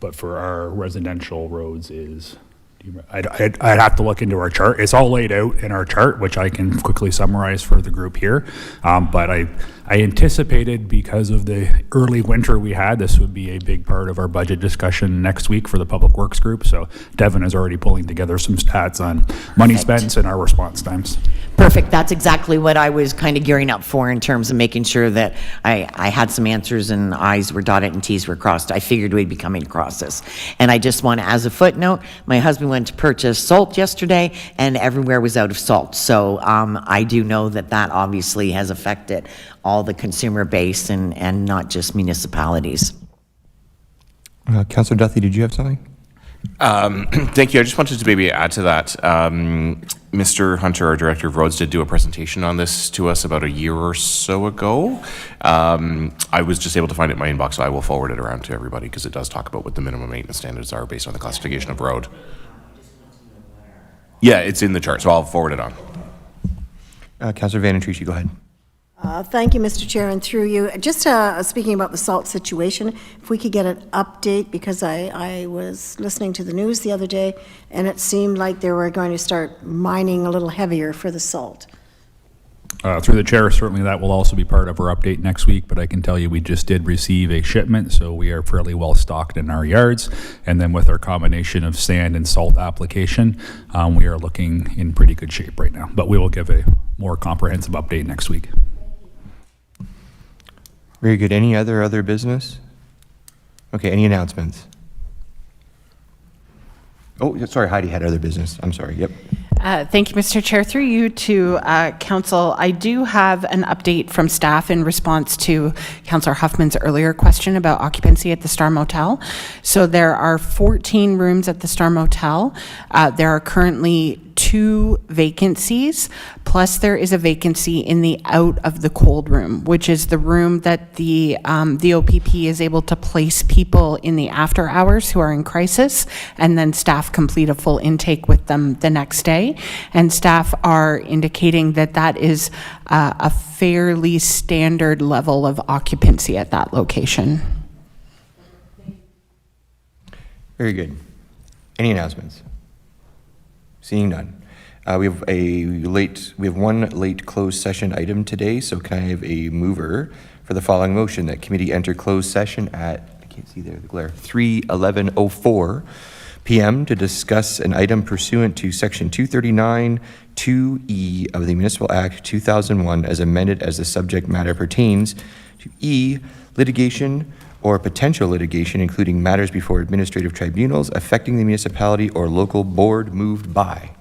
But for our residential roads I'd have to look into our chart. It's all laid out in our chart, which I can quickly summarize for the group here. But I anticipated, because of the early winter we had, this would be a big part of our budget discussion next week for the Public Works group. So Devin is already pulling together some stats on money spent and our response times. Perfect. That's exactly what I was kind of gearing up for in terms of making sure that I had some answers and I's were dotted and T's were crossed. I figured we'd be coming across this. And I just want to, as a footnote, my husband went to purchase salt yesterday and everywhere was out of salt. So I do know that obviously has affected all the consumer base and not just municipalities. Councillor Duthie, did you have something? Thank you. I just wanted to maybe add to that. Mr. Hunter, our Director of Roads, did do a presentation on this to us about a year or so ago. I was just able to find it in my inbox, so I will forward it around to everybody because it does talk about what the minimum maintenance standards are based on the classification of road. Yeah, it's in the chart, so I'll forward it on. Councillor Van Trici, go ahead. Thank you, Mr. Chair, and through you. Just speaking about the salt situation, if we could get an update, because I was listening to the news the other day, and it seemed like they were going to start mining a little heavier for the salt. Through the chair, certainly that will also be part of our update next week, but I can tell you we just did receive a shipment, so we are fairly well stocked in our yards. And then with our combination of sand and salt application, we are looking in pretty good shape right now. But we will give a more comprehensive update next week. Very good. Any other business? Okay, any announcements? Oh, sorry, Heidi had other business. I'm sorry, yep. Thank you, Mr. Chair. Through you to Council, I do have an update from staff in response to Councillor Huffman's earlier question about occupancy at the Star Motel. So there are 14 rooms at the Star Motel. There are currently 2 vacancies, plus there is a vacancy in the out of the cold room, which is the room that the OPP is able to place people in the after hours who are in crisis, and then staff complete a full intake with them the next day. And staff are indicating that that is a fairly standard level of occupancy at that location. Very good. Any announcements? Seeing none. We have one late closed session item today, so can I have a mover for the following motion that committee enter closed session at, I can't see there, the glare, 3:11:04 p.m. to discuss an item pursuant to section 239 2E of the Municipal Act 2001 as amended as the subject matter pertains to E, litigation or potential litigation, including matters before administrative tribunals affecting the municipality or local board, moved by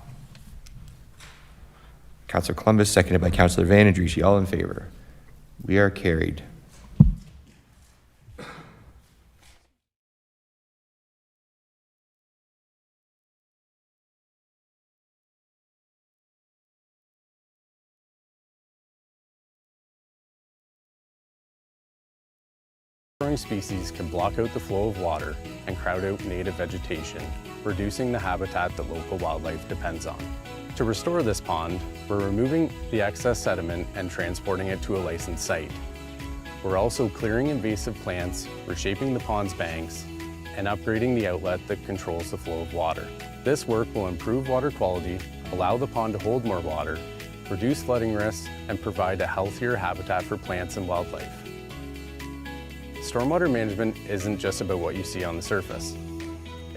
Councillor Columbus, seconded by Councillor Van Andrieschie. All in favor? We are carried. Species can block out the flow of water and crowd out native vegetation, reducing the habitat that local wildlife depends on. To restore this pond, we're removing the excess sediment and transporting it to a licensed site. We're also clearing invasive plants, reshaping the pond's banks, and upgrading the outlet that controls the flow of water. This work will improve water quality, allow the pond to hold more water, reduce flooding risks, and provide a healthier habitat for plants and wildlife. Stormwater management isn't just about what you see on the surface.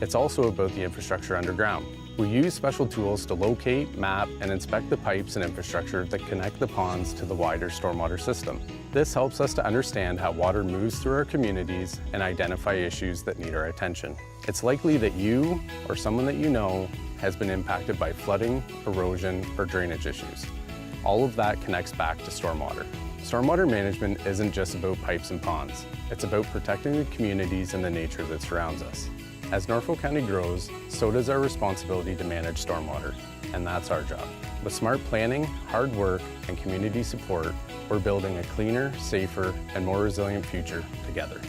It's also about the infrastructure underground. We use special tools to locate, map, and inspect the pipes and infrastructure that connect the ponds to the wider stormwater system. This helps us to understand how water moves through our communities and identify issues that need our attention. It's likely that you or someone that you know has been impacted by flooding, erosion, or drainage issues. All of that connects back to stormwater. Stormwater management isn't just about pipes and ponds. It's about protecting the communities and the nature that surrounds us. As Norfolk County grows, so does our responsibility to manage stormwater, and that's our job. With smart planning, hard work, and community support, we're building a cleaner, safer, and more resilient future together.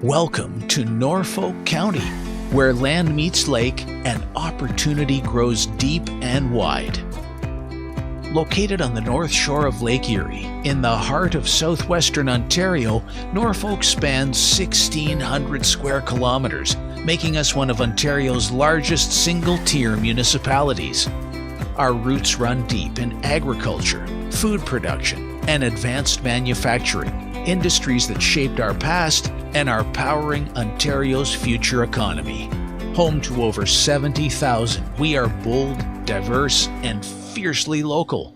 Welcome to Norfolk County, where land meets lake and opportunity grows deep and wide. Located on the north shore of Lake Erie, in the heart of southwestern Ontario, Norfolk spans 1,600 square kilometers, making us one of Ontario's largest single-tier municipalities. Our roots run deep in agriculture, food production, and advanced manufacturing, industries that shaped our past and are powering Ontario's future economy. Home to over 70,000, we are bold, diverse, and fiercely local.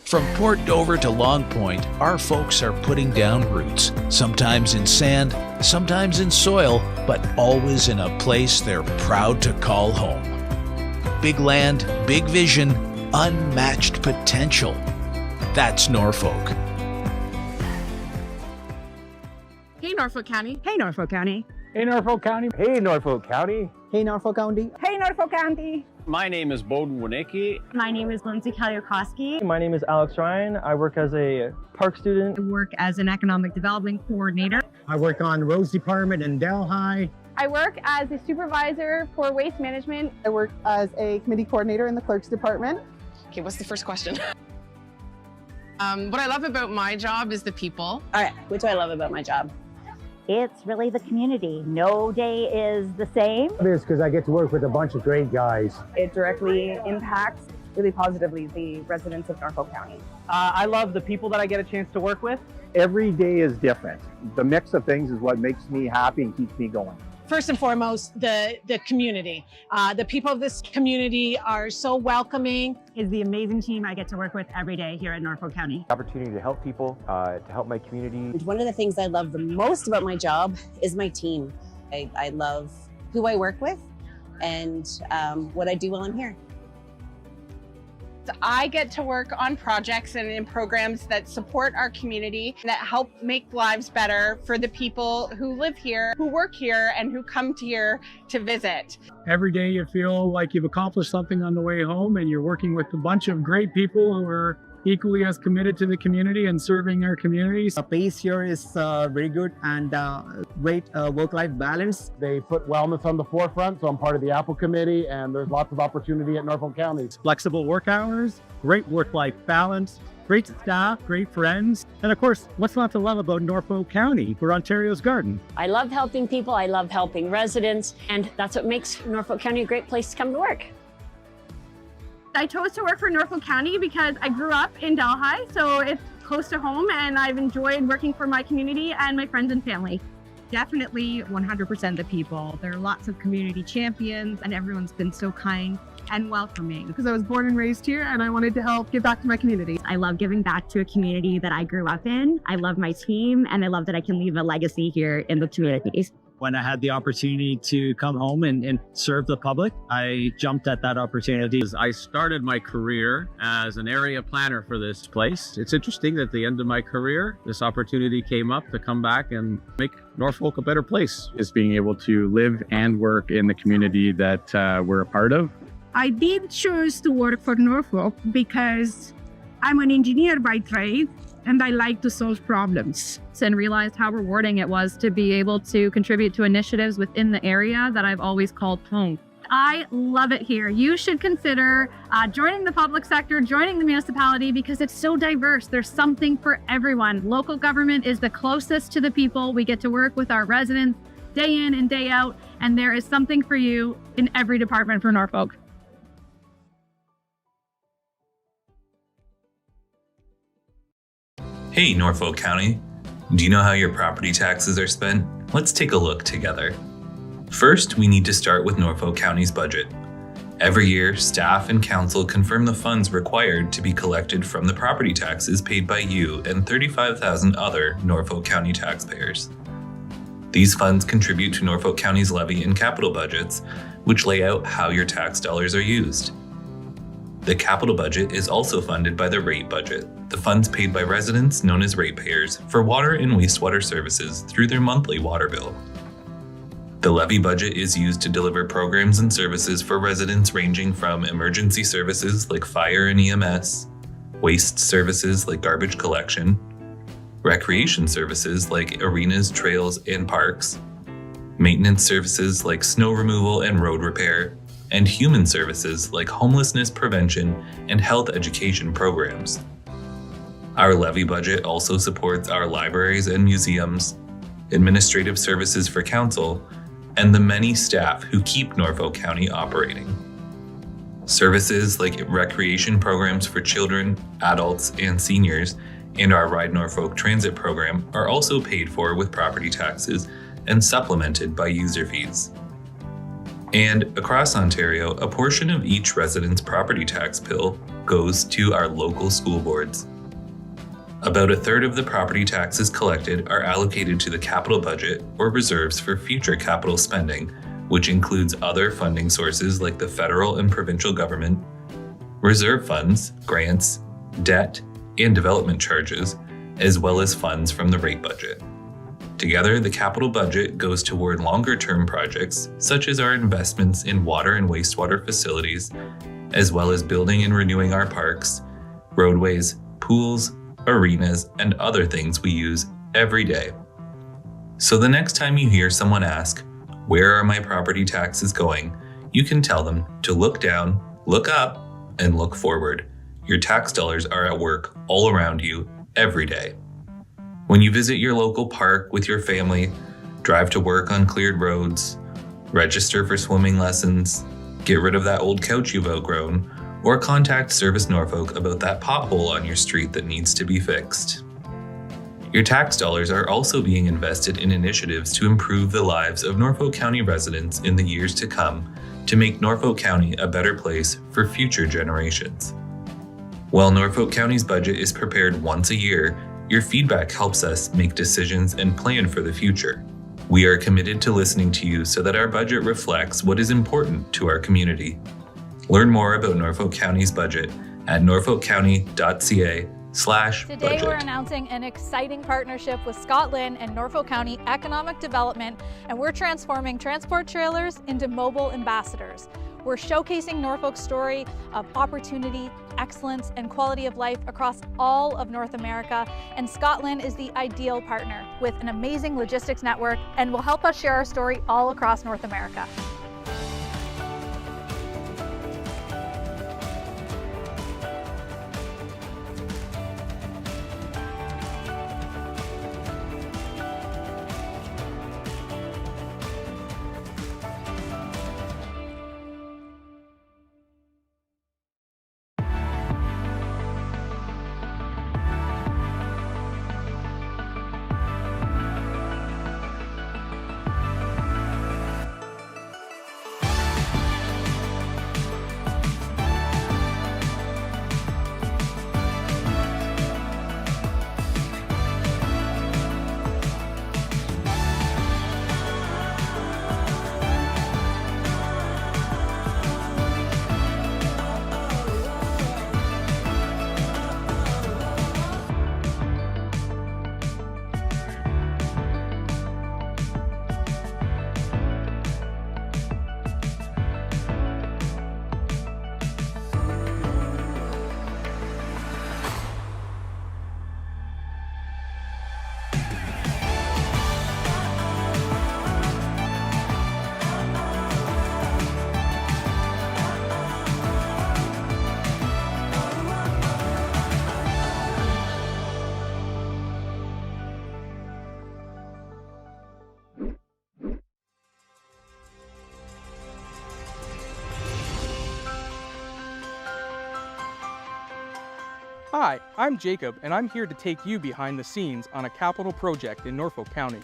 From Port Dover to Long Point, our folks are putting down roots, sometimes in sand, sometimes in soil, but always in a place they're proud to call home. Big land, big vision, unmatched potential. That's Norfolk. Hey, Norfolk County. Hey, Norfolk County. Hey, Norfolk County. Hey, Norfolk County. Hey, Norfolk County. Hey, Norfolk County. My name is Bowden Winicki. My name is Lindsay Kalyakoski. My name is Alex Ryan. I work as a park student. I work as an economic development coordinator. I work on the roads department in Delhi. I work as a supervisor for waste management. I work as a committee coordinator in the clerk's department. Okay, what's the first question? What I love about my job is the people. All right, what do I love about my job? It's really the community. No day is the same. It is because I get to work with a bunch of great guys. It directly impacts really positively the residents of Norfolk County. I love the people that I get a chance to work with. Every day is different. The mix of things is what makes me happy and keeps me going. First and foremost, the community. The people of this community are so welcoming. Is the amazing team I get to work with every day here at Norfolk County. Opportunity to help people, to help my community. One of the things I love the most about my job is my team. I love who I work with and what I do while I'm here. I get to work on projects and in programs that support our community, that help make lives better for the people who live here, who work here, and who come here to visit. Every day you feel like you've accomplished something on the way home, and you're working with a bunch of great people who are equally as committed to the community and serving our communities. The pace here is very good and great work-life balance. They put wellness on the forefront, so I'm part of the Apple Committee, and there's lots of opportunity at Norfolk County. Flexible work hours, great work-life balance, great staff, great friends, and of course, what's not to love about Norfolk County? We're Ontario's garden. I love helping people. I love helping residents. And that's what makes Norfolk County a great place to come to work. I chose to work for Norfolk County because I grew up in Delhi, so it's close to home, and I've enjoyed working for my community and my friends and family. Definitely 100% the people. There are lots of community champions, and everyone's been so kind and welcoming. Because I was born and raised here, and I wanted to help give back to my community. I love giving back to a community that I grew up in. I love my team, and I love that I can leave a legacy here in the communities. When I had the opportunity to come home and serve the public, I jumped at that opportunity. I started my career as an area planner for this place. It's interesting that at the end of my career, this opportunity came up to come back and make Norfolk a better place. Is being able to live and work in the community that we're a part of. I did choose to work for Norfolk because I'm an engineer by trade, and I like to solve problems. And realized how rewarding it was to be able to contribute to initiatives within the area that I've always called home. I love it here. You should consider joining the public sector, joining the municipality, because it's so diverse. There's something for everyone. Local government is the closest to the people. We get to work with our residents day in and day out, and there is something for you in every department for Norfolk. Hey, Norfolk County. Do you know how your property taxes are spent? Let's take a look together. First, we need to start with Norfolk County's budget. Every year, staff and council confirm the funds required to be collected from the property taxes paid by you and 35,000 other Norfolk County taxpayers. These funds contribute to Norfolk County's levy and capital budgets, which lay out how your tax dollars are used. The capital budget is also funded by the rate budget, the funds paid by residents known as ratepayers for water and wastewater services through their monthly water bill. The levy budget is used to deliver programs and services for residents ranging from emergency services like fire and EMS, waste services like garbage collection, recreation services like arenas, trails, and parks, maintenance services like snow removal and road repair, and human services like homelessness prevention and health education programs. Our levy budget also supports our libraries and museums, administrative services for council, and the many staff who keep Norfolk County operating. Services like recreation programs for children, adults, and seniors, and our Ride Norfolk transit program are also paid for with property taxes and supplemented by user fees. And across Ontario, a portion of each resident's property tax bill goes to our local school boards. About a third of the property taxes collected are allocated to the capital budget or reserves for future capital spending, which includes other funding sources like the federal and provincial government, reserve funds, grants, debt, and development charges, as well as funds from the rate budget. Together, the capital budget goes toward longer-term projects, such as our investments in water and wastewater facilities, as well as building and renewing our parks, roadways, pools, arenas, and other things we use every day. So the next time you hear someone ask, "Where are my property taxes going?" you can tell them to look down, look up, and look forward. Your tax dollars are at work all around you every day. When you visit your local park with your family, drive to work on cleared roads, register for swimming lessons, get rid of that old couch you've outgrown, or contact Service Norfolk about that pothole on your street that needs to be fixed. Your tax dollars are also being invested in initiatives to improve the lives of Norfolk County residents in the years to come to make Norfolk County a better place for future generations. While Norfolk County's budget is prepared once a year, your feedback helps us make decisions and plan for the future. We are committed to listening to you so that our budget reflects what is important to our community. Learn more about Norfolk County's budget at norfolkcounty.ca/budget. Today we're announcing an exciting partnership with Scotland and Norfolk County Economic Development, and we're transforming transport trailers into mobile ambassadors. We're showcasing Norfolk's story of opportunity, excellence, and quality of life across all of North America, and Scotland is the ideal partner with an amazing logistics network and will help us share our story all across North America. Hi, I'm Jacob, and I'm here to take you behind the scenes on a capital project in Norfolk County.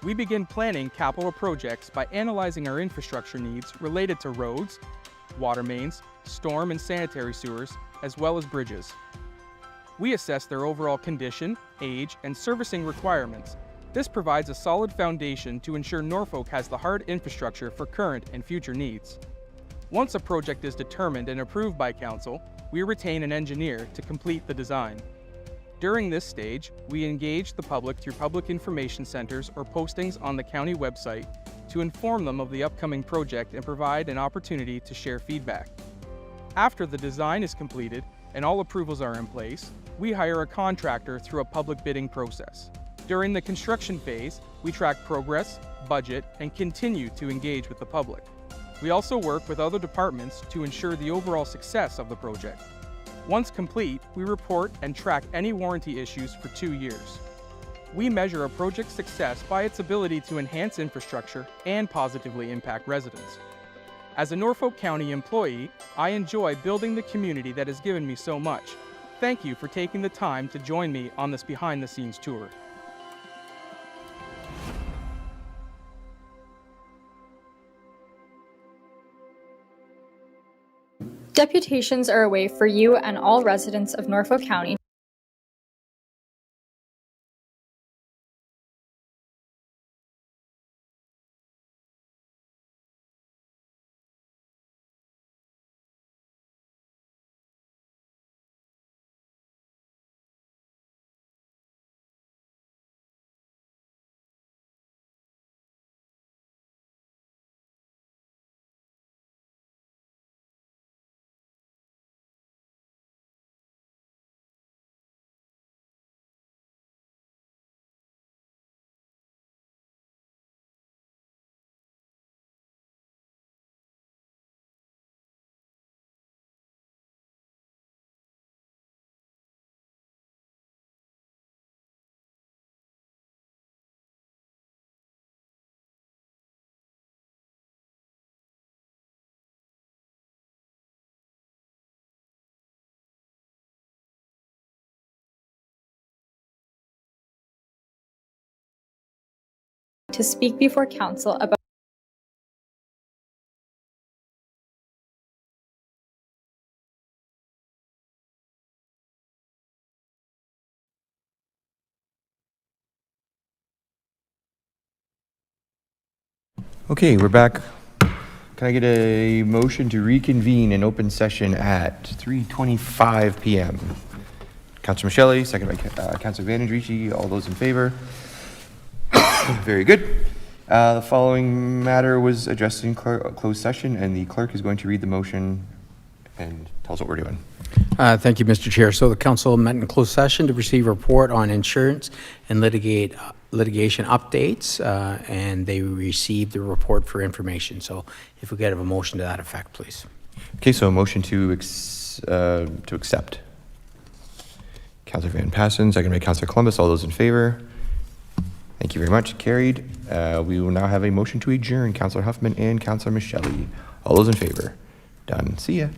We begin planning capital projects by analyzing our infrastructure needs related to roads, water mains, storm and sanitary sewers, as well as bridges. We assess their overall condition, age, and servicing requirements. This provides a solid foundation to ensure Norfolk has the hard infrastructure for current and future needs. Once a project is determined and approved by Council, we retain an engineer to complete the design. During this stage, we engage the public through public information centers or postings on the county website to inform them of the upcoming project and provide an opportunity to share feedback. After the design is completed and all approvals are in place, we hire a contractor through a public bidding process. During the construction phase, we track progress, budget, and continue to engage with the public. We also work with other departments to ensure the overall success of the project. Once complete, we report and track any warranty issues for 2 years. We measure a project's success by its ability to enhance infrastructure and positively impact residents. As a Norfolk County employee, I enjoy building the community that has given me so much. Thank you for taking the time to join me on this behind-the-scenes tour. Deputations are a way for you and all residents of Norfolk County to speak before council about Okay, we're back. Can I get a motion to reconvene in open session at 3:25 p.m.? Councilor Michelli, second by Councilor Vanendrici. All those in favor? Very good. The following matter was addressed in closed session, and the clerk is going to read the motion and tell us what we're doing. Thank you, Mr. Chair. So the council met in closed session to receive a report on insurance and litigation updates, and they received the report for information. So if we could have a motion to that effect, please. Okay, so a motion to accept. Councilor Van Passen, second by Councilor Columbus. All those in favor? Thank you very much. Carried. We will now have a motion to adjourn. Councilor Huffman and Councilor Michelli. All those in favor? Done. See ya.